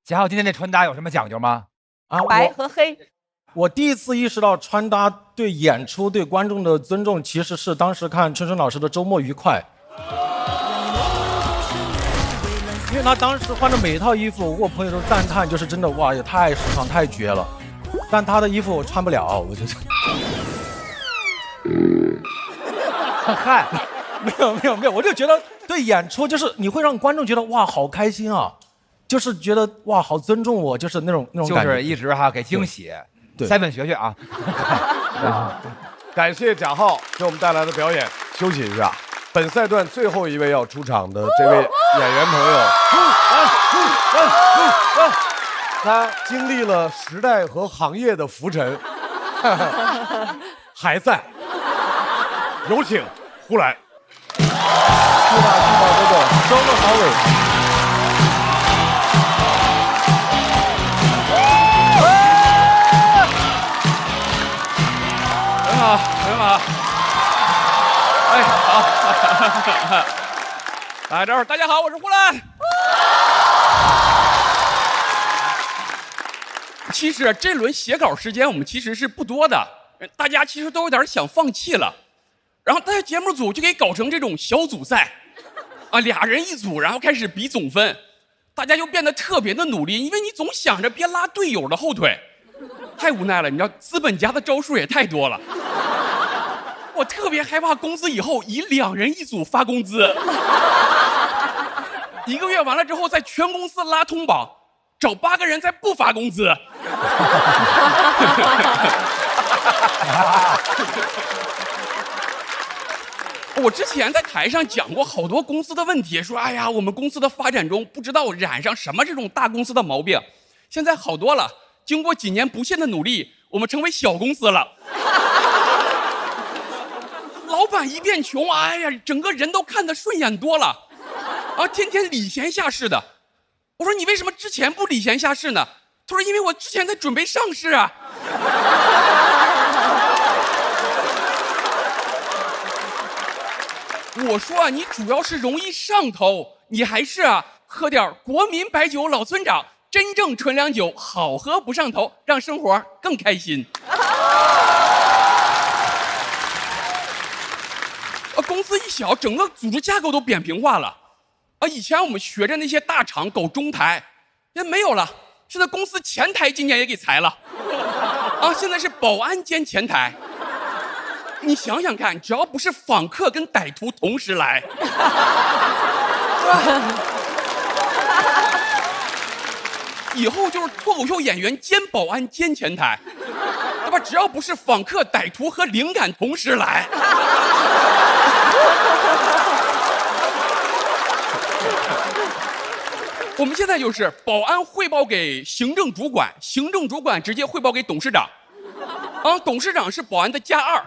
贾浩今天这穿搭有什么讲究吗？啊，白和黑。我第一次意识到穿搭对演出、对观众的尊重，其实是当时看春春老师的《周末愉快》，因为他当时换的每一套衣服，我朋友都赞叹，就是真的哇，也太时尚、太绝了。但他的衣服我穿不了，我就嗨，没有，我就觉得对演出就是你会让观众觉得哇，好开心啊，就是觉得哇，好尊重我，就是那种感觉，就是一直给惊喜。对，7学啊。感谢贾浩给我们带来的表演，休息一下。本赛段最后一位要出场的这位演员朋友，他经历了时代和行业的浮沉，还在。有请呼兰。去吧，这个收个好尾。很好，哎，好，来这儿，大家好，我是呼兰。其实这轮写稿时间我们其实是不多的，大家其实都有点想放弃了，然后大家节目组就给搞成这种小组赛，啊，2人一组，然后开始比总分，大家就变得特别的努力，因为你总想着别拉队友的后腿，太无奈了，你知道资本家的招数也太多了。我特别害怕公司以后以2人一组发工资，1个月完了之后，在全公司拉通榜，找8个人再不发工资。我之前在台上讲过好多公司的问题，说哎呀，我们公司的发展中不知道染上什么这种大公司的毛病，现在好多了。经过几年不懈的努力，我们成为小公司了。老板一变穷，哎呀，整个人都看得顺眼多了，啊，天天礼贤下士的。我说你为什么之前不礼贤下士呢？他说因为我之前在准备上市啊。我说啊，你主要是容易上头，你还是啊喝点国民白酒老村长，真正纯粮酒，好喝不上头，让生活更开心。公司一小，整个组织架构都扁平化了。啊，以前我们学着那些大厂搞中台，现在没有了。现在公司前台今年也给裁了。啊，现在是保安兼前台。你想想看，只要不是访客跟歹徒同时来，以后就是脱口秀演员兼保安兼前台，对吧？只要不是访客、歹徒和灵感同时来。我们现在就是保安汇报给行政主管，行政主管直接汇报给董事长，啊，董事长是保安的+2，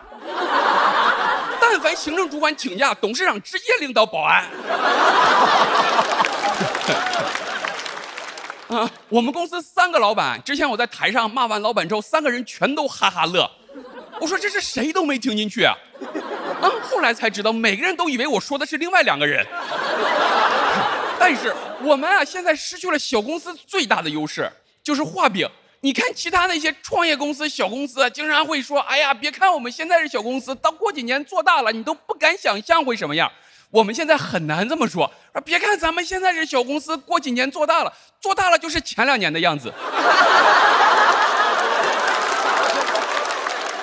但凡行政主管请假，董事长直接领导保安。啊，我们公司3个老板，之前我在台上骂完老板之后，3个人全都哈哈乐。我说这是谁都没听进去啊，啊，后来才知道，每个人都以为我说的是另外2个人。但是我们啊，现在失去了小公司最大的优势，就是画饼。你看其他那些创业公司、小公司，经常会说：“哎呀，别看我们现在是小公司，到过几年做大了，你都不敢想象会什么样。”我们现在很难这么说。别看咱们现在是小公司，过几年做大了，做大了就是前2年的样子。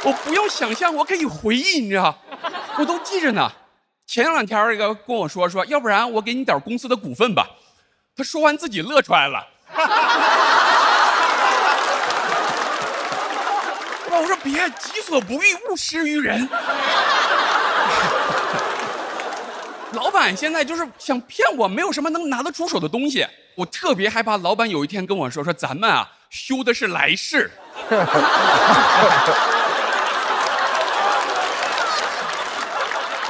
我不用想象，我可以回忆，你知道，我都记着呢。前2天一个跟我说，要不然我给你点公司的股份吧。他说完自己乐出来了。我说别，己所不欲，勿施于人。老板现在就是想骗我，没有什么能拿得出手的东西。我特别害怕老板有一天跟我说咱们啊修的是来世。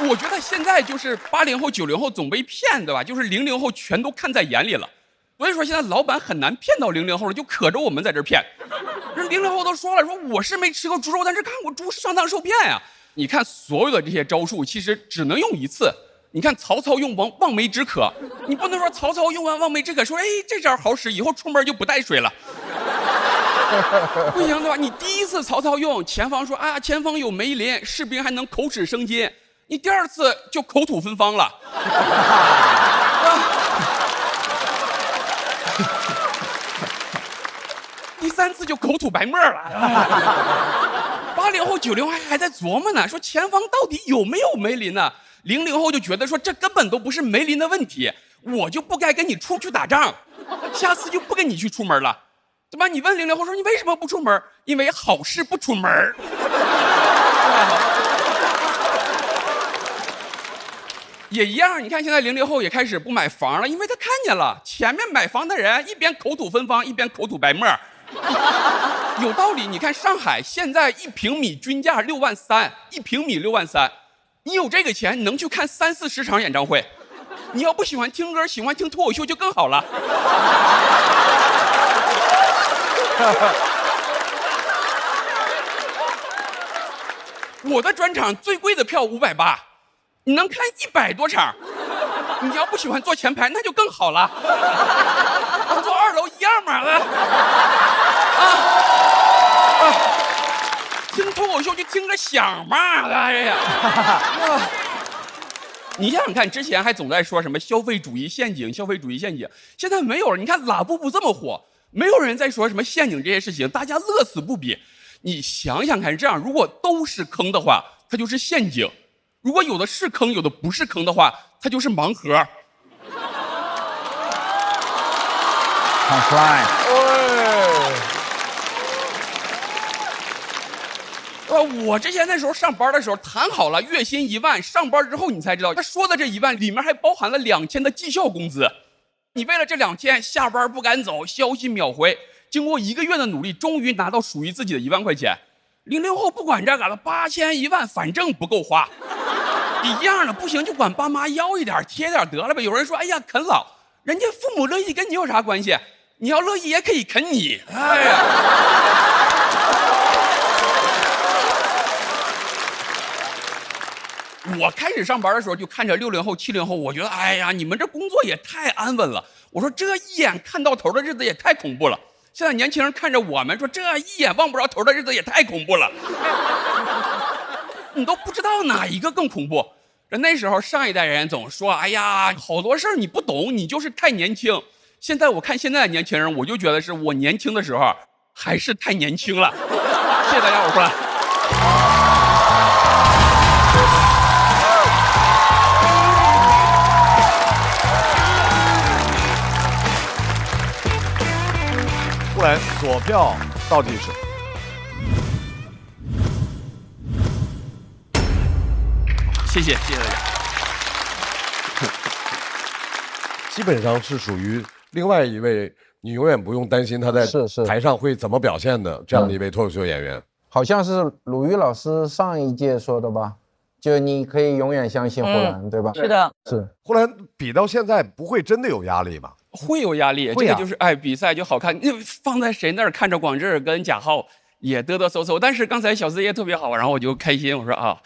我觉得现在就是80后、90后总被骗，对吧？就是00后全都看在眼里了。所以说现在老板很难骗到00后了，就可着我们在这骗。00后都说了，说我是没吃过猪肉，但是看过猪上当受骗呀。你看所有的这些招数，其实只能用一次。你看曹操用望梅止渴，你不能说曹操用完望梅止渴说，哎，这招好使，以后出门就不带水了。不行，对吧？你第一次曹操用，前方说啊，前方有梅林，士兵还能口齿生津。你第2次就口吐芬芳了。第3次就口吐白沫了。80后、90后还在琢磨呢，说前方到底有没有梅林呢？00后就觉得说这根本都不是梅林的问题，我就不该跟你出去打仗，下次就不跟你去出门了，对吧？你问00后说你为什么不出门？因为好事不出门。也一样，你看现在00后也开始不买房了，因为他看见了前面买房的人一边口吐芬芳，一边口吐白沫。有道理，你看上海现在1平米均价6.3万，1平米6.3万，你有这个钱，你能去看30-40场演唱会。你要不喜欢听歌，喜欢听脱口秀就更好了。我的专场最贵的票580，你能看100多场。你要不喜欢坐前排，那就更好了。坐2楼一样嘛。听脱口秀就听个响嘛。哎呀，你想想看，之前还总在说什么消费主义陷阱，消费主义陷阱，现在没有了。你看拉布布这么火，没有人在说什么陷阱这些事情，大家乐此不疲。你想想看，这样如果都是坑的话，它就是陷阱；如果有的是坑，有的不是坑的话，它就是盲盒。我之前那时候上班的时候谈好了月薪1万，上班之后你才知道，他说的这1万里面还包含了2000的绩效工资。你为了这2000下班不敢走，消息秒回。经过1个月的努力，终于拿到属于自己的1万块钱。00后不管这个了，8000、1万，反正不够花。一样的，不行就管爸妈要一点，贴点得了呗。有人说，哎呀，啃老，人家父母乐意跟你有啥关系？你要乐意也可以啃你。哎呀。我开始上班的时候就看着60后、70后，我觉得，哎呀，你们这工作也太安稳了。我说这一眼看到头的日子也太恐怖了。现在年轻人看着我们说，这一眼望不着头的日子也太恐怖了。你都不知道哪一个更恐怖。那时候上一代人总说，哎呀，好多事儿你不懂，你就是太年轻。现在我看现在的年轻人，我就觉得是我年轻的时候还是太年轻了。谢谢大家，我回来。呼兰锁票倒计时。谢谢大家。基本上是属于另外一位，你永远不用担心他在台上会怎么表现的这样的一位脱口秀演员。好像是鲁豫老师上一届说的吧？就你可以永远相信呼兰，对吧？是的，是。呼兰比到现在不会真的有压力吧？会有压力，这个就是比赛就好看。放在谁那儿看着广志跟贾浩也嘚嘚嗖嗖，但是刚才小四爷特别好，然后我就开心，我说啊，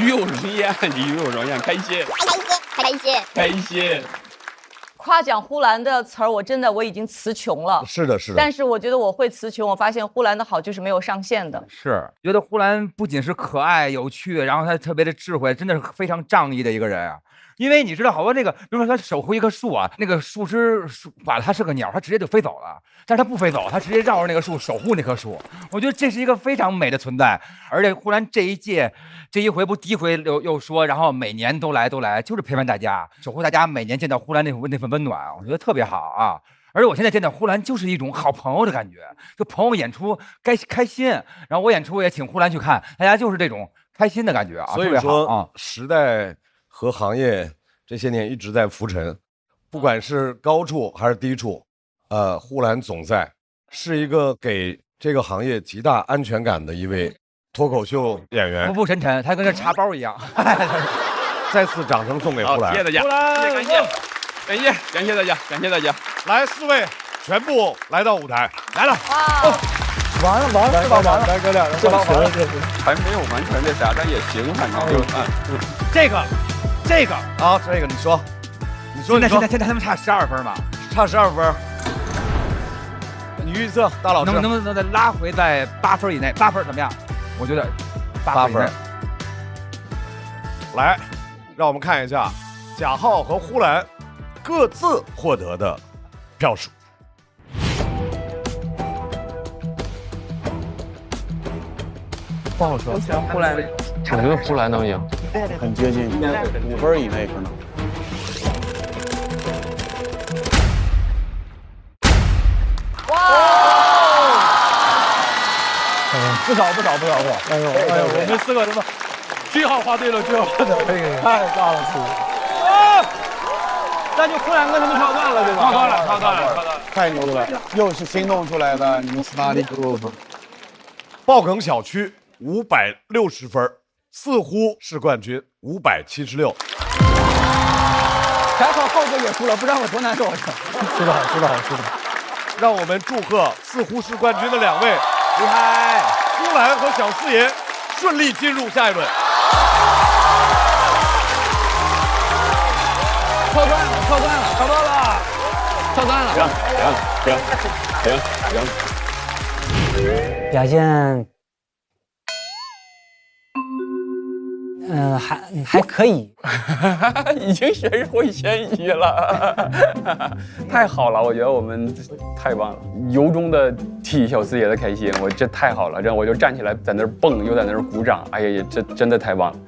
与有荣焉，与有荣焉，开心，开心，开心。夸奖呼兰的词儿，我已经词穷了。是的，是的。但是我觉得我会词穷，我发现呼兰的好就是没有上限的。是，觉得呼兰不仅是可爱有趣，然后他特别的智慧，真的是非常仗义的一个人啊。因为你知道，好多比如说他守护一棵树啊，那个树枝把它是个鸟，它直接就飞走了，但是它不飞走，它直接绕着那个树守护那棵树。我觉得这是一个非常美的存在。而且呼兰这一回不第一回又说，然后每年都来，就是陪伴大家，守护大家，每年见到呼兰那份温暖，我觉得特别好啊。而且我现在见到呼兰就是一种好朋友的感觉，就朋友演出开心，然后我演出也请呼兰去看，大家就是这种开心的感觉啊。所以说啊，时代和行业这些年一直在浮沉，不管是高处还是低处，呼兰总在，是一个给这个行业极大安全感的一位脱口秀演员，浮浮沉沉，他跟这茶包一样。再次掌声送给呼兰，谢谢大家，感谢大家，感谢大家。来，4位全部来到舞台，来了。完了，来哥俩，还没有完全那啥，但也行，反正就这个啊，这个你说，现在他们差12分嘛，差12分。你预测大老师能不能再拉回在8分以内？8分怎么样？我觉得8分。来，让我们看一下贾浩和呼兰各自获得的票数。不好说，呼兰，我觉得呼兰能赢，很接近，5分以内可能。不少。哎呦，我们4个什么？句号画对了，太大了，那就呼兰跟他们跳段了，对吧？跳段了，太牛了！又是新弄出来的，你们 Study Group。爆梗小区560分，似乎是冠军576。还好浩哥也输了，不然我多难受啊！输得好，输得好，输得好。让我们祝贺似乎是冠军的2位，厉害！苏兰和小四爷顺利进入下一轮。跳段了，跳段了，跳段了，跳段了。行。表现，还可以，已经学会先移了，太好了！我觉得我们太棒了，由衷的替小四爷的开心，我这太好了，这样我就站起来在那儿蹦，又在那儿鼓掌，哎呀，这真的太棒了。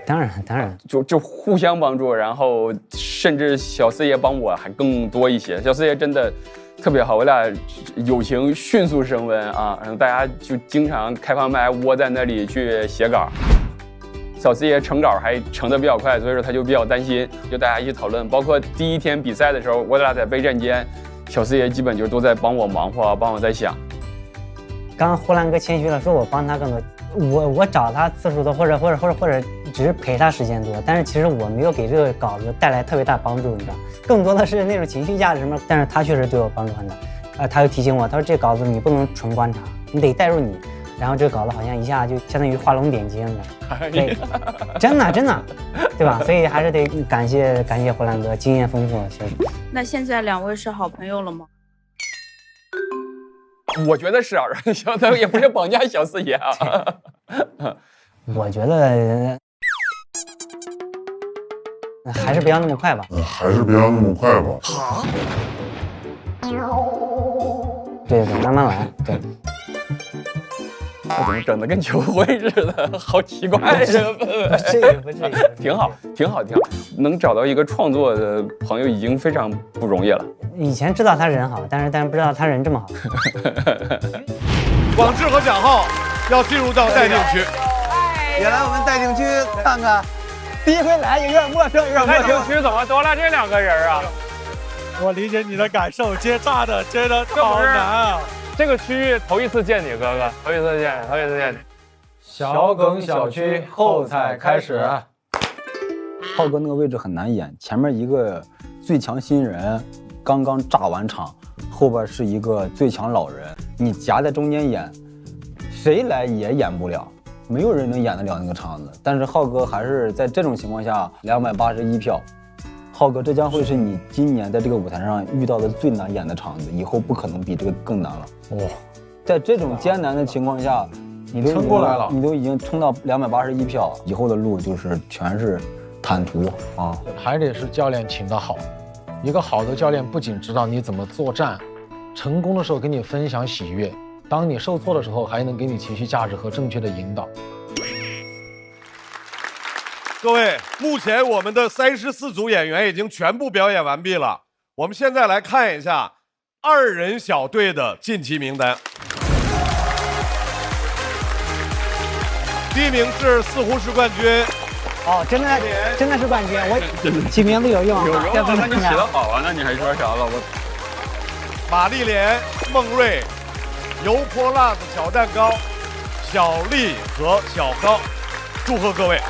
当然，就互相帮助，然后甚至小四爷帮我还更多一些，小四爷真的特别好，我俩友情迅速升温啊，然后大家就经常开放麦窝在那里去写稿。小四爷成稿还成得比较快，所以说他就比较担心，就大家一起讨论。包括第一天比赛的时候，我俩在备战间，小四爷基本就都在帮我忙活，帮我在想。刚刚呼兰哥谦虚了，说我帮他更多，我找他次数多，或者只是陪他时间多，但是其实我没有给这个稿子带来特别大帮助，你知道，更多的是那种情绪价值什么。但是他确实对我帮助很大，他就提醒我，他说这稿子你不能纯观察，你得带入你。然后这个稿子好像一下就相当于画龙点睛的，对，真的，对吧？所以还是得感谢呼兰哥，经验丰富，确实。那现在2位是好朋友了吗？我觉得是啊，小四也不是绑架小四爷啊。我觉得还是不要那么快吧。还是不要那么快吧。对，慢慢来，对。我怎么整得跟求婚似的，好奇怪这个氛围。不至于，挺好，能找到一个创作的朋友已经非常不容易了。以前知道他人好，但是不知道他人这么好。广智和蒋浩要进入到待定区，也来我们待定区看看。第一回来有点陌生，待定区怎么多了这2个人啊？我理解你的感受，接炸的真的好难啊！这个区域头一次见你哥哥，头一次见你。小梗小区后采开始。浩哥那个位置很难演，前面一个最强新人刚刚炸完场，后边是一个最强老人，你夹在中间演，谁来也演不了，没有人能演得了那个场子。但是浩哥还是在这种情况下281票。浩哥，这将会是你今年在这个舞台上遇到的最难演的场子，以后不可能比这个更难了。在这种艰难的情况下，你都撑过来了，你都已经冲到281票，以后的路就是全是坦途啊！还得是教练请得好，一个好的教练不仅知道你怎么作战，成功的时候跟你分享喜悦，当你受挫的时候还能给你情绪价值和正确的引导。各位，目前我们的34组演员已经全部表演完毕了。我们现在来看一下2人小队的晋级名单。第一名是似乎是冠军。真的是冠军，我起名字有用。那你起得好啊，那你还说啥了？马丽莲、孟瑞、油泼辣子小蛋糕、小丽和小高，祝贺各位！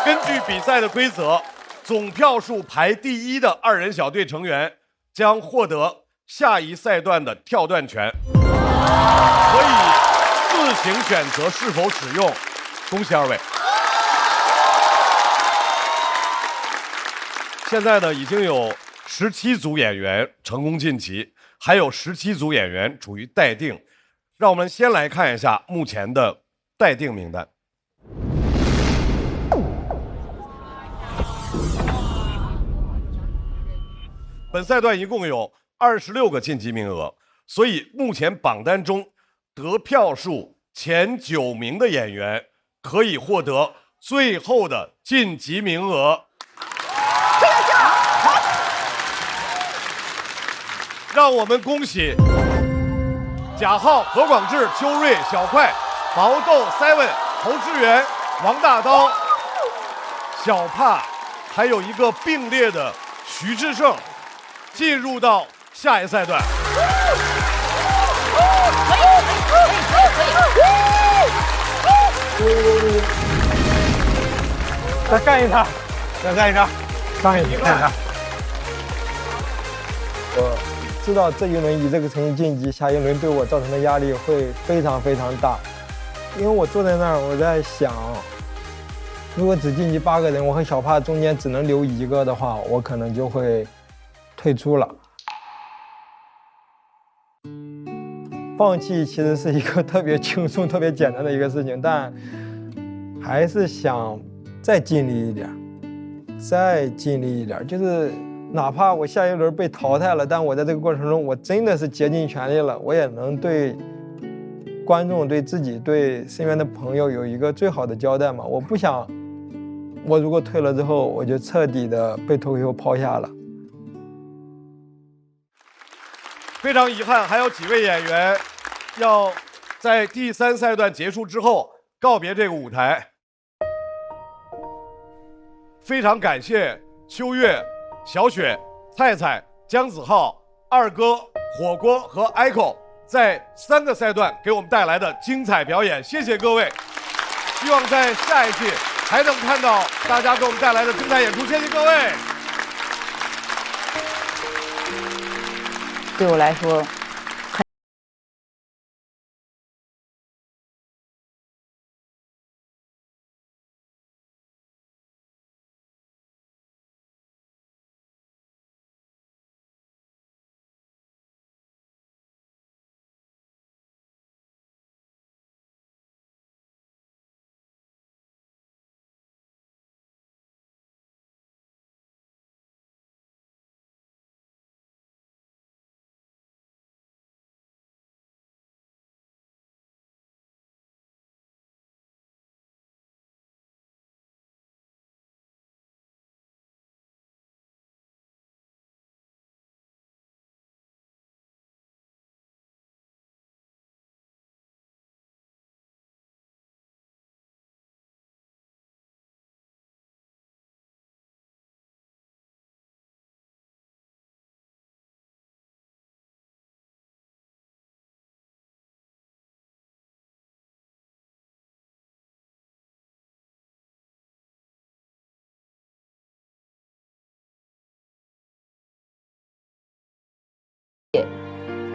根据比赛的规则，总票数排第1的2人小队成员将获得下一赛段的跳段权，可以自行选择是否使用。恭喜2位！现在呢，已经有17组演员成功晋级，还有17组演员处于待定。让我们先来看一下目前的待定名单。本赛段一共有26个晋级名额，所以目前榜单中得票数前9名的演员可以获得最后的晋级名额。让我们恭喜贾浩、何广智、邱瑞、小快、毛豆、Seven、侯志远、王大刀、小帕，还有一个并列的徐志胜，进入到下一赛段。再干一场，再干一场，干一场。我知道这一轮以这个成绩晋级，下一轮对我造成的压力会非常非常大，因为我坐在那儿，我在想，如果只晋级8个人，我和小帕中间只能留1个的话，我可能就会退出了。放弃其实是一个特别轻松、特别简单的一个事情，但还是想再尽力一点，再尽力一点，就是哪怕我下一轮被淘汰了，但我在这个过程中，我真的是竭尽全力了，我也能对观众、对自己、对身边的朋友有一个最好的交代嘛。我不想，我如果退了之后，我就彻底的被脱口秀抛下了。非常遗憾，还有几位演员要在第3赛段结束之后告别这个舞台。非常感谢秋月、小雪、菜菜、姜子浩、二哥、火锅和 Echo 在3个赛段给我们带来的精彩表演，谢谢各位。希望在下一季还能看到大家给我们带来的精彩演出，谢谢各位。对我来说，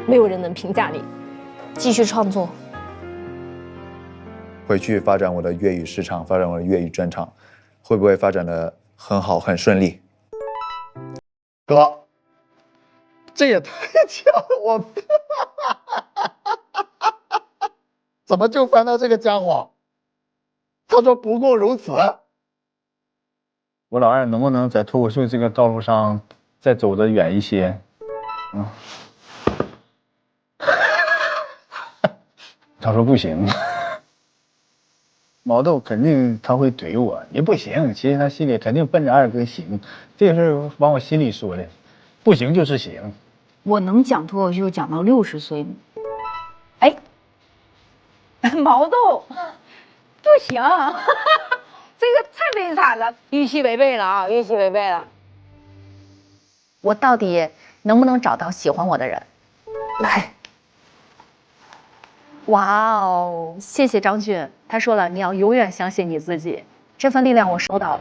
没有人能评价你。继续创作，回去发展我的粤语市场，发展我的粤语专场，会不会发展的很好，很顺利？哥，这也太巧了，我怎么就翻到这个家伙？他说不过如此。我老二能不能在脱口秀这个道路上再走得远一些？他说不行，毛豆肯定他会怼我，也不行。其实他心里肯定奔着二哥行，这个事儿往我心里说的，不行就是行。我能讲脱口秀讲到60岁吗？哎，毛豆不行，这个太悲惨了，预期违背了啊，预期违背了。我到底能不能找到喜欢我的人？来。哇哦，谢谢张俊，他说了你要永远相信你自己，这份力量我收到了。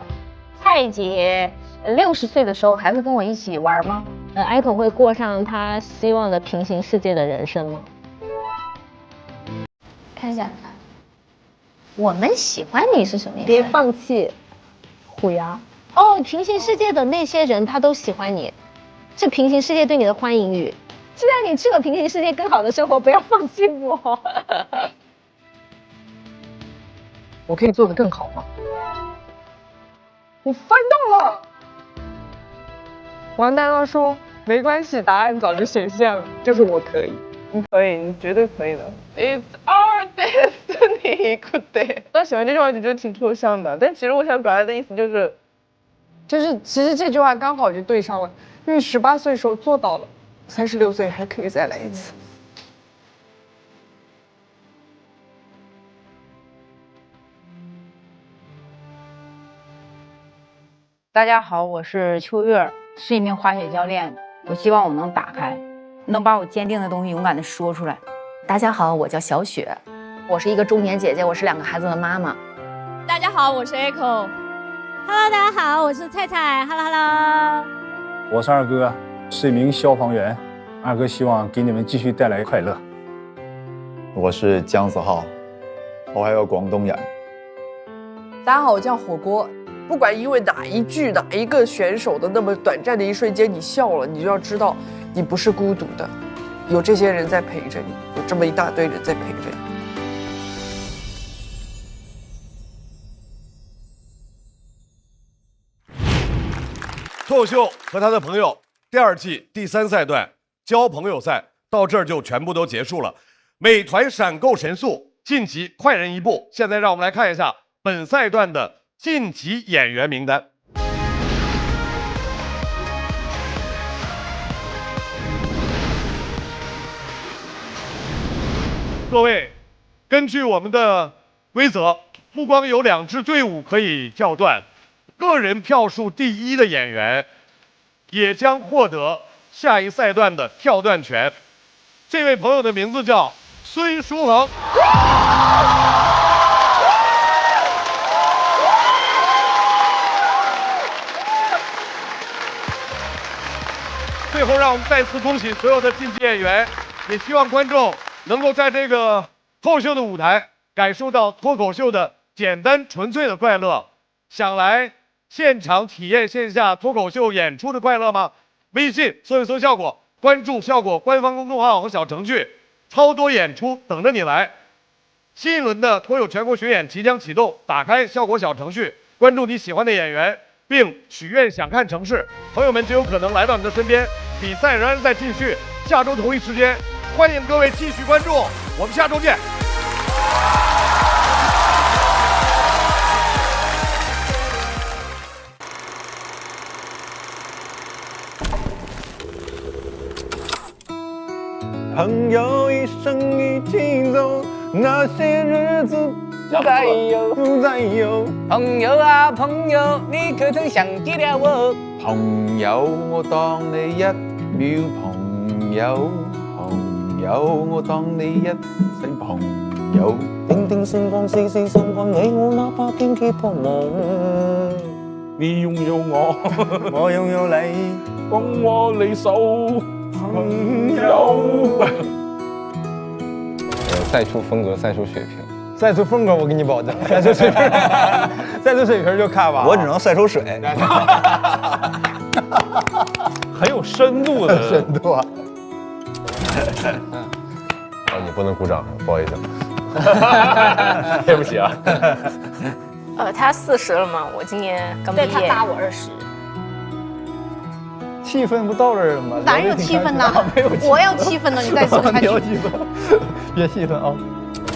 蔡姐60岁的时候还会跟我一起玩吗？Echo 会过上他希望的平行世界的人生吗？看一下，我们喜欢你是什么意思？别放弃，虎牙。哦，平行世界的那些人他都喜欢你，是平行世界对你的欢迎语。是让你去了平行世界更好的生活，不要放弃我。我可以做得更好吗？我翻到了。王大哥说没关系，答案早就显现了，就是我可以。你可以，你绝对可以的。It's our destiny， 对。我喜欢这句话，就觉得挺抽象的，但其实我想表达的意思就是，其实这句话刚好就对上了，因为18岁的时候做到了。36岁还可以再来一次。大家好，我是秋月，是一名滑雪教练。我希望我能打开，能把我坚定的东西勇敢地说出来。大家好，我叫小雪，我是一个中年姐姐，我是2个孩子的妈妈。大家好，我是 Echo。Hello， 大家好，我是菜菜。Hello， 我是二哥，是一名消防员。二哥希望给你们继续带来快乐。我是姜子浩，我还有广东人。大家好，我叫火锅。不管因为哪一句、哪一个选手的那么短暂的一瞬间你笑了，你就要知道你不是孤独的，有这些人在陪着你，有这么一大堆人在陪着你。脱口秀和他的朋友第2季第3赛段交朋友赛到这儿就全部都结束了。美团闪购神速晋级快人一步。现在让我们来看一下本赛段的晋级演员名单。各位，根据我们的规则，不光有2支队伍可以跳段，个人票数第1的演员也将获得下一赛段的跳段权。这位朋友的名字叫孙书恒。最后，让我们再次恭喜所有的晋级演员，也希望观众能够在这个脱口秀的舞台感受到脱口秀的简单纯粹的快乐。想来现场体验线下脱口秀演出的快乐吗？微信搜一搜效果，关注效果官方公众号和小程序，超多演出等着你来。新一轮的脱口全国巡演即将启动，打开效果小程序，关注你喜欢的演员，并许愿想看城市，朋友们就有可能来到你的身边。比赛仍然在继续，下周同一时间，欢迎各位继续关注，我们下周见。朋友一生一起走，那些日子不再有，不再有。朋友啊朋友，你可曾想起了我？朋友，我當你一秒朋友，朋友，我當你一世朋友。定定星光，絲絲相關，你我哪怕天蠍多夢。你擁有我，我擁有你，幫我離手。朋友，赛出风格，赛出水平。赛出风格，我给你保证，赛出水平，赛出水平就看吧。我只能赛出水，很有深度的深度啊！哦，你不能鼓掌，不好意思，对不起啊。他40了嘛，我今年刚毕业。对，他大我20。气氛不到这儿了吗？哪有气氛呢？我要气氛呢，你再说下去。别气氛，别气氛啊！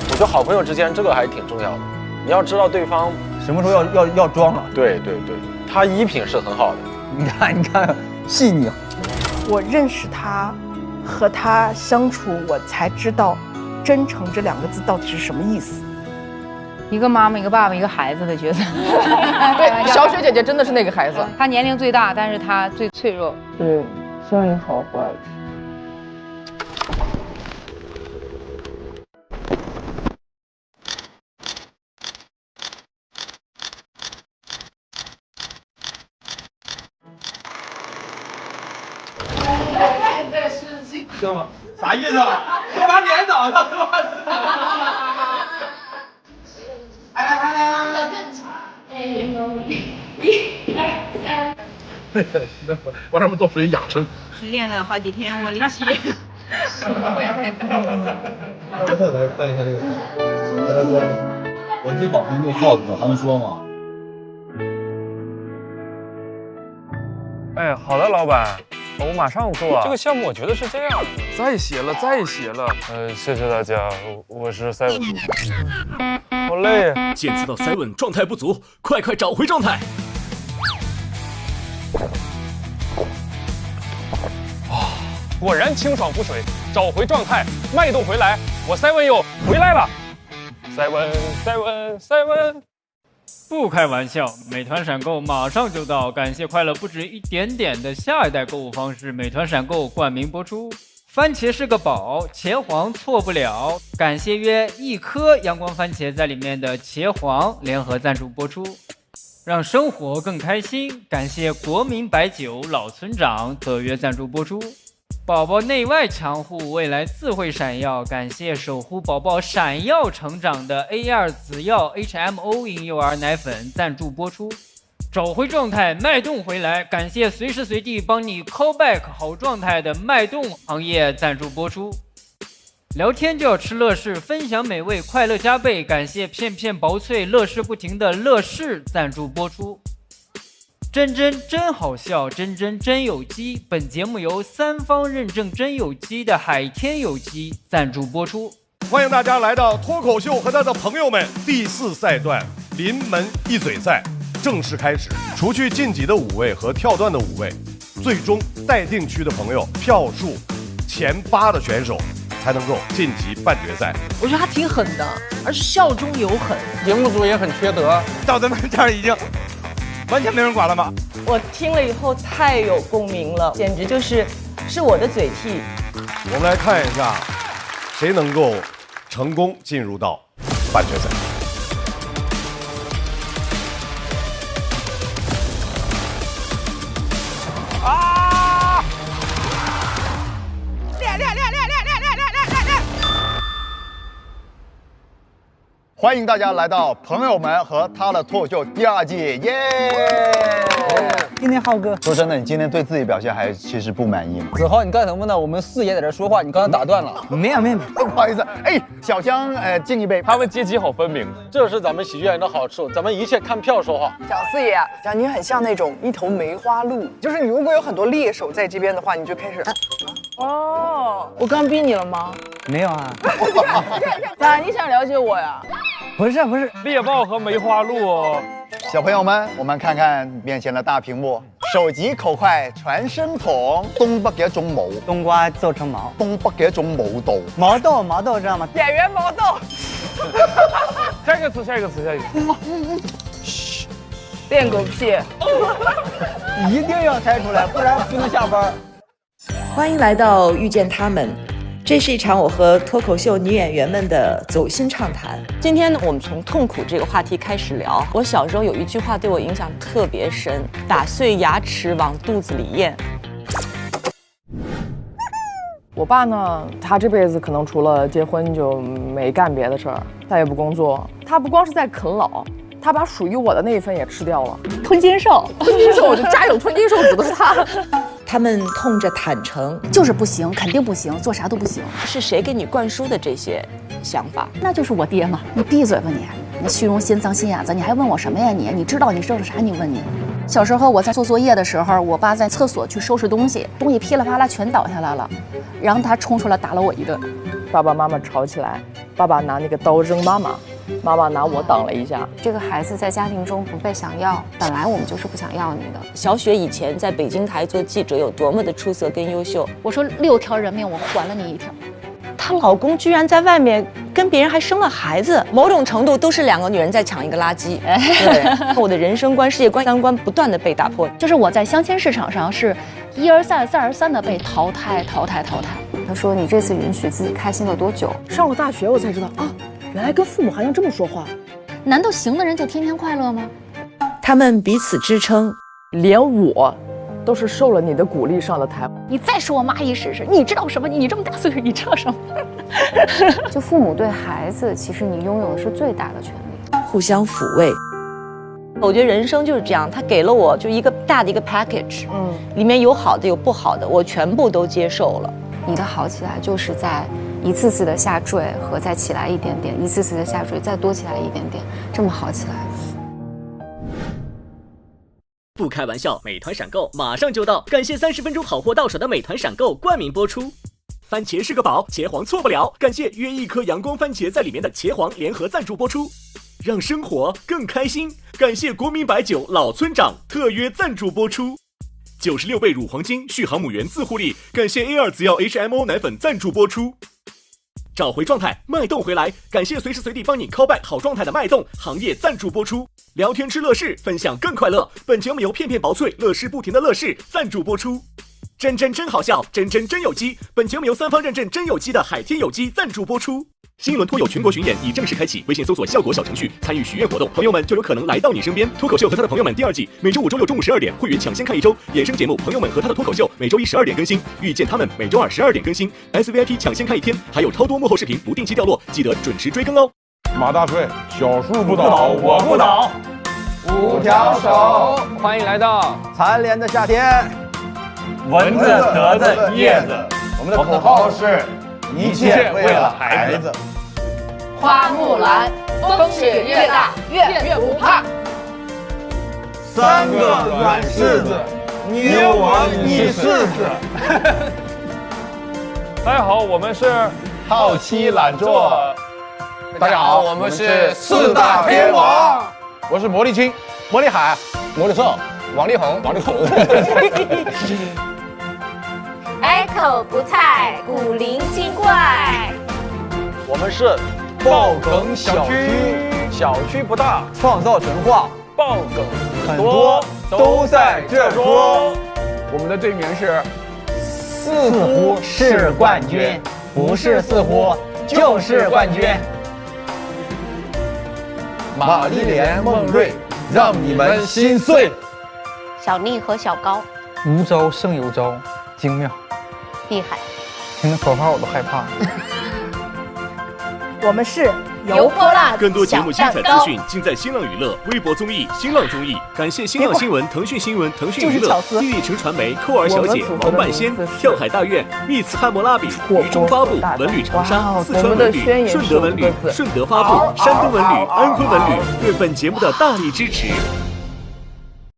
我觉得好朋友之间这个还挺重要的，你要知道对方什么时候要装了。对对对，他衣品是很好的。你看，细腻。我认识他，和他相处，我才知道“真诚”这2个字到底是什么意思。一个妈妈，一个爸爸，一个孩子的角色。对，小雪姐姐真的是那个孩子，她年龄最大，但是她最脆弱。对，像你好坏。行吗？啥意思啊？我把脸倒了，我让他们倒水养生。练了好几天，我力气。来看一下这个，我最保护那耗子，他们说嘛。哎，好的，老板，我马上做。这个项目我觉得是这样，再写了，再写了。谢谢大家，我是赛文。好累。检测到赛文状态不足，快找回状态。果然清爽不水，找回状态，脉动回来，我赛文又回来了。赛文。不开玩笑，美团闪购马上就到，感谢快乐不止一点点的下一代购物方式，美团闪购冠名播出。番茄是个宝，茄黄错不了。感谢约1颗阳光番茄在里面的茄黄联合赞助播出，让生活更开心。感谢国民白酒老村长特约赞助播出。宝宝内外强护，未来自会闪耀。感谢守护宝宝闪耀成长的 A2 紫药 HMO 婴幼儿奶粉赞助播出。找回状态，脉动回来。感谢随时随地帮你 call back 好状态的脉动行业赞助播出。聊天就要吃乐事，分享美味，快乐加倍。感谢片片薄脆，乐事不停的乐事赞助播出。真真好笑，真有机。本节目由3方认证真有机的海天有机赞助播出。欢迎大家来到脱口秀和他的朋友们第4赛段临门一嘴赛正式开始。除去晋级的5位和跳段的5位，最终待定区的朋友票数前8的选手才能够晋级半决赛。我觉得他挺狠的，而且笑中有狠。节目组也很缺德，到咱们这儿已经完全没人管了吗？我听了以后太有共鸣了，简直是我的嘴替。我们来看一下，谁能够成功进入到半决赛。啊！练！欢迎大家来到朋友们和他的脱口秀第2季，耶！今天浩哥，说真的，你今天对自己表现还其实不满意吗？子豪，你干什么呢？我们四爷在这说话，你刚才打断了。没有，不好意思。哎，小江，敬一杯。他们阶级好分明，这是咱们喜剧演员的好处，咱们一切看票说话。小四爷，讲你很像那种一头梅花鹿，就是你如果有很多猎手在这边的话，你就开始。哦，我刚逼你了吗？没有啊。咋，你想了解我呀？不是，猎豹和梅花鹿。小朋友们，我们看看面前的大屏幕，手疾口快传声筒，东北嘅一种舞，冬瓜做成毛，东北嘅一种舞蹈，毛豆知道吗？演员毛豆。下一个词。嘘，练狗屁。一定要猜出来，不然不能下班。欢迎来到遇见他们，这是一场我和脱口秀女演员们的走心畅谈。今天呢，我们从痛苦这个话题开始聊。我小时候有一句话对我影响特别深：打碎牙齿往肚子里咽。我爸呢，他这辈子可能除了结婚就没干别的事儿，他也不工作。他不光是在啃老，他把属于我的那一份也吃掉了。吞金兽，我就家有吞金兽指的是他。他们痛着坦诚，就是不行，肯定不行，做啥都不行。是谁给你灌输的这些想法？那就是我爹嘛！你闭嘴吧你！你虚荣心、脏心眼子，你还问我什么呀你？你知道你收拾啥？你问你。小时候我在做作业的时候，我爸在厕所去收拾东西，东西噼里啪啦全倒下来了，然后他冲出来打了我一顿。爸爸妈妈吵起来，爸爸拿那个刀扔妈妈。妈妈拿我挡了一下。这个孩子在家庭中不被想要，本来我们就是不想要你的。小雪以前在北京台做记者有多么的出色跟优秀，我说6条人命我还了你1条。她老公居然在外面跟别人还生了孩子，某种程度都是2个女人在抢一个垃圾。对，我的人生观、世界观、三观不断的被打破。就是我在相亲市场上是1而再、2而3的被淘汰。他说你这次允许自己开心了多久？上了大学我才知道啊。原来跟父母还能这么说话，难道行的人就天天快乐吗？他们彼此支撑，连我都是受了你的鼓励上的台。你再说我蚂蚁试试，你知道什么？你这么大岁数，你知道什么？就父母对孩子，其实你拥有的是最大的权利，互相抚慰。我觉得人生就是这样，他给了我就一个大的一个 package，里面有好的有不好的，我全部都接受了。你的好起来就是在一次次的下坠和再起来一点点，一次次的下坠再多起来一点点，这么好起来。不开玩笑，美团闪购马上就到，感谢30分钟好货到手的美团闪购冠名播出。番茄是个宝，茄黄错不了，感谢约1颗阳光番茄在里面的茄黄联合赞助播出，让生活更开心。感谢国民白酒老村长特约赞助播出。96倍乳黄金续航母源自护力，感谢 A2 紫药 HMO 奶粉赞助播出。找回状态，脉动回来，感谢随时随地帮你 call back 好状态的脉动行业赞助播出。聊天吃乐事，分享更快乐。本节目由片片薄脆乐事不停的乐事赞助播出。真好笑，真有机。本节目由3方认证真有机的海天有机赞助播出。新一轮脱友全国巡演已正式开启，微信搜索效果小程序参与许愿活动，朋友们就有可能来到你身边。脱口秀和他的朋友们第2季每周5、周6中午12点，会员抢先看1周。衍生节目朋友们和他的脱口秀每周1、12点更新，遇见他们每周2、12点更新。SVIP 抢先看1天，还有超多幕后视频不定期掉落，记得准时追更哦。马大帅，小树不倒，我不倒。5条手，欢迎来到蝉联的夏天。蚊子得的叶子。我们的口号是一切为了孩子。花木兰，风雪越大越不怕。3个软柿子，你有我你试试。大家好，我们是好奇懒做。大家好，我们是4大天王。我是魔力青、魔力海、魔力兽、王力宏、王力宏。Echo 不菜，古灵精怪。我们是爆梗小区，小区不大，创造神话，爆梗很多，都在这桌。我们的队名是似乎是冠军，不是似乎就是冠军。玛丽莲梦瑞，让你们心碎。小丽和小高，无招胜有招，精妙厉害。听着口号我都害怕。我们是油泼辣更多节目精彩资讯尽在新浪娱乐、微博综艺、新浪综艺。感谢新浪新闻、腾讯新闻、腾讯娱乐、地利城传媒、寇儿小姐、王半仙、跳海大院、蜜次汉谟拉比、渝中发布、文旅长沙、四川文旅、顺德文旅、顺德发布、山东文旅、安徽文旅对本节目的大力支持。